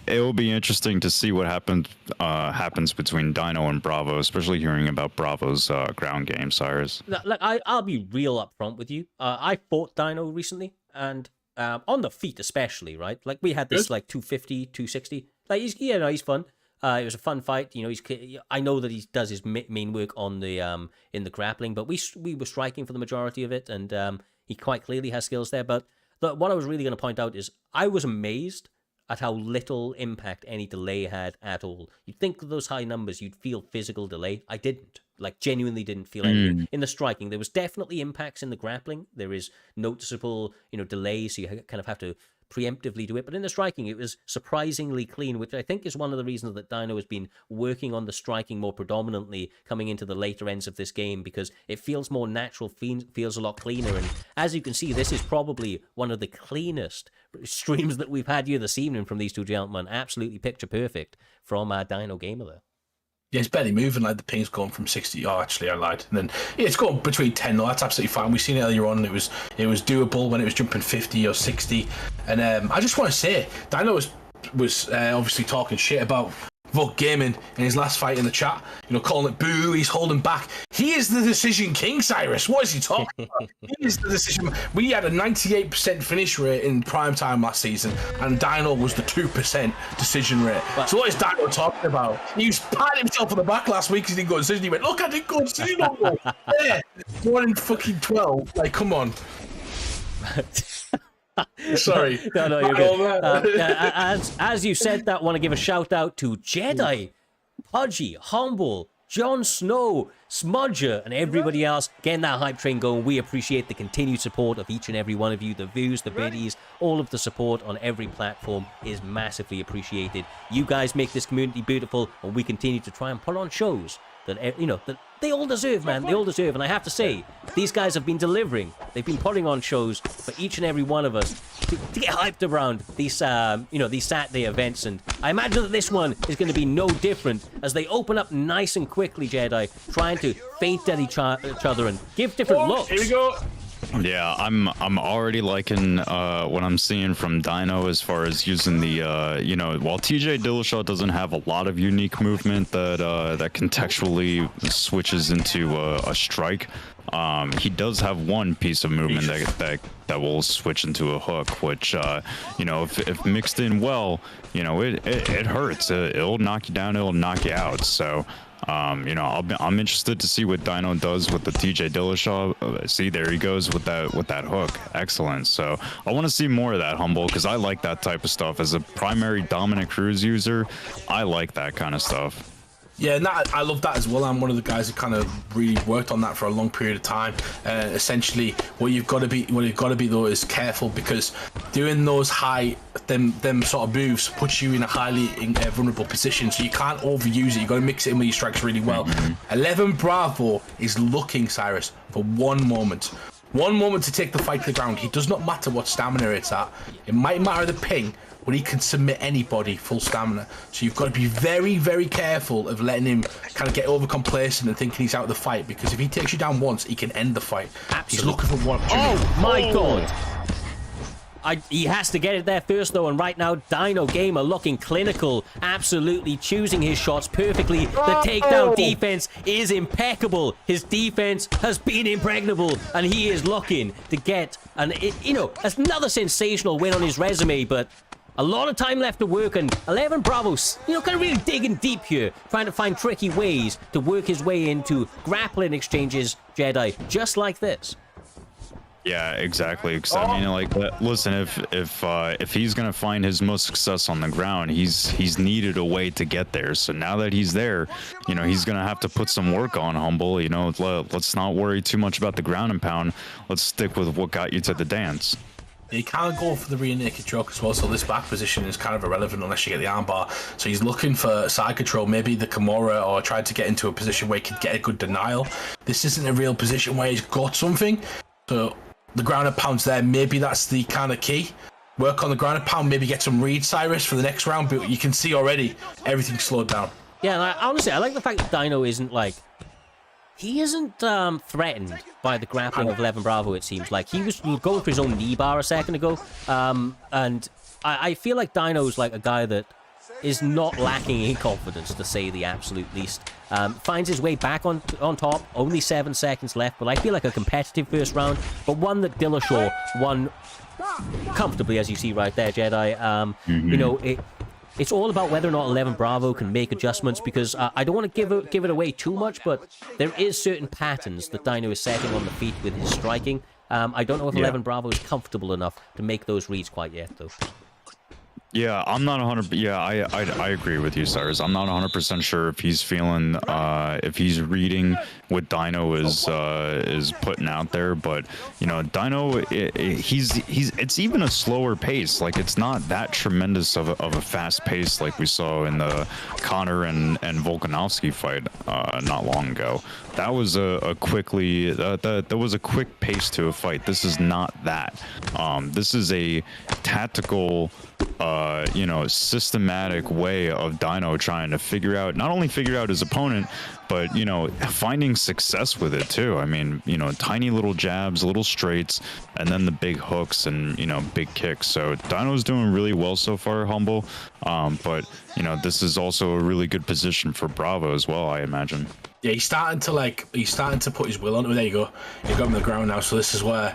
it will be interesting to see what happens between Dino and Bravo, especially hearing about Bravo's ground game, Cyrus. Like, I'll be real upfront with you. I fought Dino recently, and on the feet especially, right? Like, we had this like 250, 260. Like, he's fun. It was a fun fight. You know, I know that he does his main work on the in the grappling, but we were striking for the majority of it, and he quite clearly has skills there. But what I was really going to point out is I was amazed at how little impact any delay had at all. You'd think with those high numbers, you'd feel physical delay. I didn't. Like, genuinely didn't feel anything. In the striking, there was definitely impacts in the grappling. There is noticeable, delay, so you kind of have to preemptively do it. But in the striking, it was surprisingly clean, which I think is one of the reasons that Dino has been working on the striking more predominantly coming into the later ends of this game, because it feels more natural, feels a lot cleaner. And as you can see, this is probably one of the cleanest streams that we've had here this evening from these two gentlemen. Absolutely picture perfect from Dino Gamer there. Yeah, it's barely moving. Like, the ping's going from 60. Oh, actually, I lied. And then it's going between 10. No, that's absolutely fine. We've seen it earlier on. It was doable when it was jumping 50 or 60. And I just want to say, Dino was obviously talking shit about Vogue Gaming in his last fight in the chat. Calling it boo. He's holding back. He is the decision king, Cyrus. What is he talking about? He is the decision. We had a 98% finish rate in prime time last season, and Dino was the 2% decision rate. So what is Dino talking about? He was patting himself on the back last week because he didn't go decision. He went, look, I didn't go decision. Yeah, 1 in fucking 12. Like, come on. Sorry. No, you're good. As you said that, I want to give a shout out to Jedi, Pudgy, Humble, Jon Snow, Smudger, and everybody else getting that hype train going. We appreciate the continued support of each and every one of you. The views, the biddies, all of the support on every platform is massively appreciated. You guys make this community beautiful, and we continue to try and put on shows that, that they all deserve, man. They all deserve. And I have to say, these guys have been delivering. They've been putting on shows for each and every one of us to get hyped around these, these Saturday events. And I imagine that this one is going to be no different as they open up nice and quickly, Jedi, trying to feint at each other and give different looks. Here we go. Yeah, I'm already liking what I'm seeing from Dino as far as using the while TJ Dillashaw doesn't have a lot of unique movement that contextually switches into a strike. He does have one piece of movement that will switch into a hook, which if mixed in well, it hurts. It'll knock you down. It'll knock you out. So. I'm interested to see what Dino does with the TJ Dillashaw. See, there he goes with that hook. Excellent. So I want to see more of that, Humble, because I like that type of stuff. As a primary dominant cruise user, I like that kind of stuff. Yeah, and I love that as well. I'm one of the guys who kind of really worked on that for a long period of time. Essentially, what you've got to be though is careful, because doing those them sort of moves puts you in a highly vulnerable position. So you can't overuse it. You've got to mix it in with your strikes really well. 11 Bravo is looking, Cyrus, for one moment to take the fight to the ground. He does not matter what stamina it's at. It might matter the ping, but he can submit anybody full stamina. So you've got to be very, very careful of letting him kind of get over complacent and thinking he's out of the fight, because if he takes you down once, he can end the fight. Absolutely. He's looking for one. Oh my god. He has to get it there first, though, and right now, Dino Gamer looking clinical, absolutely choosing his shots perfectly. The takedown defense is impeccable. His defense has been impregnable, and he is looking to get another sensational win on his resume, but a lot of time left to work, and 11 Bravo's, kind of really digging deep here, trying to find tricky ways to work his way into grappling exchanges, Jedi, just like this. Yeah, exactly. Because I mean, listen, if he's gonna find his most success on the ground, he's needed a way to get there. So now that he's there, he's gonna have to put some work on, Humble. Let's not worry too much about the ground and pound. Let's stick with what got you to the dance. He can't go for the rear naked choke as well, so this back position is kind of irrelevant unless you get the armbar. So he's looking for side control, maybe the Kimura, or trying to get into a position where he can get a good denial. This isn't a real position where he's got something. So the ground and pound's there. Maybe that's the kind of key. Work on the ground and pound, maybe get some read, Cyrus, for the next round, but you can see already everything's slowed down. Yeah, and honestly, I like the fact that Dino isn't threatened by the grappling of 11 Bravo, it seems like. He was going for his own knee bar a second ago, and I feel like Dino's like a guy that is not lacking in confidence, to say the absolute least. Finds his way back on top, only 7 seconds left, but I feel like a competitive first round, but one that Dillashaw won comfortably, as you see right there, Jedi. it's all about whether or not 11 Bravo can make adjustments, because I don't want to give it away too much, but there is certain patterns that Dino is setting on the feet with his striking. I don't know if 11 Bravo is comfortable enough to make those reads quite yet, though. Yeah, I'm not 100. Yeah, I agree with you, Cyrus. I'm not 100% sure if he's feeling, if he's reading what Dino is putting out there. But you know, Dino, it's even a slower pace. Like, it's not that tremendous of a fast pace like we saw in the Connor and Volkanovski fight not long ago. That was a quickly that was a quick pace to a fight. This is not that. This is a tactical, you know, systematic way of Dino trying to not only figure out his opponent, but, you know, finding success with it too. I mean, you know, tiny little jabs, little straights, and then the big hooks and, you know, big kicks. So Dino's doing really well so far, Humble. But, you know, this is also a really good position for Bravo as well, I imagine. Yeah, he's starting to put his will onto it. There you go. He got him on the ground now. So this is where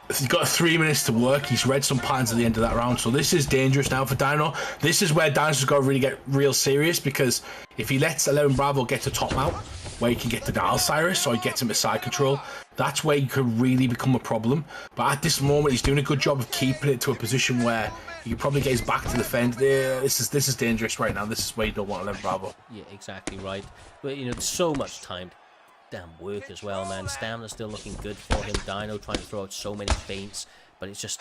he's got 3 minutes to work. He's read some patterns at the end of that round. So this is dangerous now for Dino. This is where Dino's got to really get real serious, because if he lets 11 Bravo get to top mount, where he can get to dial Cyrus, or he gets him at side control, that's where he could really become a problem. But at this moment, he's doing a good job of keeping it to a position where he can probably get his back to defend. Yeah, this is dangerous right now. This is where you don't want 11 Bravo. Yeah, exactly right. But, you know, so much time. Damn work as well, man. Stamina's still looking good for him. Dino trying to throw out so many feints, but it's just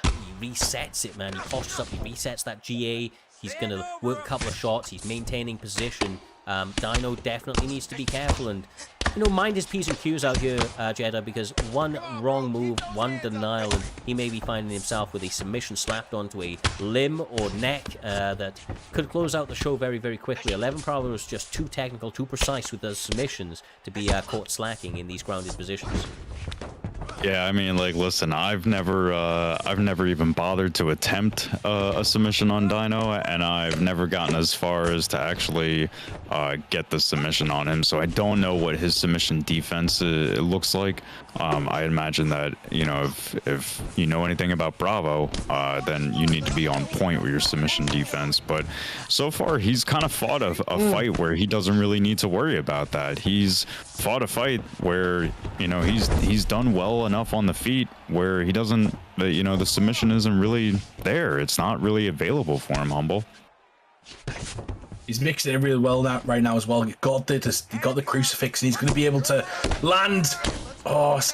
he resets it, man. He postures up, he resets that GA. He's gonna work a couple of shots. He's maintaining position. Dino definitely needs to be careful and, you know, mind his P's and Q's out here, Jeddah, because one wrong move, one denial, and he may be finding himself with a submission slapped onto a limb or neck that could close out the show very, very quickly. 11 Bravo is just too technical, too precise with those submissions to be caught slacking in these grounded positions. Yeah, I mean, like, listen, I've never even bothered to attempt a submission on Dino, and I've never gotten as far as to actually get the submission on him. So I don't know what his submission defense looks like. I imagine that, you know, if you know anything about Bravo, then you need to be on point with your submission defense. But so far, he's kind of fought a fight where he doesn't really need to worry about that. He's fought a fight where, you know, he's done well enough on the feet where he doesn't, you know, the submission isn't really there. It's not really available for him, Humble. He's mixing it really well right now as well. He got the crucifix, and he's going to be able to land. Oh, it's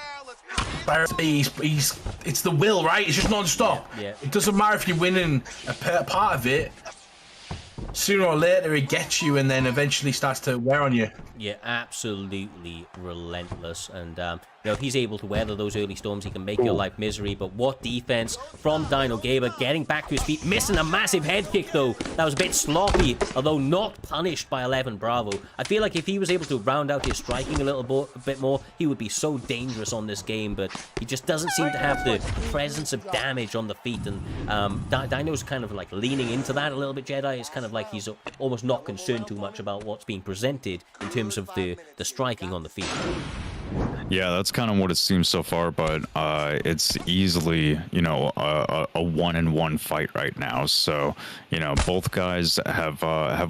the will, right? It's just non-stop. Yeah. It doesn't matter if you're winning a part of it. Sooner or later, it gets you, and then eventually starts to wear on you. Yeah, absolutely relentless. And, you know, if he's able to weather those early storms, he can make your life misery. But what defense from Dino Gaber, getting back to his feet, missing a massive head kick, though. That was a bit sloppy, although not punished by 11 Bravo. I feel like if he was able to round out his striking a bit more, he would be so dangerous on this game. But he just doesn't seem to have the presence of damage on the feet. And Dino's kind of like leaning into that a little bit, Jedi. It's kind of like he's almost not concerned too much about what's being presented in terms of the striking on the feet. Yeah, that's kind of what it seems so far, but it's easily, you know, a 1-1 fight right now. So, you know, both guys have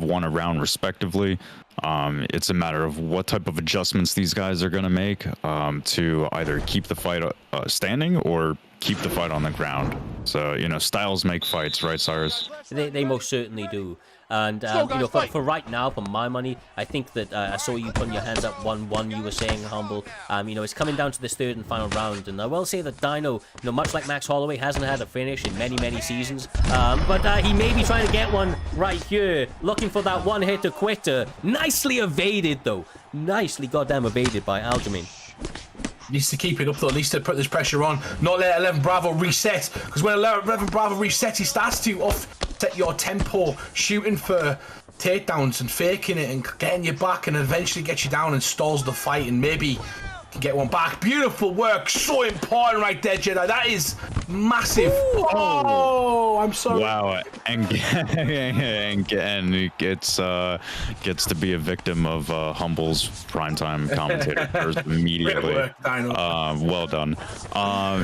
won a round respectively. It's a matter of what type of adjustments these guys are going to make to either keep the fight standing or keep the fight on the ground. So, you know, styles make fights, right, Cyrus? They most certainly do. And, you know, for right now, for my money, I think that I saw you putting your hands up 1-1, you were saying, Humble. You know, it's coming down to this third and final round. And I will say that Dino, you know, much like Max Holloway, hasn't had a finish in many, many seasons. But he may be trying to get one right here, looking for that one-hitter quitter. Nicely evaded, though. Nicely goddamn evaded by Aljamain. Needs to keep it up, though, at least to put this pressure on. Not let 11 Bravo reset, because when 11 Bravo resets, he starts to offset your tempo, shooting for takedowns and faking it and getting you back, and eventually gets you down and stalls the fight and maybe Can get one back. Beautiful work. So important right there, Jedi. That is massive. Oh, I'm sorry. Wow, and gets to be a victim of Humble's primetime commentator first immediately. Great work, Dino. Well done.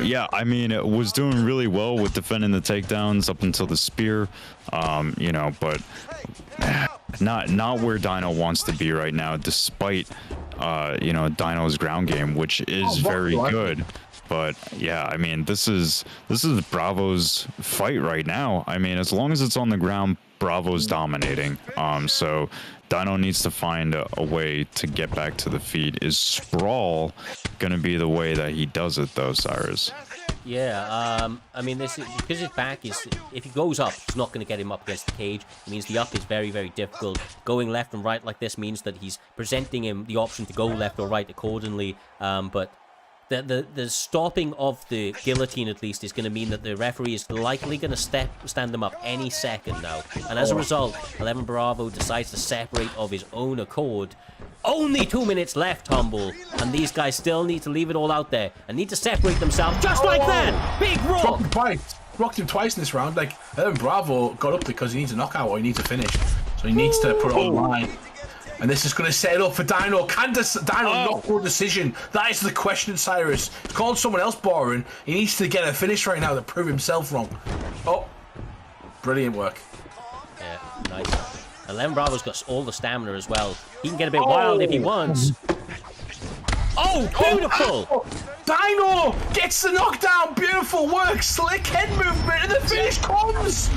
Yeah, I mean, it was doing really well with defending the takedowns up until the spear. You know, but not where Dino wants to be right now, despite you know, Dino's ground game, which is very good. But yeah, I mean, this is Bravo's fight right now. I mean, as long as it's on the ground, Bravo's dominating. So Dino needs to find a way to get back to the feet. Is Sprawl gonna be the way that he does it, though, Cyrus? Yeah, I mean, this is, because his back is, if he goes up, it's not going to get him up against the cage. It means the up is very, very difficult. Going left and right like this means that he's presenting him the option to go left or right accordingly. But the stopping of the guillotine, at least, is going to mean that the referee is likely going to stand them up any second now. And as a result, 11 Bravo decides to separate of his own accord. Only 2 minutes left, Humble, and these guys still need to leave it all out there and need to separate themselves just like that. Big rock. Rocked him twice in this round. Like, Bravo got up because he needs a knockout or he needs a finish, so he needs to put it on the line. And this is going to set it up for Dino. Can Dino knock for a decision? That is the question, Cyrus. He's called someone else boring. He needs to get a finish right now to prove himself wrong. Oh, brilliant work. Yeah, nice. 11 Bravo's got all the stamina as well. He can get a bit wild if he wants. Oh, beautiful! Dino gets the knockdown. Beautiful work. Slick head movement, and the finish comes.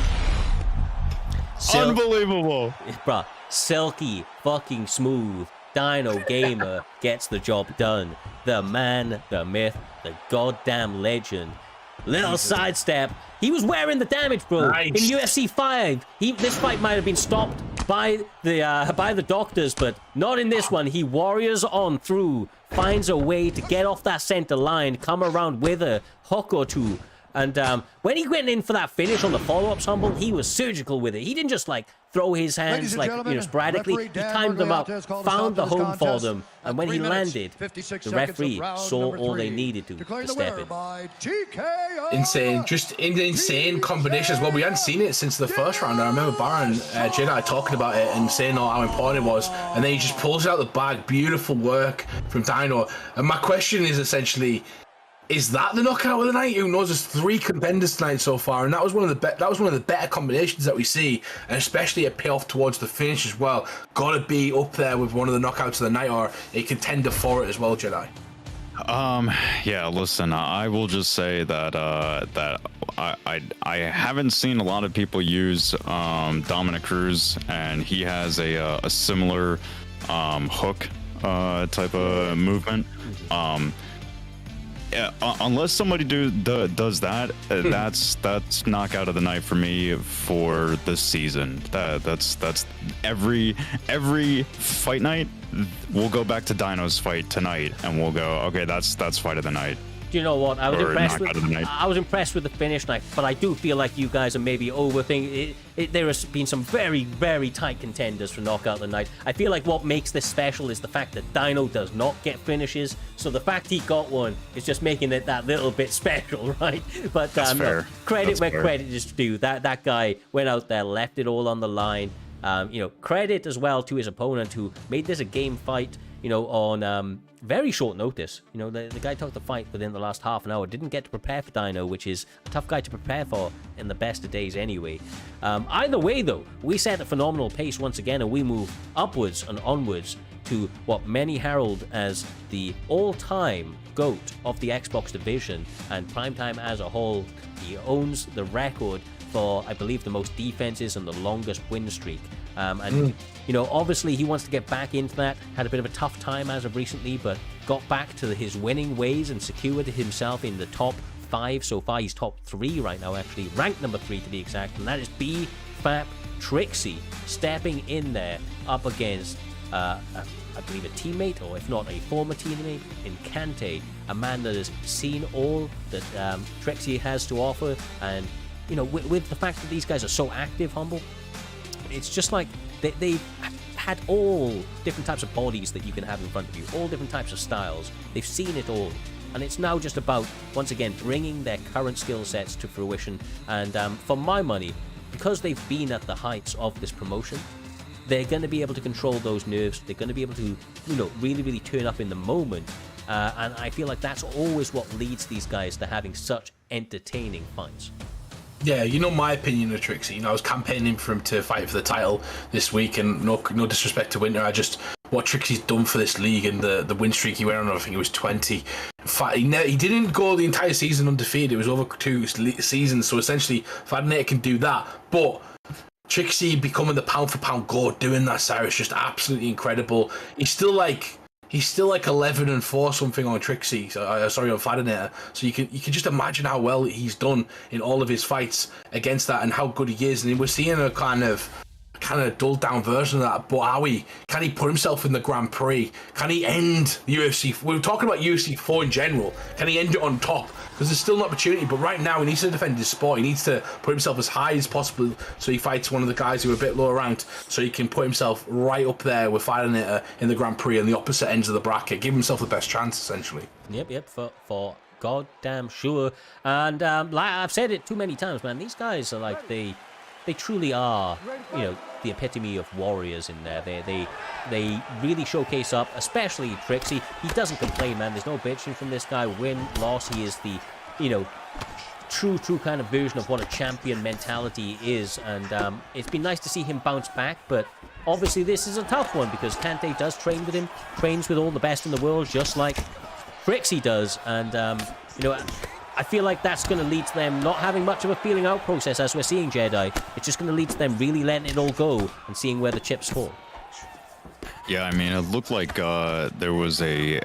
Unbelievable. Bruh, silky, fucking smooth. Dino Gamer gets the job done. The man, the myth, the goddamn legend. Little sidestep. He was wearing the damage, bro. Nice. In UFC 5, this fight might have been stopped by the doctors, but not in this one. He warriors on through, finds a way to get off that center line, come around with a hook or two. And when he went in for that finish on the follow-ups, Humble, he was surgical with it. He didn't just, like, throw his hands, like, you know, sporadically. He timed them up, found the home for them, and when he landed, the referee saw all they needed to step in. Insane. Just insane combinations. Well, we hadn't seen it since the first round. I remember Baron Jedi talking about it and saying how important it was, and then he just pulls it out the bag. Beautiful work from Dino. And my question is essentially, is that the knockout of the night? Who knows? There's 3 contenders tonight so far, and that was one of the better combinations that we see, and especially a payoff towards the finish as well. Got to be up there with one of the knockouts of the night, or a contender for it as well, Jedi. Yeah, listen, I will just say that that I haven't seen a lot of people use Dominic Cruz, and he has a similar hook type of movement. Yeah, unless somebody does that, that's knockout of the night for me for this season. That's every fight night. We'll go back to Dino's fight tonight, and we'll go, okay, that's fight of the night. Do you know what? I was impressed with the finish night, but I do feel like you guys are maybe overthinking it. There has been some very, very tight contenders for knockout of the night. I feel like what makes this special is the fact that Dino does not get finishes, so the fact he got one is just making it that little bit special, right? But fair. Credit where credit is due. That guy went out there, left it all on the line. You know, credit as well to his opponent who made this a game fight, you know, on very short notice. You know, the guy took the fight within the last half an hour, didn't get to prepare for Dino, which is a tough guy to prepare for in the best of days anyway. Either way, though, we set a phenomenal pace once again, and we move upwards and onwards to what many herald as the all-time GOAT of the Xbox division and Primetime as a whole. He owns the record for, I believe, the most defenses and the longest win streak. You know, obviously he wants to get back into that. Had a bit of a tough time as of recently, but got back to his winning ways and secured himself in the top 5 so far. He's top 3 right now, actually. Ranked number 3 to be exact. And that is B-Fab Trixie stepping in there up against, I believe, a teammate, or if not, a former teammate in Kante. A man that has seen all that Trixie has to offer. And, you know, with the fact that these guys are so active, Humble, it's just like they had all different types of bodies that you can have in front of you, all different types of styles. They've seen it all. And it's now just about, once again, bringing their current skill sets to fruition. And for my money, because they've been at the heights of this promotion, they're going to be able to control those nerves. They're going to be able to, really, really turn up in the moment. And I feel like that's always what leads these guys to having such entertaining fights. Yeah, my opinion of Trixie. I was campaigning for him to fight for the title this week, and no disrespect to Winter. What Trixie's done for this league and the win streak he went on, I think it was 20. In fact, he didn't go the entire season undefeated. It was over 2 seasons, so essentially Fadinator can do that. But Trixie becoming the pound for pound GOAT, doing that, Cyrus, just absolutely incredible. He's still like 11-4 something on Trixie. On Fadinator. So you can just imagine how well he's done in all of his fights against that, and how good he is. And we're seeing a kind of dulled down version of that. But can he put himself in the Grand Prix? Can he end the UFC? We're talking about UFC 4 in general. Can he end it on top? Because there's still an opportunity, but right now he needs to defend his sport. He needs to put himself as high as possible, so he fights one of the guys who are a bit lower ranked, so he can put himself right up there with Fadinator in the Grand Prix and the opposite ends of the bracket. Give himself the best chance, essentially. Yep, for goddamn sure. And like I've said it too many times, man, these guys are like, they truly are, the epitome of warriors in there. They really showcase up, especially Trixie. He doesn't complain, man. There's no bitching from this guy. Win, loss, he is the, true kind of version of what a champion mentality is. And it's been nice to see him bounce back, but obviously this is a tough one because Kante does train with him, trains with all the best in the world, just like Trixie does. And, I feel like that's going to lead to them not having much of a feeling out process as we're seeing Jedi. It's just going to lead to them really letting it all go and seeing where the chips fall. Yeah, I mean, it looked like there was a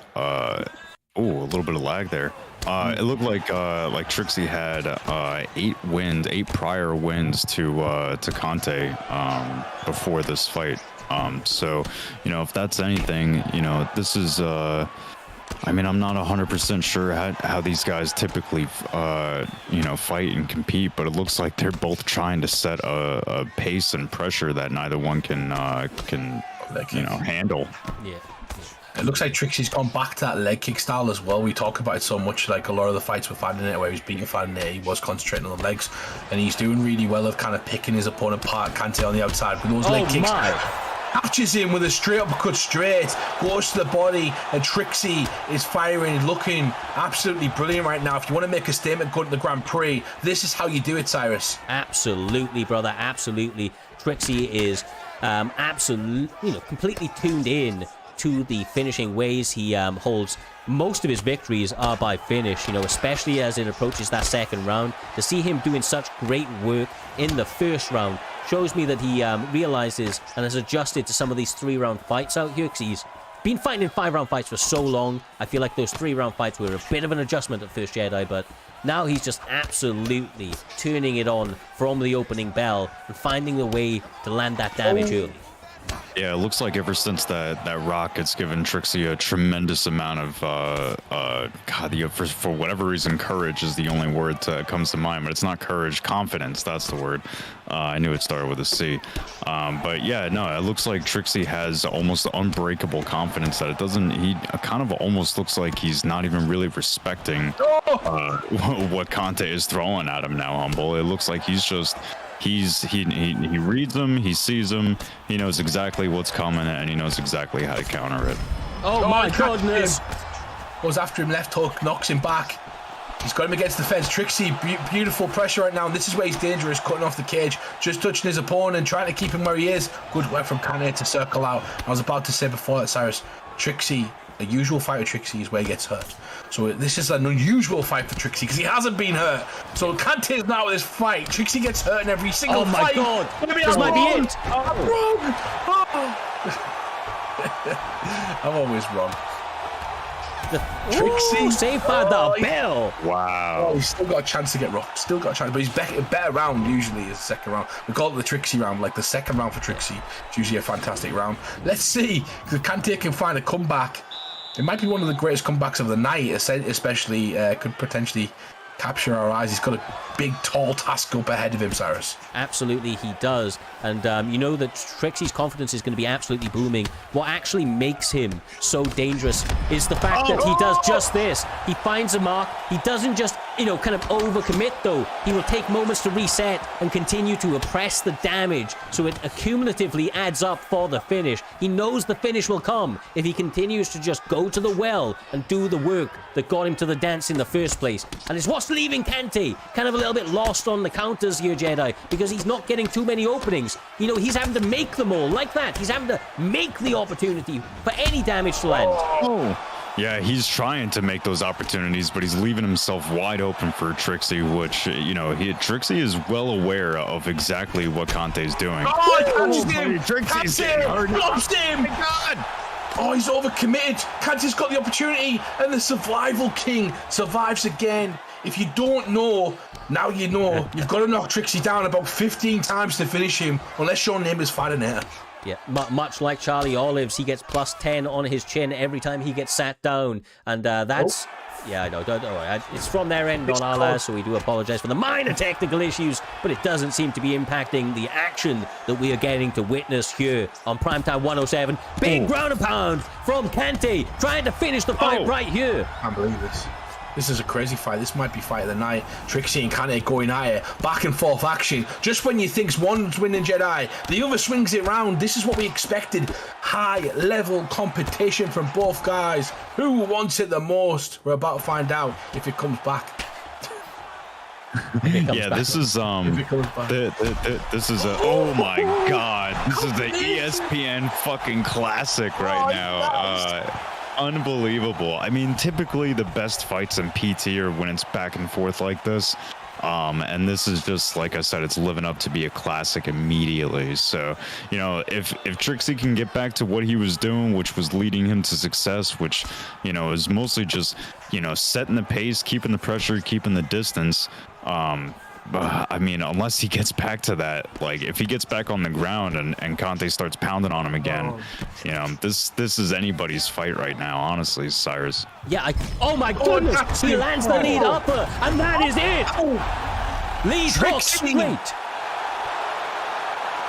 little bit of lag there. It looked like Trixie had 8 prior wins to Kante before this fight. So, if that's anything, this is. I mean, I'm not 100% sure how these guys typically, fight and compete, but it looks like they're both trying to set a pace and pressure that neither one can handle. Yeah. It looks like Trixie's gone back to that leg kick style as well. We talk about it so much, like a lot of the fights with Fadinator where he's beating Fadinator, he was concentrating on the legs, and he's doing really well of kind of picking his opponent apart, Kante on the outside with those leg kicks. Catches him with a straight uppercut straight, goes to the body, and Trixie is firing, looking absolutely brilliant right now. If you want to make a statement, go to the Grand Prix. This is how you do it, Cyrus. Absolutely, brother, absolutely. Trixie is completely tuned in to the finishing ways. He holds most of his victories are by finish, especially as it approaches that second round. To see him doing such great work in the first round shows me that he realizes and has adjusted to some of these 3-round fights out here, because he's been fighting in 5-round fights for so long. I feel like those 3-round fights were a bit of an adjustment at First Jedi, but now he's just absolutely turning it on from the opening bell and finding the way to land that damage early. Yeah, it looks like ever since that rock, it's given Trixie a tremendous amount of for whatever reason, courage is the only word that comes to mind, but it's not courage, confidence, that's the word. I knew it started with a C. But yeah, no, it looks like Trixie has almost unbreakable confidence that he kind of almost looks like he's not even really respecting what Kante is throwing at him now, Humble. It looks like he's just he reads them, he sees them, he knows exactly what's coming, and he knows exactly how to counter it. Oh my goodness! Goes after him, left hook, knocks him back. He's got him against the fence. Trixie, beautiful pressure right now. And this is where he's dangerous, cutting off the cage, just touching his opponent, trying to keep him where he is. Good work from Kante to circle out. I was about to say before that, Cyrus, Trixie, a usual fight with Trixie is where he gets hurt. So this is an unusual fight for Trixie because he hasn't been hurt. So Kante is now with this fight. Trixie gets hurt in every single fight. Oh my god! This might be it! I'm wrong! I'm always wrong. Trixie saved by the bell. Wow. Oh, he's still got a chance to get rocked. Still got a chance, but he's better round usually is the second round. We call it the Trixie round, like the second round for Trixie. It's usually a fantastic round. Let's see if Kante can find a comeback. It might be one of the greatest comebacks of the night, especially could potentially capture our eyes. He's got a big, tall task up ahead of him, Cyrus. Absolutely, he does. And you know that Trixie's confidence is going to be absolutely booming. What actually makes him so dangerous is the fact that he does just this. He finds a mark. He doesn't just, you know, kind of overcommit, though. He will take moments to reset and continue to oppress the damage, so it accumulatively adds up for the finish. He knows the finish will come if he continues to just go to the well and do the work that got him to the dance in the first place. And it's what's leaving Kante kind of a little bit lost on the counters here, Jedi, because he's not getting too many openings. You know, he's having to make them all like that. He's having to make the opportunity for any damage to land. Oh. Yeah, he's trying to make those opportunities, but he's leaving himself wide open for Trixie, which, you know, Trixie is well aware of exactly what Kante's doing. Oh, he catches him! Trixie's Catches him! Drops him! God! Oh, he's overcommitted. Kante's got the opportunity, and the Survival King survives again. If you don't know, now you know. You've got to knock Trixie down about 15 times to finish him, unless your name is Fadinator. Yeah, much like Charlie Olives, he gets plus 10 on his chin every time he gets sat down. And that's... Yeah, I know, don't worry. It's from their end, not ours, so we do apologize for the minor technical issues, but it doesn't seem to be impacting the action that we are getting to witness here on Primetime 107. Big ground and pound from Kante, trying to finish the fight right here. I can't believe this. This is a crazy fight. This might be fight of the night. Trixie and Kante going at it. Back and forth action. Just when you think one's winning Jedi, the other swings it round. This is what we expected. High level competition from both guys. Who wants it the most? We're about to find out if it comes back. Yeah, this is this is a oh my god, this is the ESPN fucking classic right now. Unbelievable. I mean, typically the best fights in PT are when it's back and forth like this. And this is just, like I said, it's living up to be a classic immediately. So, you know, if Trixie can get back to what he was doing, which was leading him to success, which, you know, is mostly just, you know, setting the pace, keeping the pressure, keeping the distance. I mean, unless he gets back to that, like if he gets back on the ground and Kante starts pounding on him again, you know, this is anybody's fight right now, honestly, Cyrus. Yeah, oh my goodness, he lands the lead upper, and that is it. Lead hook straight.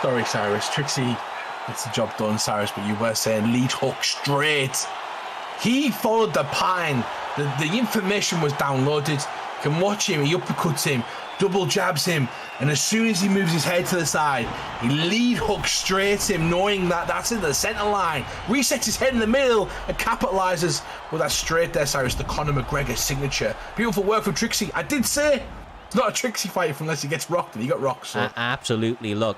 Sorry, Cyrus. Trixie gets the job done, Cyrus, but you were saying lead hook straight. He followed the pattern. The information was downloaded. You can watch him, he uppercuts him, double jabs him, and as soon as he moves his head to the side, he lead hooks straight him, knowing that that's in the center line, resets his head in the middle, and capitalizes with that straight there, Cyrus, the Conor McGregor signature. Beautiful work from Trixie. I did say it's not a Trixie fight unless he gets rocked, and he got rocked. So. Absolutely. Look,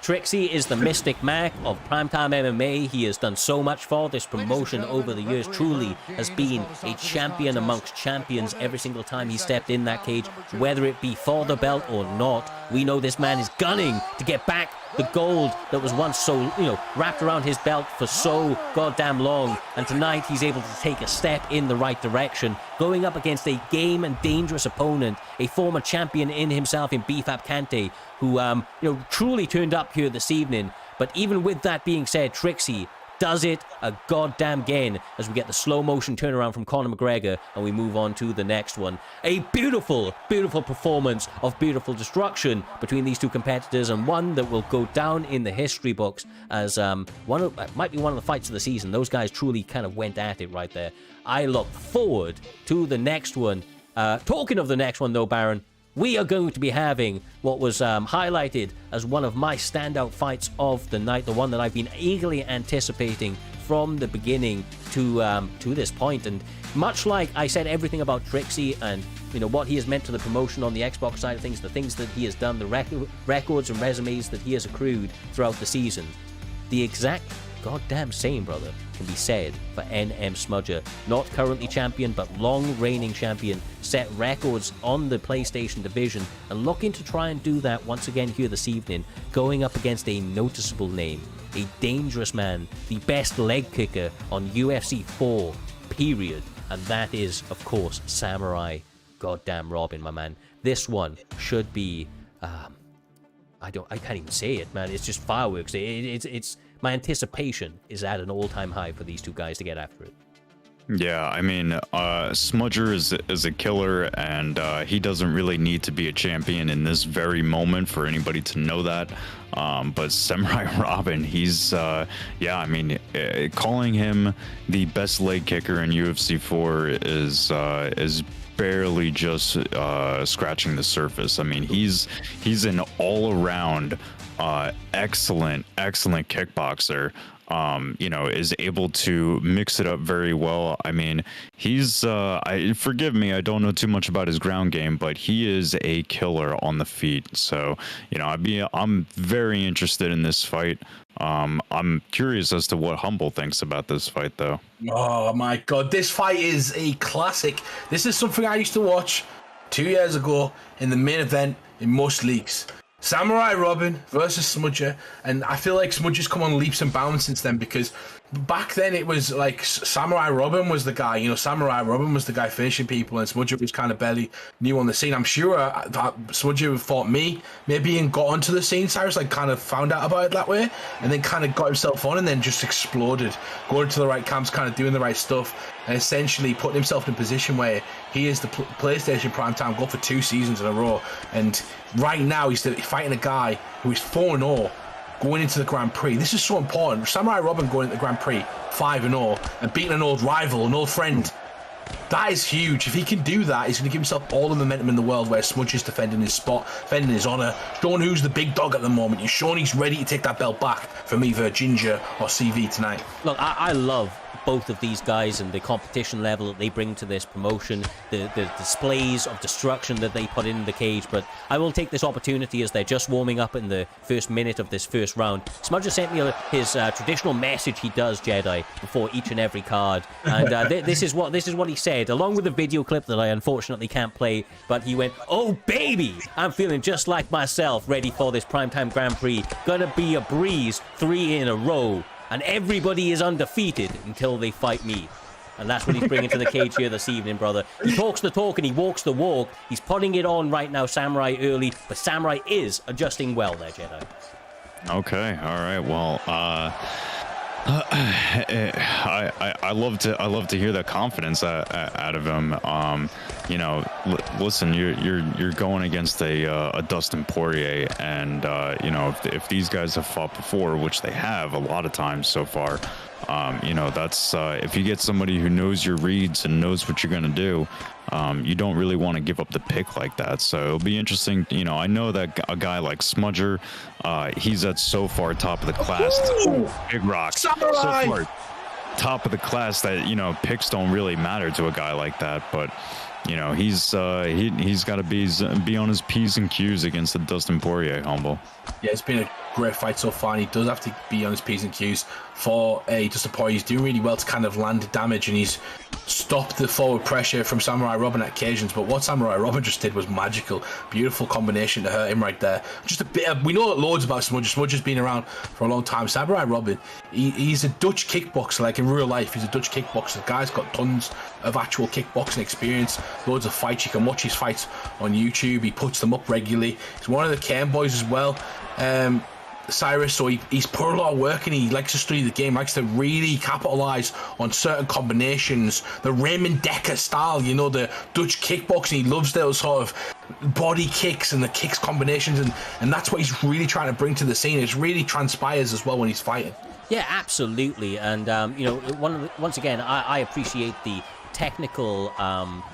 Trixie is the Mystic Mac of Primetime MMA. He has done so much for this promotion over the years. Truly has been a champion amongst champions every single time he stepped in that cage, whether it be for the belt or not. We know this man is gunning to get back the gold that was once so, you know, wrapped around his belt for so goddamn long. And tonight he's able to take a step in the right direction, going up against a game and dangerous opponent, a former champion in himself in B-Fab Kante, who, you know, truly turned up here this evening. But even with that being said, Trixie does it a goddamn again as we get the slow motion turnaround from Conor McGregor and we move on to the next one. A beautiful, beautiful performance of beautiful destruction between these two competitors, and one that will go down in the history books as might be one of the fights of the season. Those guys truly kind of went at it right there. I look forward to the next one. Talking of the next one though, Baron, we are going to be having what was highlighted as one of my standout fights of the night, the one that I've been eagerly anticipating from the beginning to this point. And much like I said everything about Trixie and, you know, what he has meant to the promotion on the Xbox side of things, the things that he has done, the records and resumes that he has accrued throughout the season, the exact goddamn same, brother, can be said for NM Smudger. Not currently champion, but long reigning champion, set records on the PlayStation division, and looking to try and do that once again here this evening, going up against a noticeable name, a dangerous man, the best leg kicker on UFC 4, period. And that is, of course, Samurai goddamn Robin, my man. This one should be, I can't even say it, man. It's just fireworks. It's my anticipation is at an all-time high for these two guys to get after it. Yeah, I mean, Smudger is a killer, and he doesn't really need to be a champion in this very moment for anybody to know that. But Samurai Robin, he's, yeah, I mean, calling him the best leg kicker in UFC 4 is barely just scratching the surface. I mean, he's an all-around excellent kickboxer. You know, is able to mix it up very well. I mean, he's forgive me, I don't know too much about his ground game, but he is a killer on the feet. So, you know, I'm very interested in this fight. I'm curious as to what Humble thinks about this fight, though. Oh my god, this fight is a classic. This is something I used to watch 2 years ago in the main event in most leagues. Samurai Robin versus Smudger, and I feel like Smudger's come on leaps and bounds since then, because back then it was like Samurai Robin was the guy, you know, Samurai Robin was the guy finishing people, and Smudger was kind of barely new on the scene. I'm sure that Smudger fought me, maybe, and got onto the scene. Cyrus like kind of found out about it that way, and then kind of got himself on, and then just exploded, going to the right camps, kind of doing the right stuff, and essentially putting himself in a position where he is the PlayStation Primetime GOAT for 2 seasons in a row. And right now he's fighting a guy who is 4-0 going into the Grand Prix. This is so important. Samurai Robin going into the Grand Prix 5-0 and beating an old rival, an old friend. That is huge. If he can do that, he's going to give himself all the momentum in the world, where Smudger's defending his spot, defending his honour, showing who's the big dog at the moment. He's showing he's ready to take that belt back from either Ginga or CV tonight. Look, I love both of these guys and the competition level that they bring to this promotion, the displays of destruction that they put in the cage. But I will take this opportunity, as they're just warming up in the first minute of this first round. Smudger sent me his traditional message he does, Jedi, before each and every card, and this is what he said, along with a video clip that I unfortunately can't play. But he went, "Oh baby, I'm feeling just like myself, ready for this Primetime Grand Prix. Gonna be a breeze, 3 in a row. And everybody is undefeated until they fight me." And that's what he's bringing to the cage here this evening, brother. He talks the talk and he walks the walk. He's putting it on right now, Samurai, early. But Samurai is adjusting well there, Jedi. Okay, all right. Well, I love to hear that confidence out of him. You know, listen, you're going against a Dustin Poirier, and you know, if these guys have fought before, which they have a lot of times so far, you know, that's if you get somebody who knows your reads and knows what you're gonna do, you don't really want to give up the pick like that. So it'll be interesting. You know, I know that a guy like Smudger, he's at so far top of the class. Big rock. Samurai! So far top of the class that, you know, picks don't really matter to a guy like that. But, you know, he's got to be on his P's and Q's against the Dustin Poirier, Humble. Yeah, it's been a great fight so far, and he does have to be on his P's and Q's for Dustin Poirier. He's doing really well to kind of land damage, and he's stopped the forward pressure from Samurai Robin at occasions. But what Samurai Robin just did was magical. Beautiful combination to hurt him right there. Just a bit we know loads about Smudger. Smudger's been around for a long time. Samurai Robin, he's a Dutch kickboxer. Like in real life, he's a Dutch kickboxer. The guy's got tons of actual kickboxing experience, loads of fights. You can watch his fights on YouTube. He puts them up regularly. He's one of the Cairn boys as well. Cyrus, so he's put a lot of work, and he likes to study the game, likes to really capitalize on certain combinations, the Raymond Decker style, you know, the Dutch kickboxing. He loves those sort of body kicks and the kicks combinations, and that's what he's really trying to bring to the scene. It really transpires as well when he's fighting. Yeah, absolutely. And you know, once again, I appreciate the technical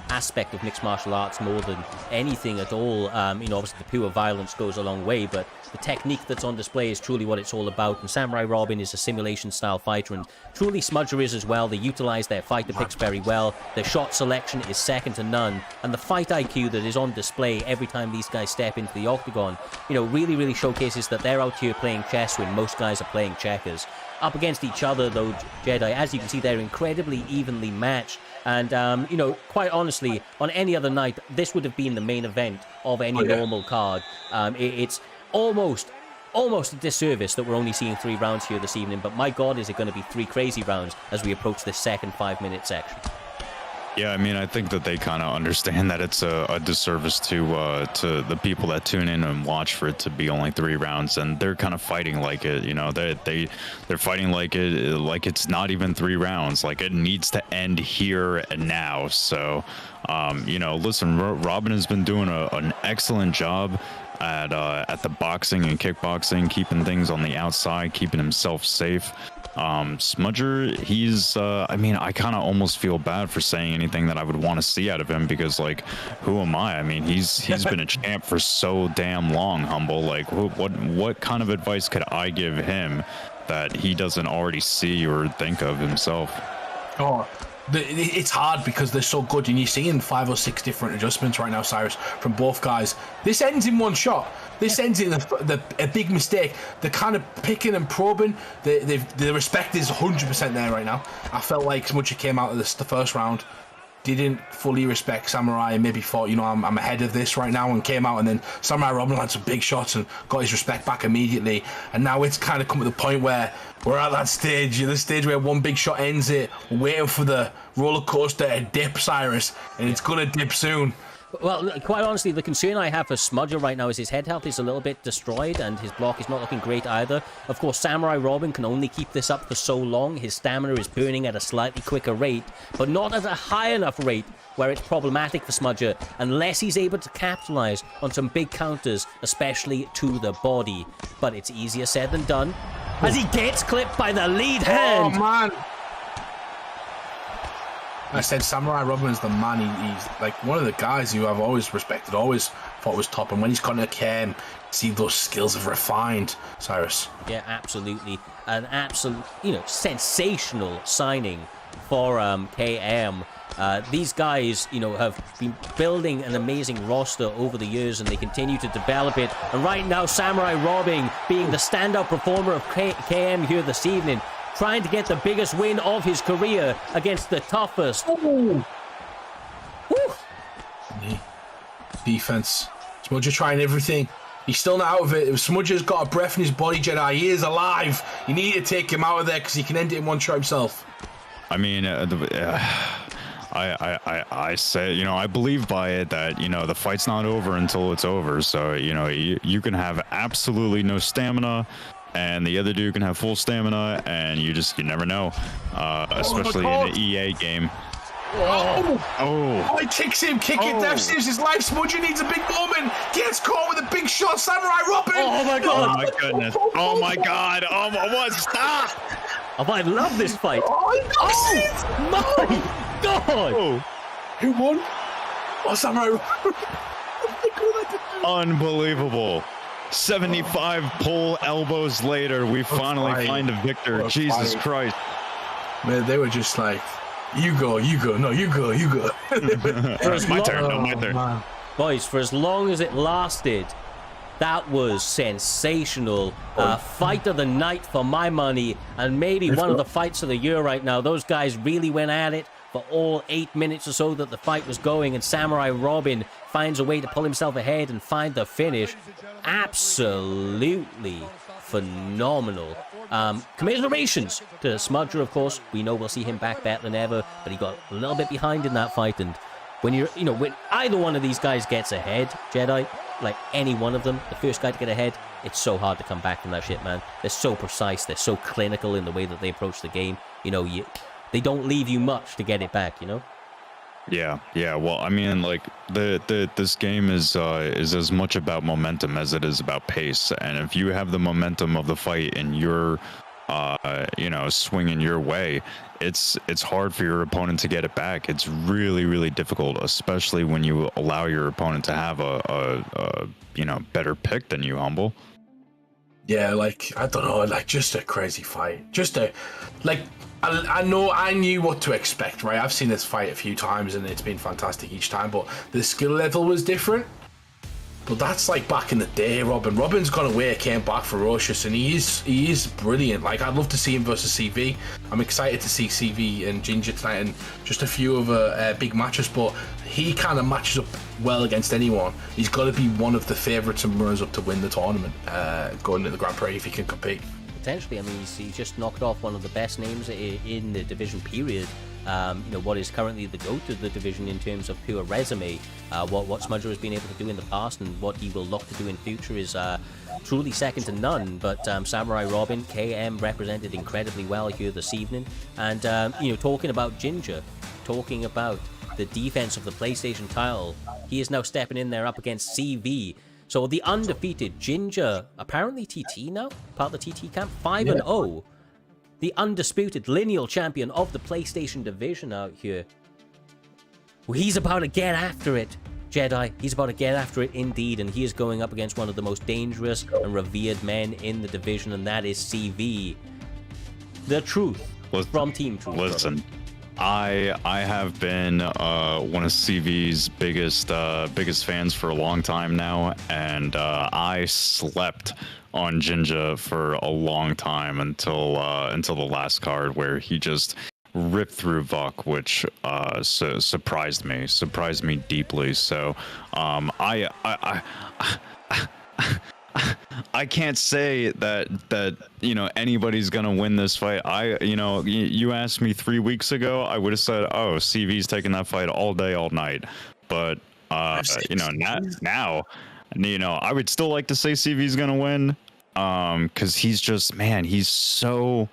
aspect of mixed martial arts more than anything at all. You know, obviously the pure violence goes a long way, but the technique that's on display is truly what it's all about. And Samurai Robin is a simulation style fighter, and truly Smudger is as well. They utilize their fighter picks very well. Their shot selection is second to none, and the fight IQ that is on display every time these guys step into the octagon, you know, really showcases that they're out here playing chess when most guys are playing checkers. Up against each other, though, Jedi, as you can see, they're incredibly evenly matched. And, you know, quite honestly, on any other night, this would have been the main event of any normal card. It's almost a disservice that we're only seeing 3 rounds here this evening, but my God, is it going to be 3 crazy rounds as we approach this second 5-minute section. Yeah, I mean, I think that they kind of understand that it's a disservice to the people that tune in and watch for it to be only 3 rounds, and they're kind of fighting like it. You know, they're fighting like it's not even 3 rounds. Like it needs to end here and now. So, you know, listen, Robin has been doing an excellent job at the boxing and kickboxing, keeping things on the outside, keeping himself safe. Smudger, he's I mean, I kind of almost feel bad for saying anything that I would want to see out of him, because like, who am I mean, he's been a champ for so damn long, Humble. Like what kind of advice could I give him that he doesn't already see or think of himself? It's hard because they're so good, and you're seeing 5 or 6 different adjustments right now, Cyrus, from both guys. This ends in one shot. This ends in a big mistake. They're kind of picking and probing. The respect is 100% there right now. I felt like Smudger came out of the first round, didn't fully respect Samurai, and maybe thought, you know, I'm ahead of this right now, and came out, and then Samurai Robin had some big shots and got his respect back immediately. And now it's kind of come to the point where we're at that stage, the stage where one big shot ends it. We're waiting for the roller coaster to dip, Cyrus, and it's gonna dip soon. Well, quite honestly, the concern I have for Smudger right now is his head health is a little bit destroyed, and his block is not looking great either. Of course, Samurai Robin can only keep this up for so long. His stamina is burning at a slightly quicker rate, but not at a high enough rate where it's problematic for Smudger, unless he's able to capitalize on some big counters, especially to the body. But it's easier said than done, as he gets clipped by the lead hand. Oh, man. I said Samurai Robin is the man. He's like one of the guys who I've always respected, always thought was top. And when he's kind of came, see those skills have refined, Cyrus. Yeah, absolutely. An absolute, you know, sensational signing for KM. These guys, you know, have been building an amazing roster over the years, and they continue to develop it. And right now, Samurai Robin, being the standout performer of KM here this evening, trying to get the biggest win of his career against the toughest. Ooh. Woo. Defense. Smudger trying everything. He's still not out of it. Smudger's got a breath in his body, Jedi. He is alive. You need to take him out of there because he can end it in one shot himself. I mean, I say, you know, I believe by it that, you know, the fight's not over until it's over. So, you know, you can have absolutely no stamina, and the other dude can have full stamina, and you never know, especially in an EA game. Oh, it kicks him, kick it, that saves his life. Smudger needs a big moment, gets caught with a big shot. Samurai Robin. Oh my god. Oh my goodness. Oh my god. Oh my, what? Stop. Oh, I love this fight. Oh my god. Oh. Who won? Oh, Samurai Robin. Unbelievable. 75 pull elbows later, we finally find a victor. Jesus Christ. Man, they were just like, you go, no, you go. My turn. Boys, for as long as it lasted, that was sensational. Fight of the night for my money, and maybe one of the fights of the year right now. Those guys really went at it for all 8 minutes or so that the fight was going, and Samurai Robin finds a way to pull himself ahead and find the finish. Absolutely phenomenal. Commiserations to Smudger, of course. We know we'll see him back better than ever, but he got a little bit behind in that fight, and when when either one of these guys gets ahead, Jedi, like any one of them, the first guy to get ahead, it's so hard to come back from that shit, man. They're so precise, they're so clinical in the way that they approach the game. You know, they don't leave you much to get it back, you know? Yeah. Well, I mean, like this game is as much about momentum as it is about pace. And if you have the momentum of the fight and you're, swinging your way, it's hard for your opponent to get it back. It's really, really difficult, especially when you allow your opponent to have a better pick than you, Humble. Yeah, like, I don't know, like, just a crazy fight. I knew what to expect, right? I've seen this fight a few times, and it's been fantastic each time, but the skill level was different. But that's like back in the day, Robin. Robin's gone away, came back ferocious, and he is brilliant. Like, I'd love to see him versus CV. I'm excited to see CV and Ginga tonight, and just a few other big matches, but he kind of matches up well against anyone. He's got to be one of the favourites and runners up to win the tournament, going to the Grand Prix if he can compete. Potentially, I mean, he's just knocked off one of the best names in the division period. what is currently the GOAT of the division in terms of pure resume. What Smudger has been able to do in the past and what he will look to do in future is truly second to none. But Samurai Robin, KM represented incredibly well here this evening. And, talking about Ginga, talking about the defense of the PlayStation title, he is now stepping in there up against CV. So the undefeated Ginga, apparently TT now, part of the TT camp, 5-0. The undisputed lineal champion of the PlayStation division out here. Well, he's about to get after it, Jedi. He's about to get after it indeed, and he is going up against one of the most dangerous and revered men in the division, and that is CV. The Truth from Team Truth. Listen, I have been one of CV's biggest fans for a long time now, and I slept on Ginga for a long time until the last card where he just ripped through Vuk, which surprised me deeply. So I can't say that anybody's gonna win this fight. You asked me 3 weeks ago, I would have said, oh, CV's taking that fight all day, all night. But now, I would still like to say CV's gonna win, because he's just, man, he's so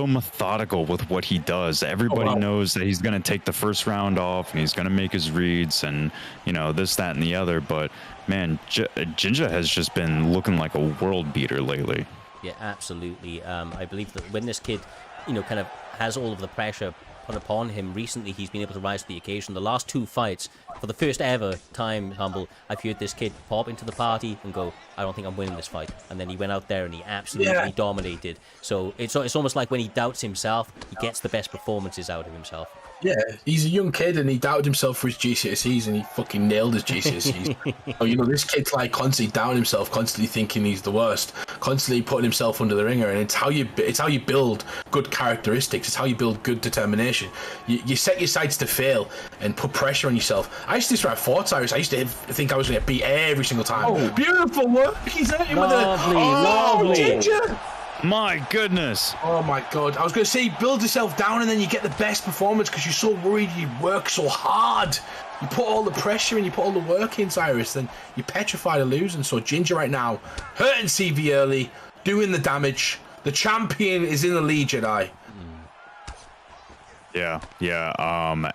methodical with what he does. Everybody knows that he's going to take the first round off and he's going to make his reads and, this, that, and the other. But, man, Ginga has just been looking like a world beater lately. Yeah, absolutely. I believe that when this kid, kind of has all of the pressure put upon him, recently he's been able to rise to the occasion. The last 2 fights, for the first ever time, Humble, I've heard this kid pop into the party and go, I don't think I'm winning this fight. And then he went out there and he absolutely dominated. So it's almost like when he doubts himself, he gets the best performances out of himself. Yeah, he's a young kid and he doubted himself for his GCSEs and he fucking nailed his GCSEs. This kid's like constantly doubting himself, constantly thinking he's the worst, constantly putting himself under the ringer. And it's how you build good characteristics. It's how you build good determination. You set your sights to fail and put pressure on yourself. I used to try Cyrus. I used to think I was going to beat every single time. Oh, beautiful work. He's hurting with lovely. Ginger. My goodness. Oh my god. I was going to say, build yourself down and then you get the best performance because you're so worried, you work so hard. You put all the pressure and you put all the work in, Cyrus, then you're petrified of losing. So Ginga right now, hurting CV early, doing the damage. The champion is in the lead, Jedi. Yeah.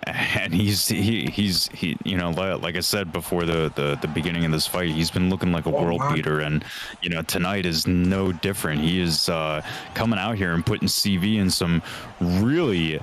And he's like I said before the beginning of this fight, he's been looking like a world beater, and tonight is no different. He is coming out here and putting CV in some really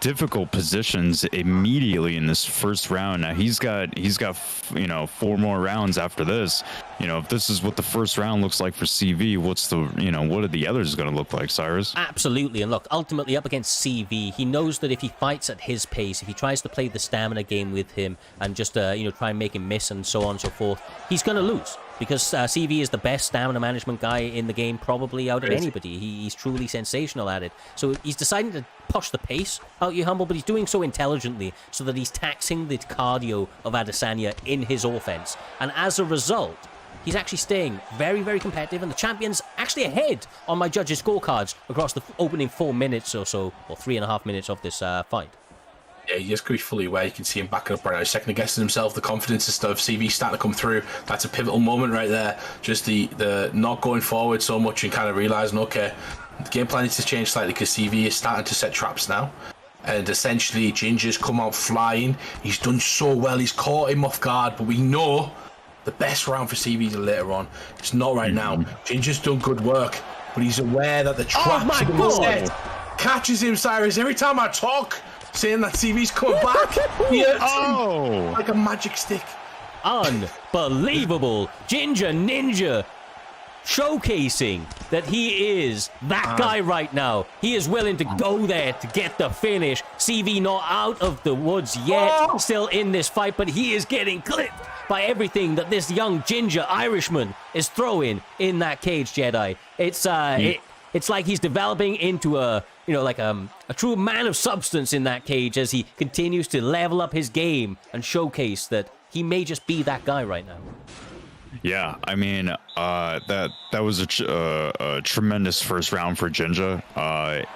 difficult positions immediately in this first round. Now he's got 4 more rounds after this. If this is what the first round looks like for CV, what are the others going to look like, Cyrus? Absolutely. And look, ultimately up against CV, he knows that if he fights at his pace, if he tries to play the stamina game with him and just try and make him miss and so on and so forth, he's going to lose. Because CV is the best stamina management guy in the game, probably out of anybody. He's truly sensational at it. So he's deciding to push the pace out you, Humble, but he's doing so intelligently so that he's taxing the cardio of Adesanya in his offense. And as a result, he's actually staying very, very competitive, and the champion's actually ahead on my judges' scorecards across the opening 4 minutes or so, or 3.5 minutes of this fight. Yeah, he just could be fully aware. You can see him backing up right now. He's second guessing himself. The confidence and stuff. CV starting to come through. That's a pivotal moment right there. Just the not going forward so much and kind of realizing, okay, the game plan needs to change slightly because CV is starting to set traps now. And essentially, Ginga's come out flying. He's done so well. He's caught him off guard, but we know the best round for CV is later on. It's not right now. Ginga's done good work, but he's aware that the traps are going to set. Catches him, Cyrus. Every time I talk, saying that CV's coming back, like a magic stick. Unbelievable. Ginga Ninja showcasing that he is that guy right now. He is willing to go there to get the finish. CV not out of the woods yet, still in this fight, but he is getting clipped by everything that this young Ginga Irishman is throwing in that cage, Jedi. It's like he's developing into a true man of substance in that cage as he continues to level up his game and showcase that he may just be that guy right now. Yeah, I mean, that was a tremendous first round for Ginga.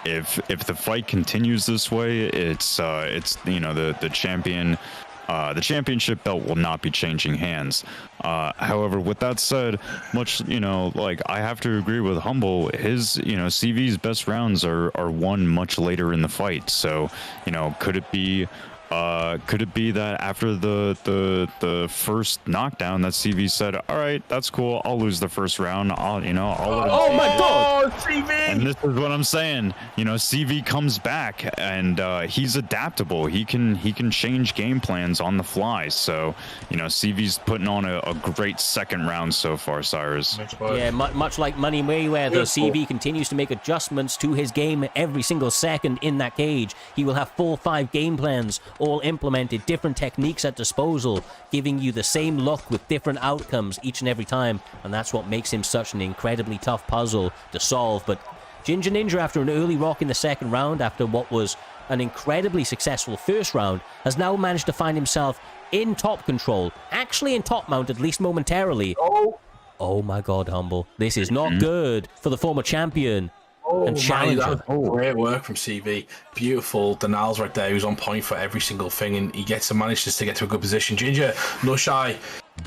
If the fight continues this way, it's you know, the champion. The championship belt will not be changing hands. However, with that said, much, you know, like, I have to agree with Humble. His, you know, CV's best rounds are won much later in the fight. So, you know, could it be that after the first knockdown that CV said, all right, that's cool, I'll lose the first round, I'll let him Oh my god, CV! And this is what I'm saying, you know, CV comes back and he's adaptable. He can change game plans on the fly. So, you know, CV's putting on a great second round so far, Cyrus. Yeah, much like Money Mayweather, CV continues to make adjustments to his game every single second in that cage. He will have 4 or 5 game plans, all implemented, different techniques at disposal, giving you the same look with different outcomes each and every time, and that's what makes him such an incredibly tough puzzle to solve. But Ginger Ninja, after an early rock in the second round, after what was an incredibly successful first round, has now managed to find himself in top control, actually in top mount, at least momentarily. Oh my god, Humble. This is not good for the former champion and challenger. Great work from CV. Beautiful denials right there. He was on point for every single thing, and he manages to get to a good position. Ginger, no shy.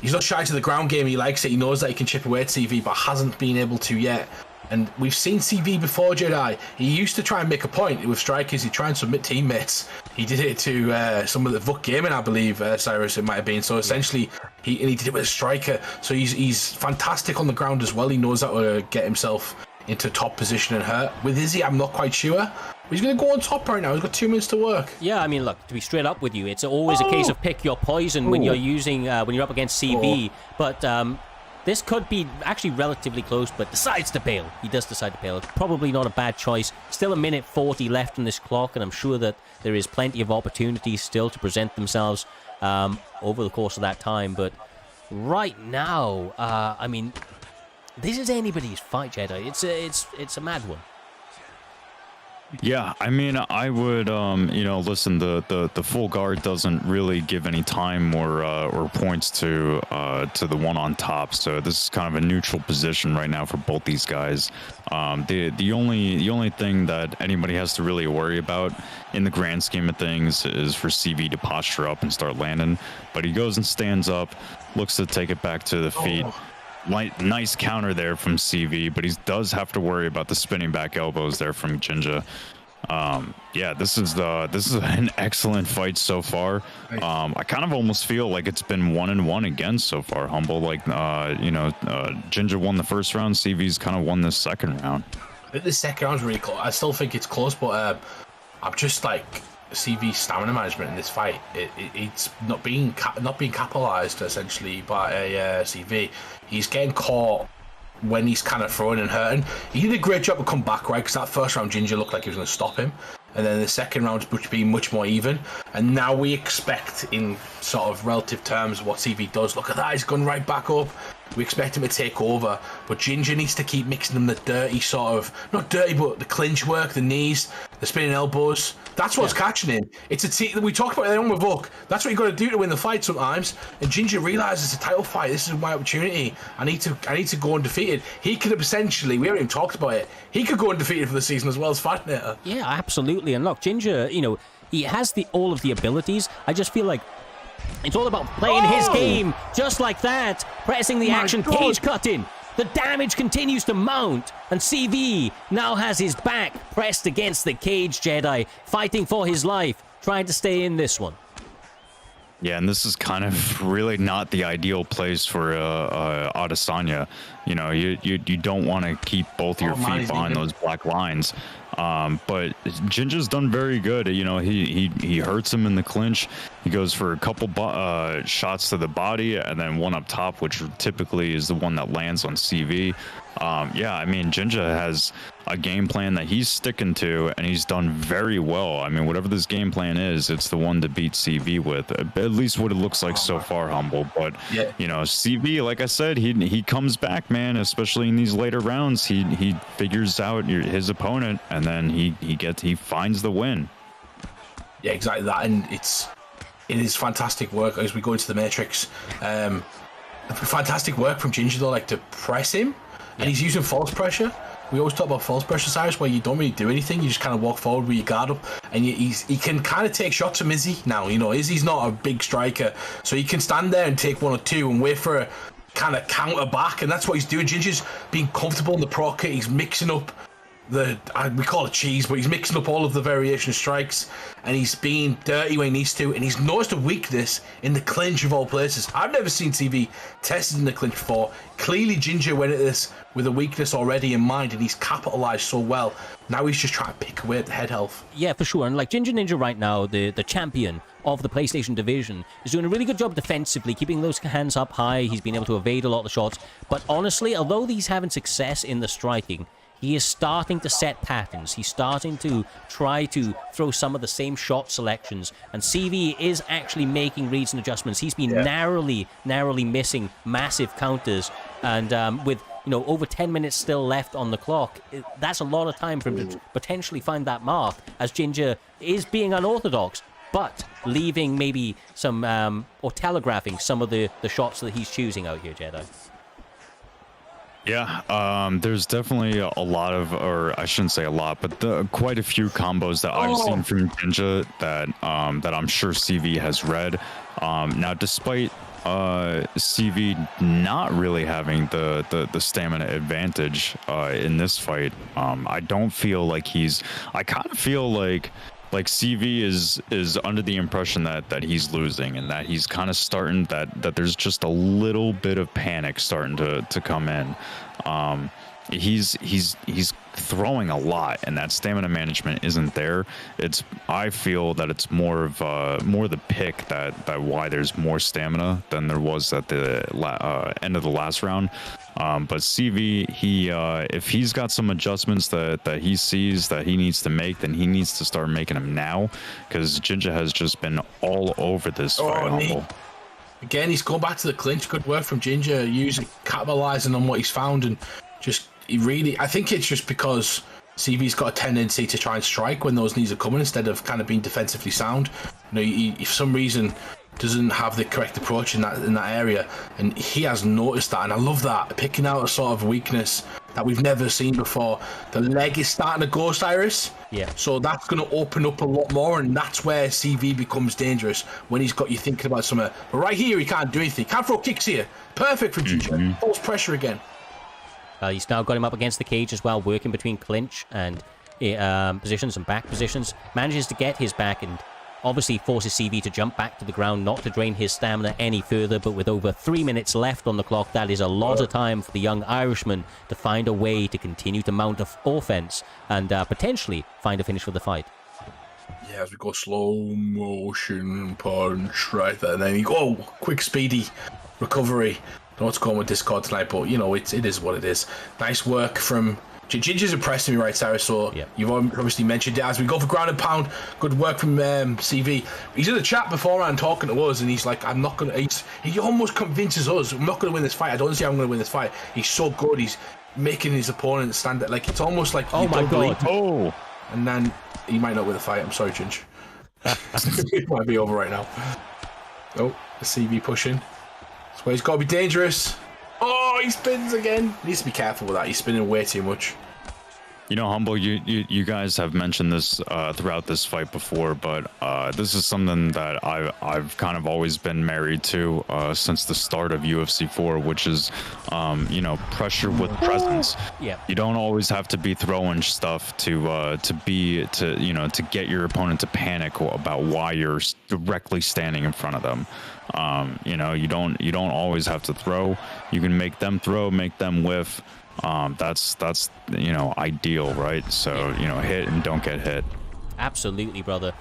He's not shy to the ground game. He likes it. He knows that he can chip away at CV, but hasn't been able to yet. And we've seen CV before, Jedi. He used to try and make a point with strikers. He'd try and submit teammates. He did it to some of the Vuk Gaming, I believe, Cyrus, it might have been. So essentially, he did it with a striker. So he's fantastic on the ground as well. He knows how to get himself into top position and hurt. With Izzy, I'm not quite sure. He's going to go on top right now. He's got 2 minutes to work. Yeah, I mean, look, to be straight up with you, it's always a case of pick your poison when you're using, when you're up against CV. But this could be actually relatively close, but decides to bail. He does decide to bail. It's probably not a bad choice. Still a minute 40 left on this clock, and I'm sure that there is plenty of opportunities still to present themselves over the course of that time. But right now, I mean, this is anybody's fight, Jedi. It's a mad one. Yeah, I mean, I would, you know, listen, the full guard doesn't really give any time or points to the one on top, so this is kind of a neutral position right now for both these guys. The only thing that anybody has to really worry about in the grand scheme of things is for CV to posture up and start landing, but he goes and stands up, looks to take it back to the feet. Nice counter there from CV, but he does have to worry about the spinning back elbows there from Ginga. Yeah, this is an excellent fight so far. I kind of almost feel like it's been 1-1 again so far, Humble. Like, you know, Ginga won the first round, CV's kind of won the second round. I think the second round's really close. I still think it's close, but I'm just like, CV's stamina management in this fight, it's not being capitalized essentially by CV. He's getting caught when he's kind of throwing and hurting. He did a great job to come back, right? Because that first round, Ginga looked like he was going to stop him, and then the second round's being much more even. And now we expect, in sort of relative terms, what CV does. Look at that, he's gone right back up. We expect him to take over, but Ginga needs to keep mixing them the dirty sort of, not dirty, but the clinch work, the knees, the spinning elbows. That's what's catching him. It's a team we talked about it on with Vuk. That's what you got to do to win the fight sometimes. And Ginga realizes it's a title fight. This is my opportunity. I need to go undefeated. He could have essentially, we haven't even talked about it, he could go undefeated for the season as well as Fadinator. Yeah, absolutely. And look, Ginga, you know, he has all of the abilities. I just feel like it's all about playing his game, just like that. Pressing the action, cage cutting. The damage continues to mount, and CV now has his back pressed against the cage, Jedi, fighting for his life, trying to stay in this one. Yeah, and this is kind of really not the ideal place for Adesanya. You know, you don't want to keep both your feet behind those black lines. But Ginga's done very good. You know, he hurts him in the clinch. He goes for a couple shots to the body and then one up top, which typically is the one that lands on CV. Yeah, I mean, Ginga has a game plan that he's sticking to, and he's done very well. I mean, whatever this game plan is, it's the one to beat CV with. At least what it looks like so far, Humble. But, yeah, you know, CV, like I said, he comes back, man, especially in these later rounds. He figures out his opponent, and then he finds the win. Yeah, exactly that. And it is fantastic work as we go into the Matrix. Fantastic work from Ginga though, like to press him, and he's using false pressure. We always talk about false pressure, Cyrus, where you don't really do anything. You just kind of walk forward with your guard up, and he can kind of take shots from Izzy now. You know, Izzy's not a big striker, so he can stand there and take 1 or 2 and wait for a kind of counter back, and that's what he's doing. Ginga's being comfortable in the pro kit. He's mixing up we call it cheese, but he's mixing up all of the variation strikes, and he's being dirty when he needs to, and he's noticed a weakness in the clinch of all places. I've never seen TV tested in the clinch before. Clearly Ginga went at this with a weakness already in mind, and he's capitalized so well. Now he's just trying to pick away at the head health. Yeah, for sure. And like Ginger Ninja right now, the champion of the PlayStation division, is doing a really good job defensively, keeping those hands up high. He's been able to evade a lot of the shots. But honestly, although he's having success in the striking, he is starting to set patterns. He's starting to try to throw some of the same shot selections. And CV is actually making reads and adjustments. He's been narrowly missing massive counters. And with, you know, over 10 minutes still left on the clock, that's a lot of time for him to potentially find that mark, as Ginger is being unorthodox, but leaving maybe some, or telegraphing some of the shots that he's choosing out here, Jedi. Yeah, there's definitely a lot of, or I shouldn't say a lot, but quite a few combos that I've seen from Ginga that I'm sure CV has read. Now, despite CV not really having the stamina advantage in this fight, I don't feel like I kind of feel like CV is under the impression that he's losing, and that he's kind of starting that there's just a little bit of panic starting to come in. He's throwing a lot, and that stamina management isn't there. I feel that it's more the pick that why there's more stamina than there was at the end of the last round. But CV, if he's got some adjustments that he sees that he needs to make, then he needs to start making them now, because Ginga has just been all over this fight. Again, he's going back to the clinch. Good work from Ginga, capitalizing on what he's found, and I think it's just because CV's got a tendency to try and strike when those knees are coming instead of kind of being defensively sound. You know, he for some reason doesn't have the correct approach in that area, and he has noticed that, and I love that, picking out a sort of weakness that we've never seen before. The leg is starting to go, Cyrus. Yeah. So that's going to open up a lot more, and that's where CV becomes dangerous, when he's got you thinking about something. But right here, he can't do anything. Can't throw kicks here. Perfect for Ginga. False pressure again. He's now got him up against the cage as well, working between clinch and positions and back positions. Manages to get his back, and obviously forces CV to jump back to the ground, not to drain his stamina any further. But with over 3 minutes left on the clock, that is a lot of time for the young Irishman to find a way to continue to mount offense and potentially find a finish for the fight. Yeah, as we go slow motion punch right there, and then you go quick, speedy recovery. Don't know what's going with Discord tonight, but you know, it is what it is. Nice work from Ginga's impressing me, right, Sarah? So you've obviously mentioned it. As we go for ground and pound, good work from CV. He's in the chat beforehand talking to us, and he's like, I'm not gonna. He almost convinces us, I'm not gonna win this fight. I don't see how I'm gonna win this fight. He's so good. He's making his opponent stand up. Like, it's almost like, oh my god, and then he might not win the fight. I'm sorry, Ginga. It might be over right now. Oh, the CV pushing. That's why he's got to be dangerous. Oh, he spins again. He needs to be careful with that. He's spinning way too much. You know, Humble, you guys have mentioned this throughout this fight before, but this is something that I've kind of always been married to since the start of UFC 4, which is, you know, pressure with presence. Yeah. You don't always have to be throwing stuff to get your opponent to panic about why you're directly standing in front of them. You know, you don't always have to throw. You can make them throw, make them whiff. That's you know, ideal, right? So, you know, hit and don't get hit. Absolutely, brother.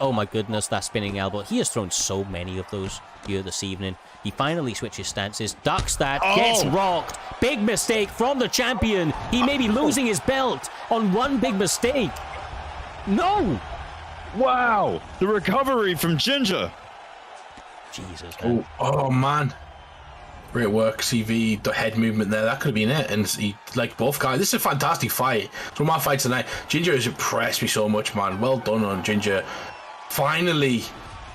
Oh my goodness, that spinning elbow. He has thrown so many of those here this evening. He finally switches stances, ducks that, gets rocked. Big mistake from the champion. He may be losing his belt on one big mistake. No! Wow! The recovery from Ginga. Jesus, man. Oh man. Great work, CV, the head movement there, that could have been it. And he, like both guys, this is a fantastic fight. It's one of my fights tonight. Ginga has impressed me so much, man. Well done on Ginga. Finally,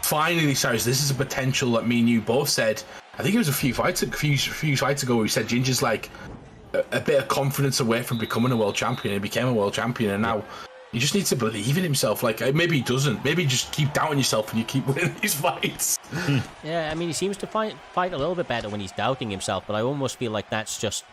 Cyrus, this is a potential that me and you both said I think it was a few fights ago where he said Ginger's like a bit of confidence away from becoming a world champion. He became a world champion, and now he just needs to believe in himself. Like, maybe he doesn't. Maybe you just keep doubting yourself and you keep winning these fights. Yeah, I mean, he seems to fight a little bit better when he's doubting himself, but I almost feel like that's just...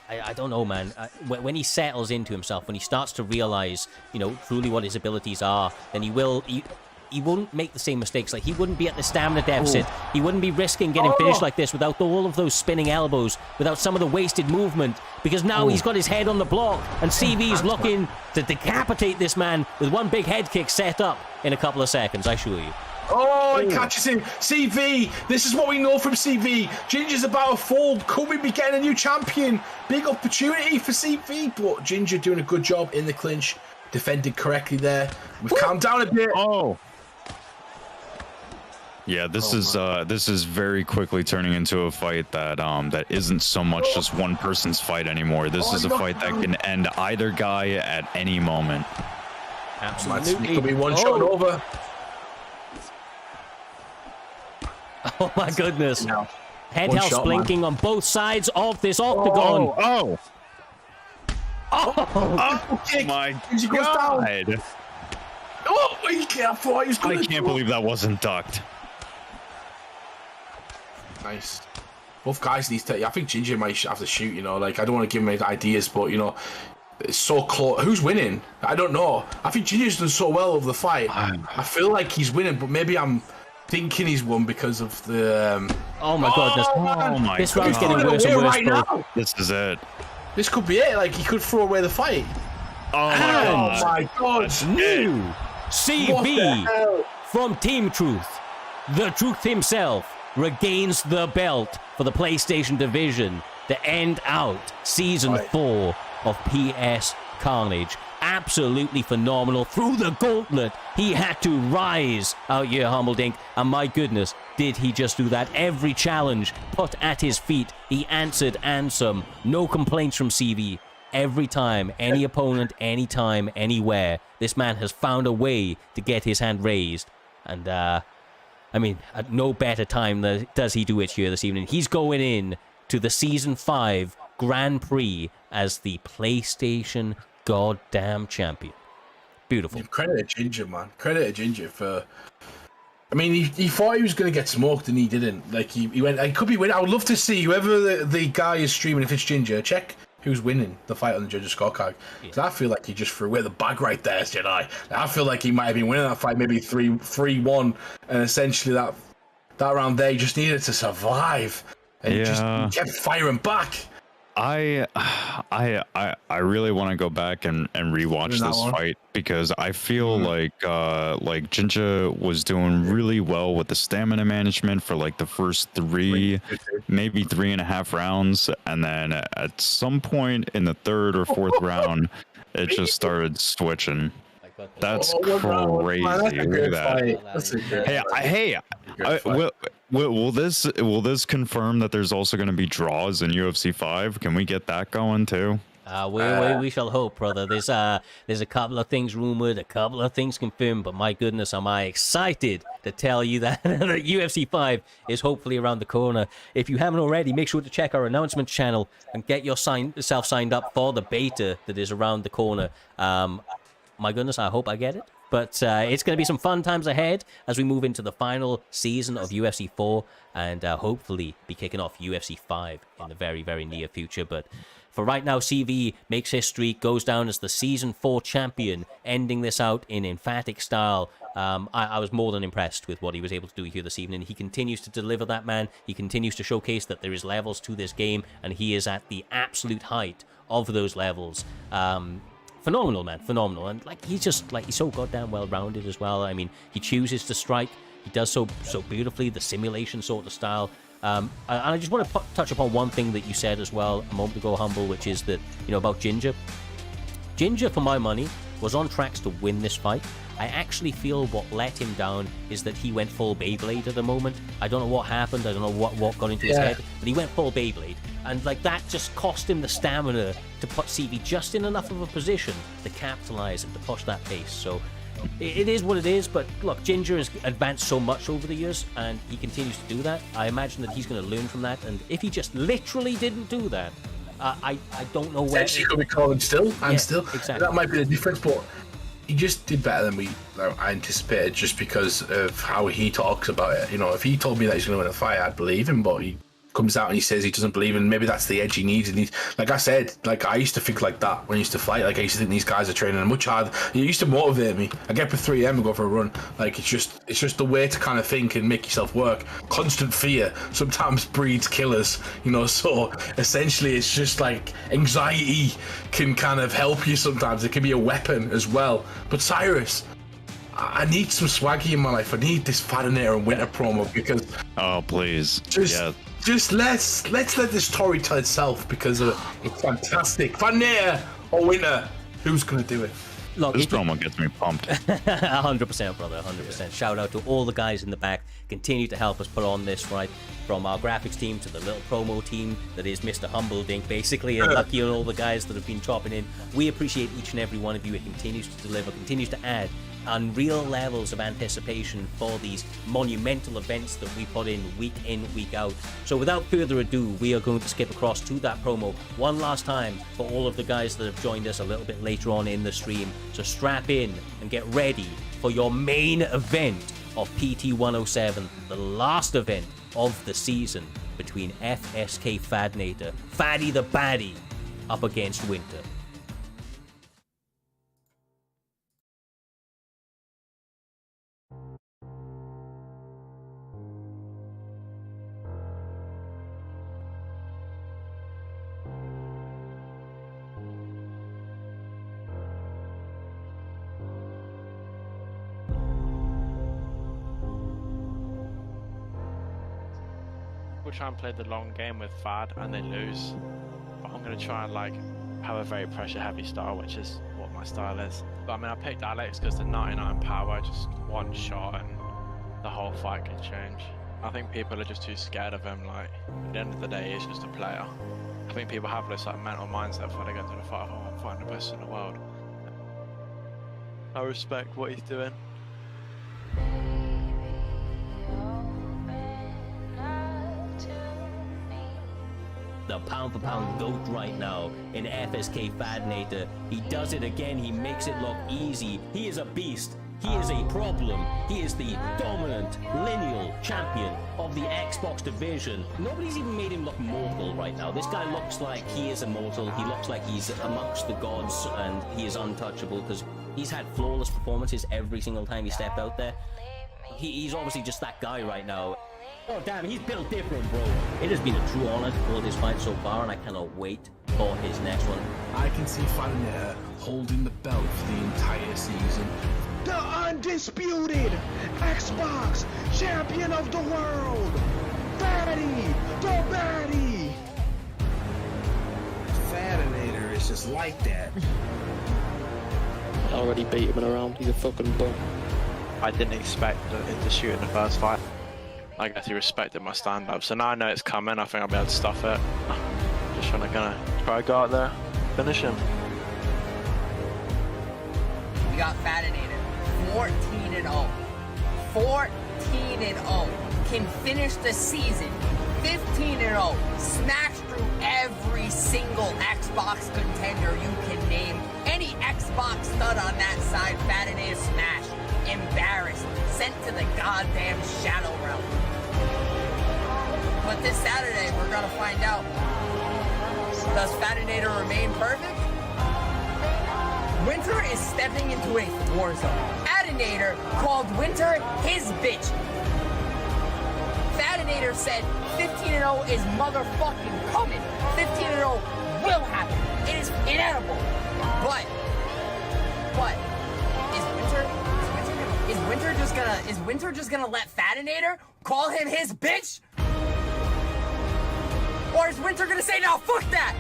I don't know, man. When he settles into himself, when he starts to realize, you know, truly what his abilities are, then he won't make the same mistakes. Like, he wouldn't be at the stamina deficit. He wouldn't be risking getting finished like this without all of those spinning elbows, without some of the wasted movement, because now he's got his head on the block, and CV's looking to decapitate this man with one big head kick set up in a couple of seconds, I assure you. Oh, he catches him. CV, this is what we know from CV. Ginger's about to fall. Could we be getting a new champion? Big opportunity for CV, but Ginger doing a good job in the clinch, defended correctly there. We've calmed down a bit. Yeah, this is very quickly turning into a fight that that isn't so much just one person's fight anymore. This is a fight that can end either guy at any moment. Absolutely. It could be one shot over. Oh my goodness. No. Head One house shot, blinking on both sides of this octagon. Oh my Ginger goes down. God. Oh, he can't thought he was I gonna can't do it. believe that wasn't ducked. Nice. Both guys need to. I think Ginger might have to shoot. You know, like, I don't want to give him any ideas, but you know, it's so close. Who's winning? I don't know. I think Ginger's done so well over the fight. I feel like he's winning, but maybe I'm thinking he's won because of the. Oh my goodness! Oh my This round's God. getting worse and worse, right bro. now. This is it. This could be it. Like, he could throw away the fight. Oh Oh my God! New What the CV hell? from Team Truth. The Truth himself regains the belt for the PlayStation division to end out Season 4 of PS Carnage. Absolutely phenomenal. Through the gauntlet, he had to rise out here, Humbledink. And my goodness, did he just do that? Every challenge put at his feet, he answered and some. No complaints from CV. Every time, any opponent, anytime, anywhere, this man has found a way to get his hand raised. And, I mean, at no better time does he do it here this evening. He's going in to the Season 5 Grand Prix as the PlayStation goddamn champion. Beautiful. Credit to Ginger, man. Credit to Ginger for... I mean, he thought he was going to get smoked and he didn't. Like, he went... I could be winning. I would love to see whoever the guy is streaming, if it's Ginger, check who's winning the fight on the judges' scorecard. Because I feel like he just threw away the bag right there, Jedi. I feel like he might have been winning that fight, maybe 3-1, and essentially that round there, he just needed to survive. And he kept firing back. I really want to go back and rewatch this fight because I feel like Ginja was doing really well with the stamina management for like the first maybe 3.5 rounds, and then at some point in the third or fourth round, it just started switching. That's crazy. Look at that. Will this confirm that there's also going to be draws in UFC 5? Can we get that going too? We shall hope, brother. There's a couple of things rumored, a couple of things confirmed, but my goodness, am I excited to tell you that UFC 5 is hopefully around the corner. If you haven't already, make sure to check our announcement channel and get yourself signed up for the beta that is around the corner. My goodness, I hope I get it. But it's going to be some fun times ahead as we move into the final season of UFC 4 and hopefully be kicking off UFC 5 in the very, very near future. But for right now, CV makes history, goes down as the Season 4 champion, ending this out in emphatic style. I was more than impressed with what he was able to do here this evening. He continues to deliver that, man. He continues to showcase that there is levels to this game, and he is at the absolute height of those levels. Phenomenal, man, phenomenal. And like he's so goddamn well-rounded as well. I mean, he chooses to strike. He does so beautifully, the simulation sort of style. And I just want to touch upon one thing that you said as well a moment ago, Humble, which is that, you know, about Ginger. Ginger, for my money, was on tracks to win this fight. I actually feel what let him down is that he went full Beyblade at the moment. I don't know what happened. I don't know what got into his head, but he went full Beyblade. And like that just cost him the stamina to put CV just in enough of a position to capitalize and to push that pace. So It is what it is, but look, Ginger has advanced so much over the years, and he continues to do that. I imagine that he's going to learn from that, and if he just literally didn't do that, I don't know where... Essentially, could be calling still, and still. Exactly. That might be the difference, but he just did better than we anticipated just because of how he talks about it. You know, if he told me that he's going to win a fight, I'd believe him, but he comes out and he says he doesn't believe in. Maybe that's the edge he needs. And like I said, like I used to think like that when I used to fight. Like I used to think these guys are training much harder. It used to motivate me. I get up at 3 a.m. and go for a run. Like it's just the way to kind of think and make yourself work. Constant fear sometimes breeds killers. You know, so essentially it's just like anxiety can kind of help you sometimes. It can be a weapon as well. But Cyrus, I need some swaggy in my life. I need this Fadinator and Winter promo because please. Just let's let this story tell itself because it's fantastic. Fadinator or Winter, who's gonna do it? Look, this promo gets me pumped. 100%, brother, 100%. Shout out to all the guys in the back. Continue to help us put on this, right? From our graphics team to the little promo team that is Mr. Humbledink, basically, and Lucky and all the guys that have been chopping in. We appreciate each and every one of you. It continues to deliver, continues to add unreal levels of anticipation for these monumental events that we put in, week out. So without further ado, we are going to skip across to that promo one last time for all of the guys that have joined us a little bit later on in the stream. So strap in and get ready for your main event of PT 107, the last event of the season between FSK Fadanator, Faddy the Baddie, up against Winter. People try and play the long game with Fad and they lose, but I'm going to try and like have a very pressure heavy style, which is what my style is. But I mean, I picked Alex because the 99 power, just one shot and the whole fight can change. I think people are just too scared of him. Like at the end of the day, he's just a player. I think people have this like mental mindset before they go to the fight. Oh, I'm fighting the best in the world. I respect what he's doing. The pound for pound GOAT right now in FSK Fadanator. He does it again. He makes it look easy. He is a beast. He is a problem. He is the dominant lineal champion of the Xbox division. Nobody's even made him look mortal right now. This guy looks like he is immortal. He looks like he's amongst the gods and he is untouchable because he's had flawless performances every single time he stepped out there. He's obviously just that guy right now. Oh damn, he's built different, bro. It has been a true honor to follow this fight so far, and I cannot wait for his next one. I can see Fadinator holding the belt for the entire season. The undisputed Xbox champion of the world, Fatty the Baddie. Fadinator is just like that. I already beat him around, he's a fucking bum. I didn't expect him to shoot in the first fight. I guess he respected my stand-up, so now I know it's coming. I think I'll be able to stuff it. Just trying to try to go out there, finish him. We got Fadinator, 14-0. 14-0. Can finish the season 15-0. Smash through every single Xbox contender you can name. Any Xbox stud on that side, Fadinator smashed. Embarrassed. Sent to the goddamn Shadow Realm. But this Saturday, we're gonna find out. Does Fadinator remain perfect? Winter is stepping into a war zone. Fadinator called Winter his bitch. Fadinator said 15-0 is motherfucking coming. 15-0 will happen. It is inedible. But is Winter just gonna let Fadinator call him his bitch? Or is Winter gonna say, no, fuck that!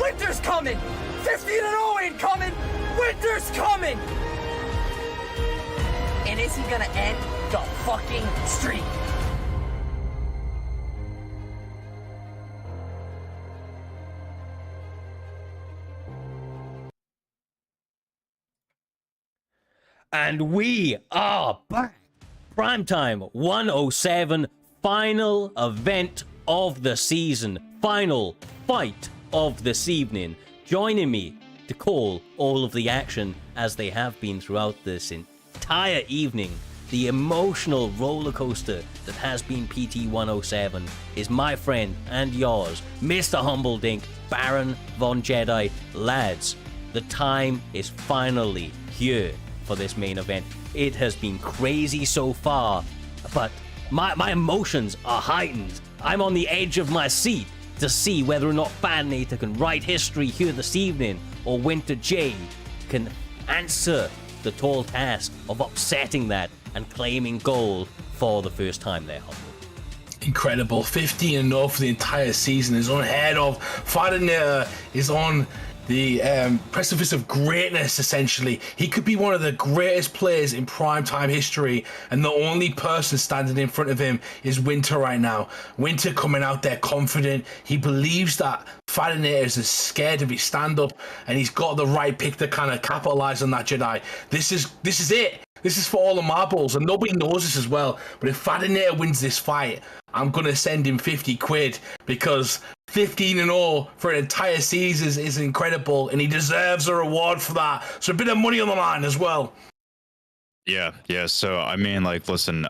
Winter's coming! 15-0 ain't coming! Winter's coming! And is he gonna end the fucking streak? And we are back. Primetime 107, final event of the season, final fight of this evening. Joining me to call all of the action, as they have been throughout this entire evening, the emotional roller coaster that has been PT 107, is my friend and yours, Mr. Humbledink, Baron Von Jedi. Lads, the time is finally here for this main event. It has been crazy so far, but my emotions are heightened. I'm on the edge of my seat to see whether or not Fadinator can write history here this evening, or Winter Jade can answer the tall task of upsetting that and claiming gold for the first time there, Humble. Incredible. 15-0 for the entire season is unheard of. Fadinator is on the precipice of greatness, essentially. He could be one of the greatest players in primetime history, and the only person standing in front of him is Winter right now. Winter coming out there confident. He believes that Fadinator is scared of his stand-up, and he's got the right pick to kind of capitalize on that, Jedi. This is it. This is for all the marbles, and nobody knows this as well. But if Fadinator wins this fight, I'm going to send him 50 quid, because 15-0 for an entire season is incredible, and he deserves a reward for that. So a bit of money on the line as well. Yeah. So I mean, like, listen,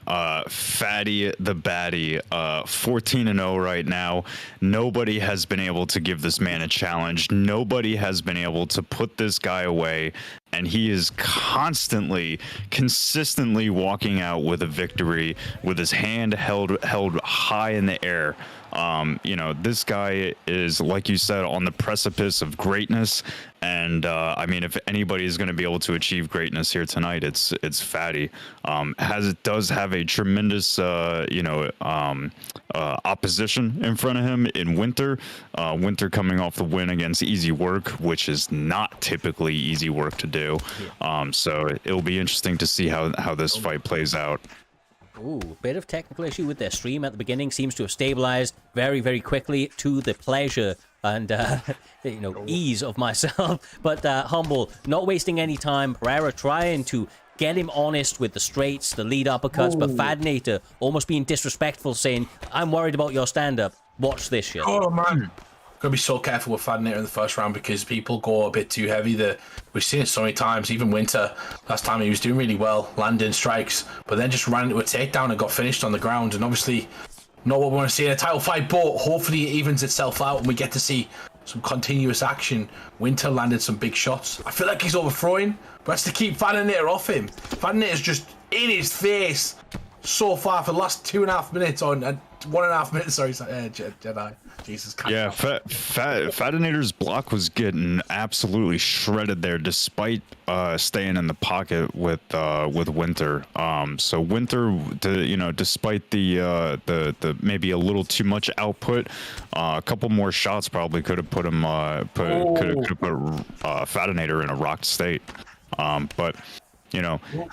Fatty the Baddie, 14-0 right now. Nobody has been able to give this man a challenge. Nobody has been able to put this guy away, and he is consistently walking out with a victory with his hand held high in the air. This guy is, like you said, on the precipice of greatness, and I mean, if anybody is going to be able to achieve greatness here tonight, it's Fatty. Does have a tremendous opposition in front of him in Winter. Winter coming off the win against Easy Work, which is not typically easy work to do. So it'll be interesting to see how this fight plays out. Ooh, bit of technical issue with their stream at the beginning. Seems to have stabilized very, very quickly, to the pleasure and ease of myself. But Humble, not wasting any time. Pereira trying to get him honest with the straights, the lead uppercuts, but Fadinator almost being disrespectful, saying, "I'm worried about your stand-up. Watch this shit." Oh man, gotta be so careful with Fadinator in the first round, because people go a bit too heavy. We've seen it so many times. Even Winter, last time he was doing really well, landing strikes, but then just ran into a takedown and got finished on the ground. And obviously, not what we want to see in a title fight, but hopefully it evens itself out and we get to see some continuous action. Winter landed some big shots. I feel like he's overthrowing, but has to keep Fadinator off him. Fadinator's just in his face so far for the last 2.5 minutes on 1.5 minutes. Sorry, Jedi. Jesus. Yeah, Fadinator's block was getting absolutely shredded there, despite staying in the pocket with Winter. So Winter, despite the maybe a little too much output, a couple more shots probably could have put him could have put Fadinator in a rocked state. But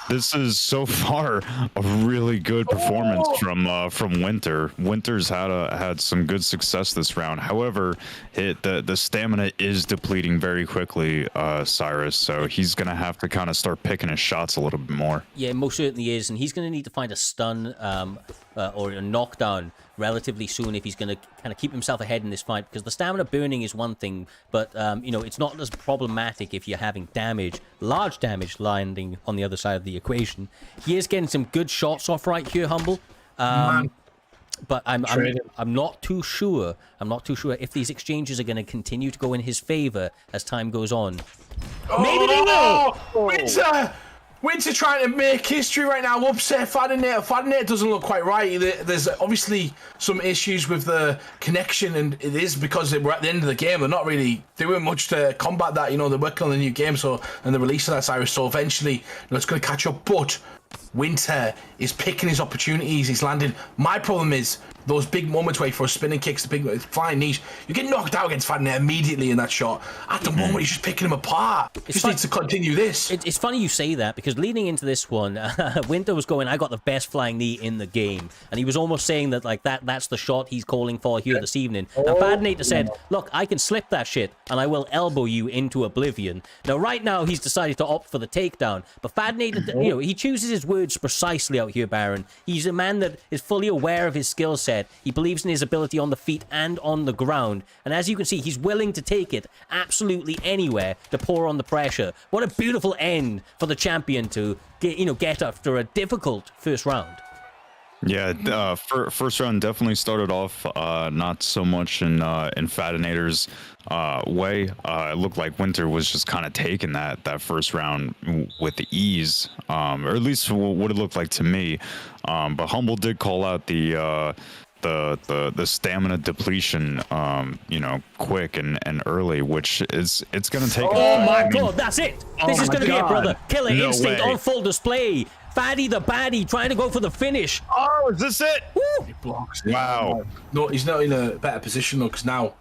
this is so far a really good performance from Winter. Winter's had some good success this round. However, the stamina is depleting very quickly, Cyrus. So he's gonna have to kind of start picking his shots a little bit more. Yeah, most certainly is, and he's gonna need to find a stun or a knockdown relatively soon if he's going to kind of keep himself ahead in this fight, because the stamina burning is one thing, but it's not as problematic if you're having large damage landing on the other side of the equation. He is getting some good shots off right here, Humble, but I'm not too sure. I'm not too sure if these exchanges are going to continue to go in his favor as time goes on. Maybe they will. Winter trying to make history right now, upset Fadinator. Fadinator doesn't look quite right. There's obviously some issues with the connection, and it is because we're at the end of the game. They're not really doing much to combat that. They're working on the new game, and the release of that, Cyrus. So eventually, it's going to catch up. But Winter is picking his opportunities. He's landing. My problem is those big moments where he throws spinning kicks, the big flying knees. You get knocked out against Fadinator immediately in that shot. At the moment, he's just picking him apart. He just needs to continue this. It's funny you say that, because leading into this one, Winter was going, I got the best flying knee in the game. And he was almost saying that, like, that's the shot he's calling for here this evening. And Fadinator said, look, I can slip that shit, and I will elbow you into oblivion. Now, right now, he's decided to opt for the takedown. But Fadinator, you know, he chooses his words precisely out here, Baron. He's a man that is fully aware of his skill set. He believes in his ability on the feet and on the ground. And as you can see, he's willing to take it absolutely anywhere to pour on the pressure. What a beautiful end for the champion to get after a difficult first round. Yeah, first round definitely started off not so much in Fadinator's way. It looked like Winter was just kind of taking that first round with the ease, or at least what it looked like to me. But Humble did call out the stamina depletion, quick and early, which it's gonna take. Oh my god, that's it! This is gonna be it, brother. Killer instinct on full display. Faddy the baddie trying to go for the finish. Oh, is this it? He blocks it. Wow. No, he's not in a better position though, because now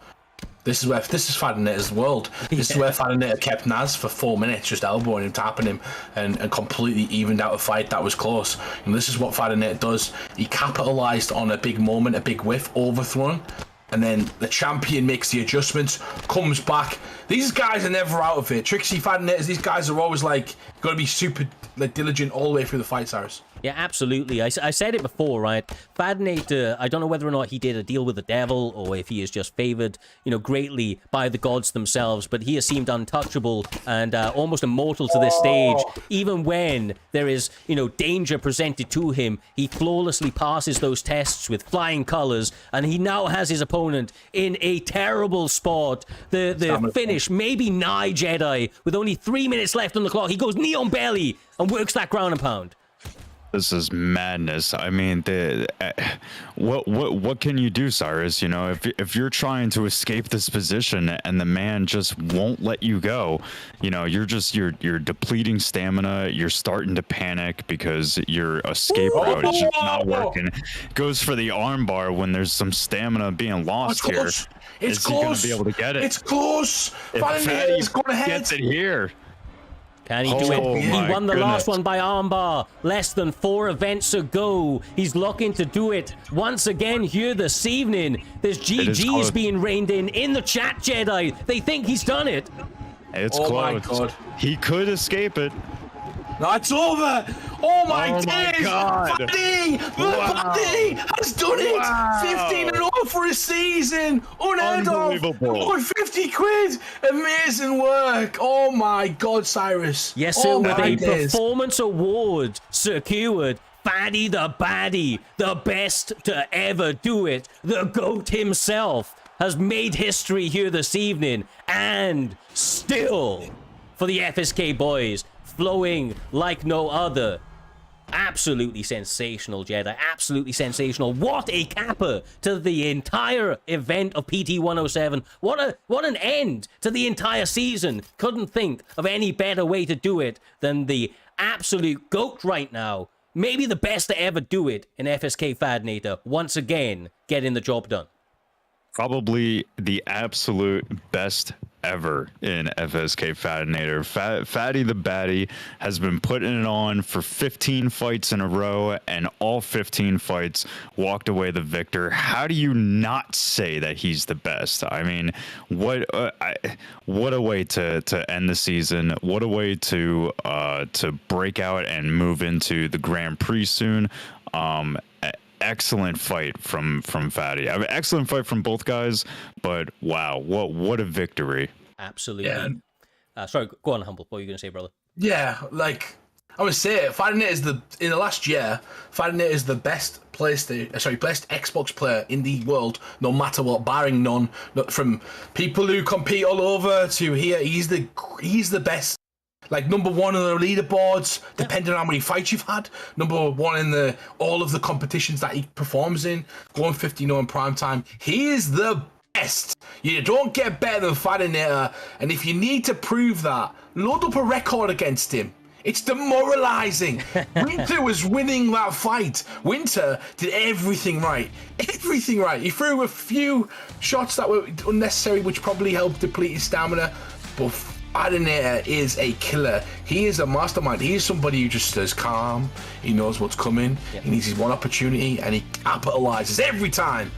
this is Fadinator's world. This is where Fadinator kept Naz for 4 minutes, just elbowing him, tapping him, and completely evened out a fight that was close. And this is what Fadinator does. He capitalized on a big moment, a big whiff, overthrown. And then the champion makes the adjustments, comes back. These guys are never out of it. Trixie, Fadinators, these guys are always like, got to be super diligent all the way through the fight, Cyrus. Yeah, absolutely. I said it before, right? Fadinator, I don't know whether or not he did a deal with the devil or if he is just favored, greatly by the gods themselves, but he has seemed untouchable and almost immortal to this stage. Even when there is, danger presented to him, he flawlessly passes those tests with flying colors, and he now has his opponent in a terrible spot. The finish, maybe nigh Jedi, with only 3 minutes left on the clock. He goes knee on belly and works that ground and pound. This is madness. I mean, what can you do, Cyrus? If you're trying to escape this position and the man just won't let you go, you're depleting stamina. You're starting to panic because your escape route is just not working. Goes for the armbar when there's some stamina being lost here. It's is close. He gonna be able to get it? It's close. Fatty gets it here. Can he do it? He won the last one by armbar less than 4 events ago. He's looking to do it once again here this evening. There's GG's being reined in the chat, Jedi. They think he's done it. It's close. My God. He could escape it. No, it's over. Oh my God. Buddy has done it. Wow. 15-0 for a season. Unheard of. Unbelievable. 50 quid. Amazing work. Oh my God, Cyrus. Yes, sir, with a performance award secured. Faddy the baddie, the best to ever do it. The GOAT himself has made history here this evening. And still, for the FSK boys, flowing like no other. Absolutely sensational, Jedi. Absolutely sensational. What a Kappa to the entire event of PT 107. What an end to the entire season. Couldn't think of any better way to do it than the absolute GOAT right now. Maybe the best to ever do it in FSK Fadinator. Once again, getting the job done. Probably the absolute best ever in FSK Fadinator. Fatty the baddie has been putting it on for 15 fights in a row, and all 15 fights walked away the victor. How do you not say that he's the best? I mean, what a way to end the season. What a way to break out and move into the Grand Prix soon. Excellent fight from Fatty. I mean, excellent fight from both guys, but wow, what a victory. Absolutely. Yeah. Sorry, go on, Humble. What were you going to say, brother? Yeah, like I would say, Fadinator is in the last year, Fadinator is the best best Xbox player in the world, no matter what, barring none. From people who compete all over to here, he's the best. Like number one on the leaderboards, depending on how many fights you've had. Number one in all of the competitions that he performs in. Going 50-0 in prime time. He is the best. You don't get better than Fadinator. And if you need to prove that, load up a record against him. It's demoralizing. Winter was winning that fight. Winter did everything right. Everything right. He threw a few shots that were unnecessary, which probably helped deplete his stamina. But Fadinator is a killer. He is a mastermind. He is somebody who just stays calm. He knows what's coming. He needs his one opportunity, and he capitalizes every time.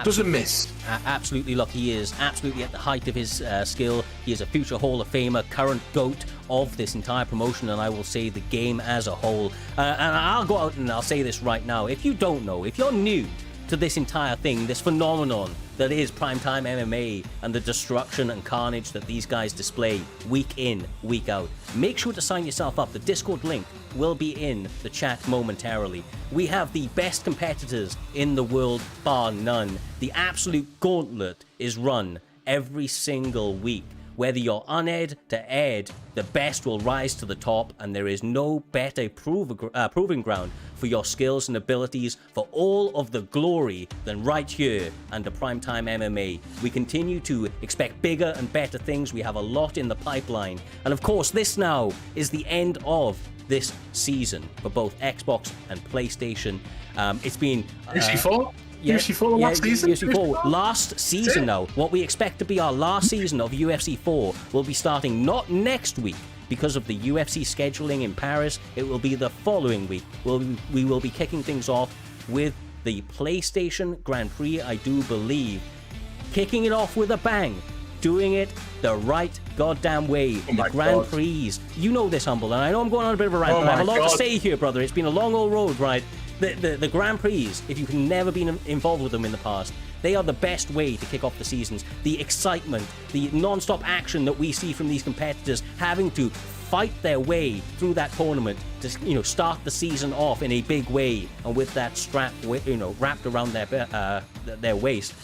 Doesn't miss. Absolutely, Lucky. He is absolutely at the height of his skill. He is a future Hall of Famer, current GOAT of this entire promotion, and I will say the game as a whole. And I'll go out and I'll say this right now. If you don't know, if you're new to this entire thing, this phenomenon that is Primetime MMA and the destruction and carnage that these guys display week in, week out, make sure to sign yourself up. The Discord link will be in the chat momentarily. We have the best competitors in the world, bar none. The absolute gauntlet is run every single week. Whether you're uned to ed, the best will rise to the top, and there is no better proving ground for your skills and abilities for all of the glory than right here under Primetime MMA. We continue to expect bigger and better things. We have a lot in the pipeline. And of course, this now is the end of this season for both Xbox and PlayStation. It's been... UFC4? UFC4 last season? UFC4 last season now. What we expect to be our last season of UFC 4 will be starting not next week because of the UFC scheduling in Paris. It will be the following week. We will be kicking things off with the PlayStation Grand Prix, I do believe. Kicking it off with a bang. Doing it the right goddamn way. The Grand Prix. You know this, Humble, and I know I'm going on a bit of a rant, but I have a lot to say here, brother. It's been a long old road, right? The Grand Prix, if you've never been involved with them in the past, they are the best way to kick off the seasons. The excitement, the non-stop action that we see from these competitors having to fight their way through that tournament to, start the season off in a big way and with that strap, wrapped around their waist.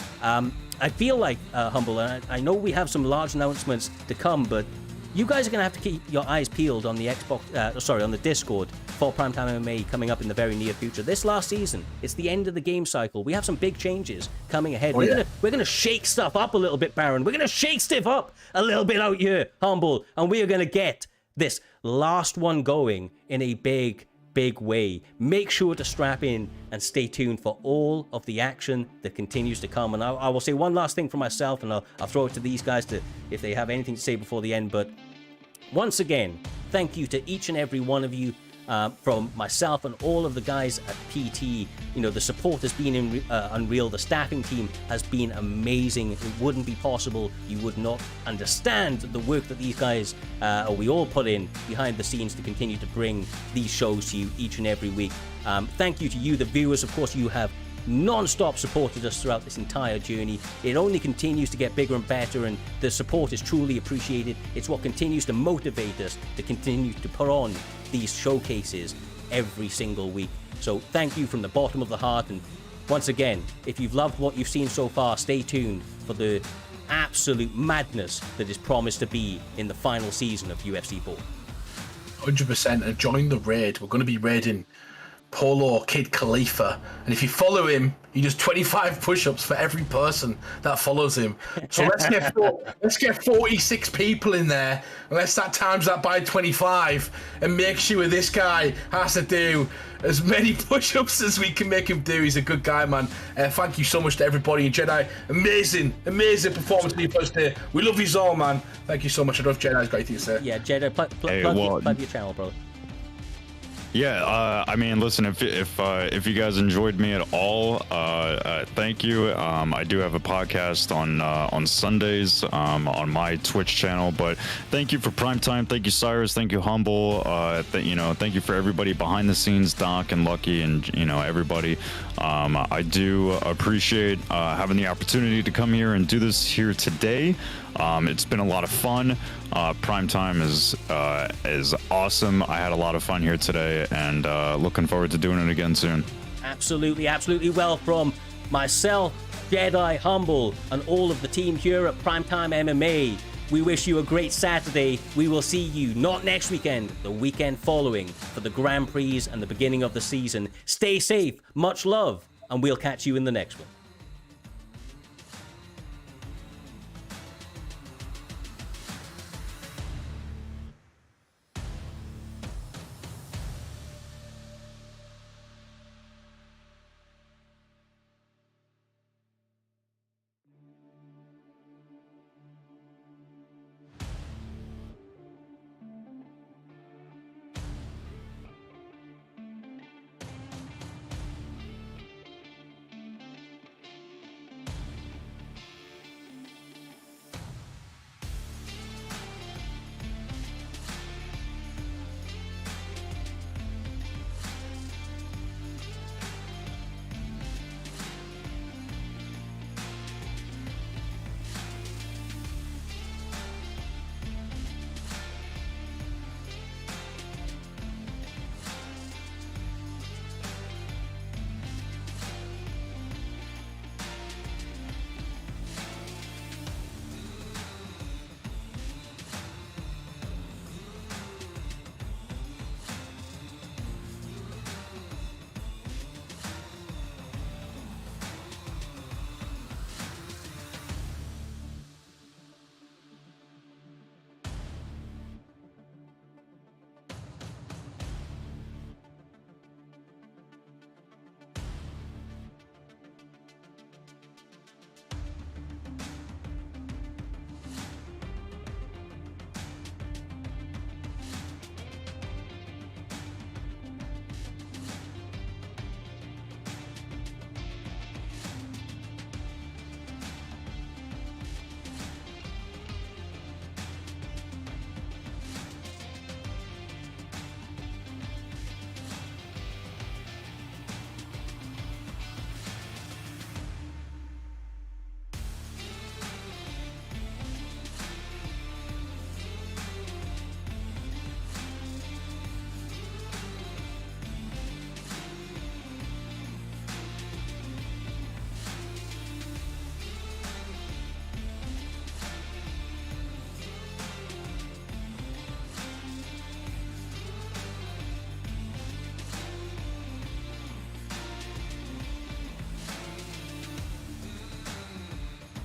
I feel like, Humble, and I know we have some large announcements to come, but you guys are going to have to keep your eyes peeled on the on the Discord for Primetime MMA coming up in the very near future. This last season, it's the end of the game cycle. We have some big changes coming ahead. We're gonna shake stuff up a little bit, Baron. We're gonna shake stuff up a little bit out here, Humble, and we are gonna get this last one going in a big way. Make sure to strap in and stay tuned for all of the action that continues to come. And I will say one last thing for myself, and I'll throw it to these guys if they have anything to say before the end. But once again, thank you to each and every one of you, from myself and all of the guys at PT. The support has been unreal. The staffing team has been amazing. It wouldn't be possible. You would not understand the work that these guys, or we all put in behind the scenes to continue to bring these shows to you each and every week. Thank you to you, the viewers. Of course, you have non-stop supported us throughout this entire journey. It only continues to get bigger and better, and the support is truly appreciated. It's what continues to motivate us to continue to put on these showcases every single week. So thank you from the bottom of the heart, and once again, if you've loved what you've seen so far, stay tuned for the absolute madness that is promised to be in the final season of UFC 4. 100%, and join the raid. We're going to be raiding Polo Kid Khalifa, and if you follow him, he does 25 push-ups for every person that follows him. So let's get 46 people in there, and let's times that by 25 and make sure this guy has to do as many push-ups as we can make him do. He's a good guy, man. Thank you so much to everybody in Jedi. Amazing performance in your first day. We love you all, man. Thank you so much. I love Jedi's great thing to say. Yeah, Jedi, plug your channel, brother. Yeah, I mean, listen, if you guys enjoyed me at all, thank you. I do have a podcast on Sundays on my Twitch channel, but thank you for Primetime. Thank you, Cyrus. Thank you, Humble. Thank you for everybody behind the scenes, Doc and Lucky, and everybody. I do appreciate having the opportunity to come here and do this here today. It's been a lot of fun. Primetime is awesome. I had a lot of fun here today, and looking forward to doing it again soon. Absolutely. Well, from myself, Jedi, Humble, and all of the team here at Primetime MMA, we wish you a great Saturday. We will see you not next weekend, the weekend following, for the Grand Prix and the beginning of the season. Stay safe, much love, and we'll catch you in the next one.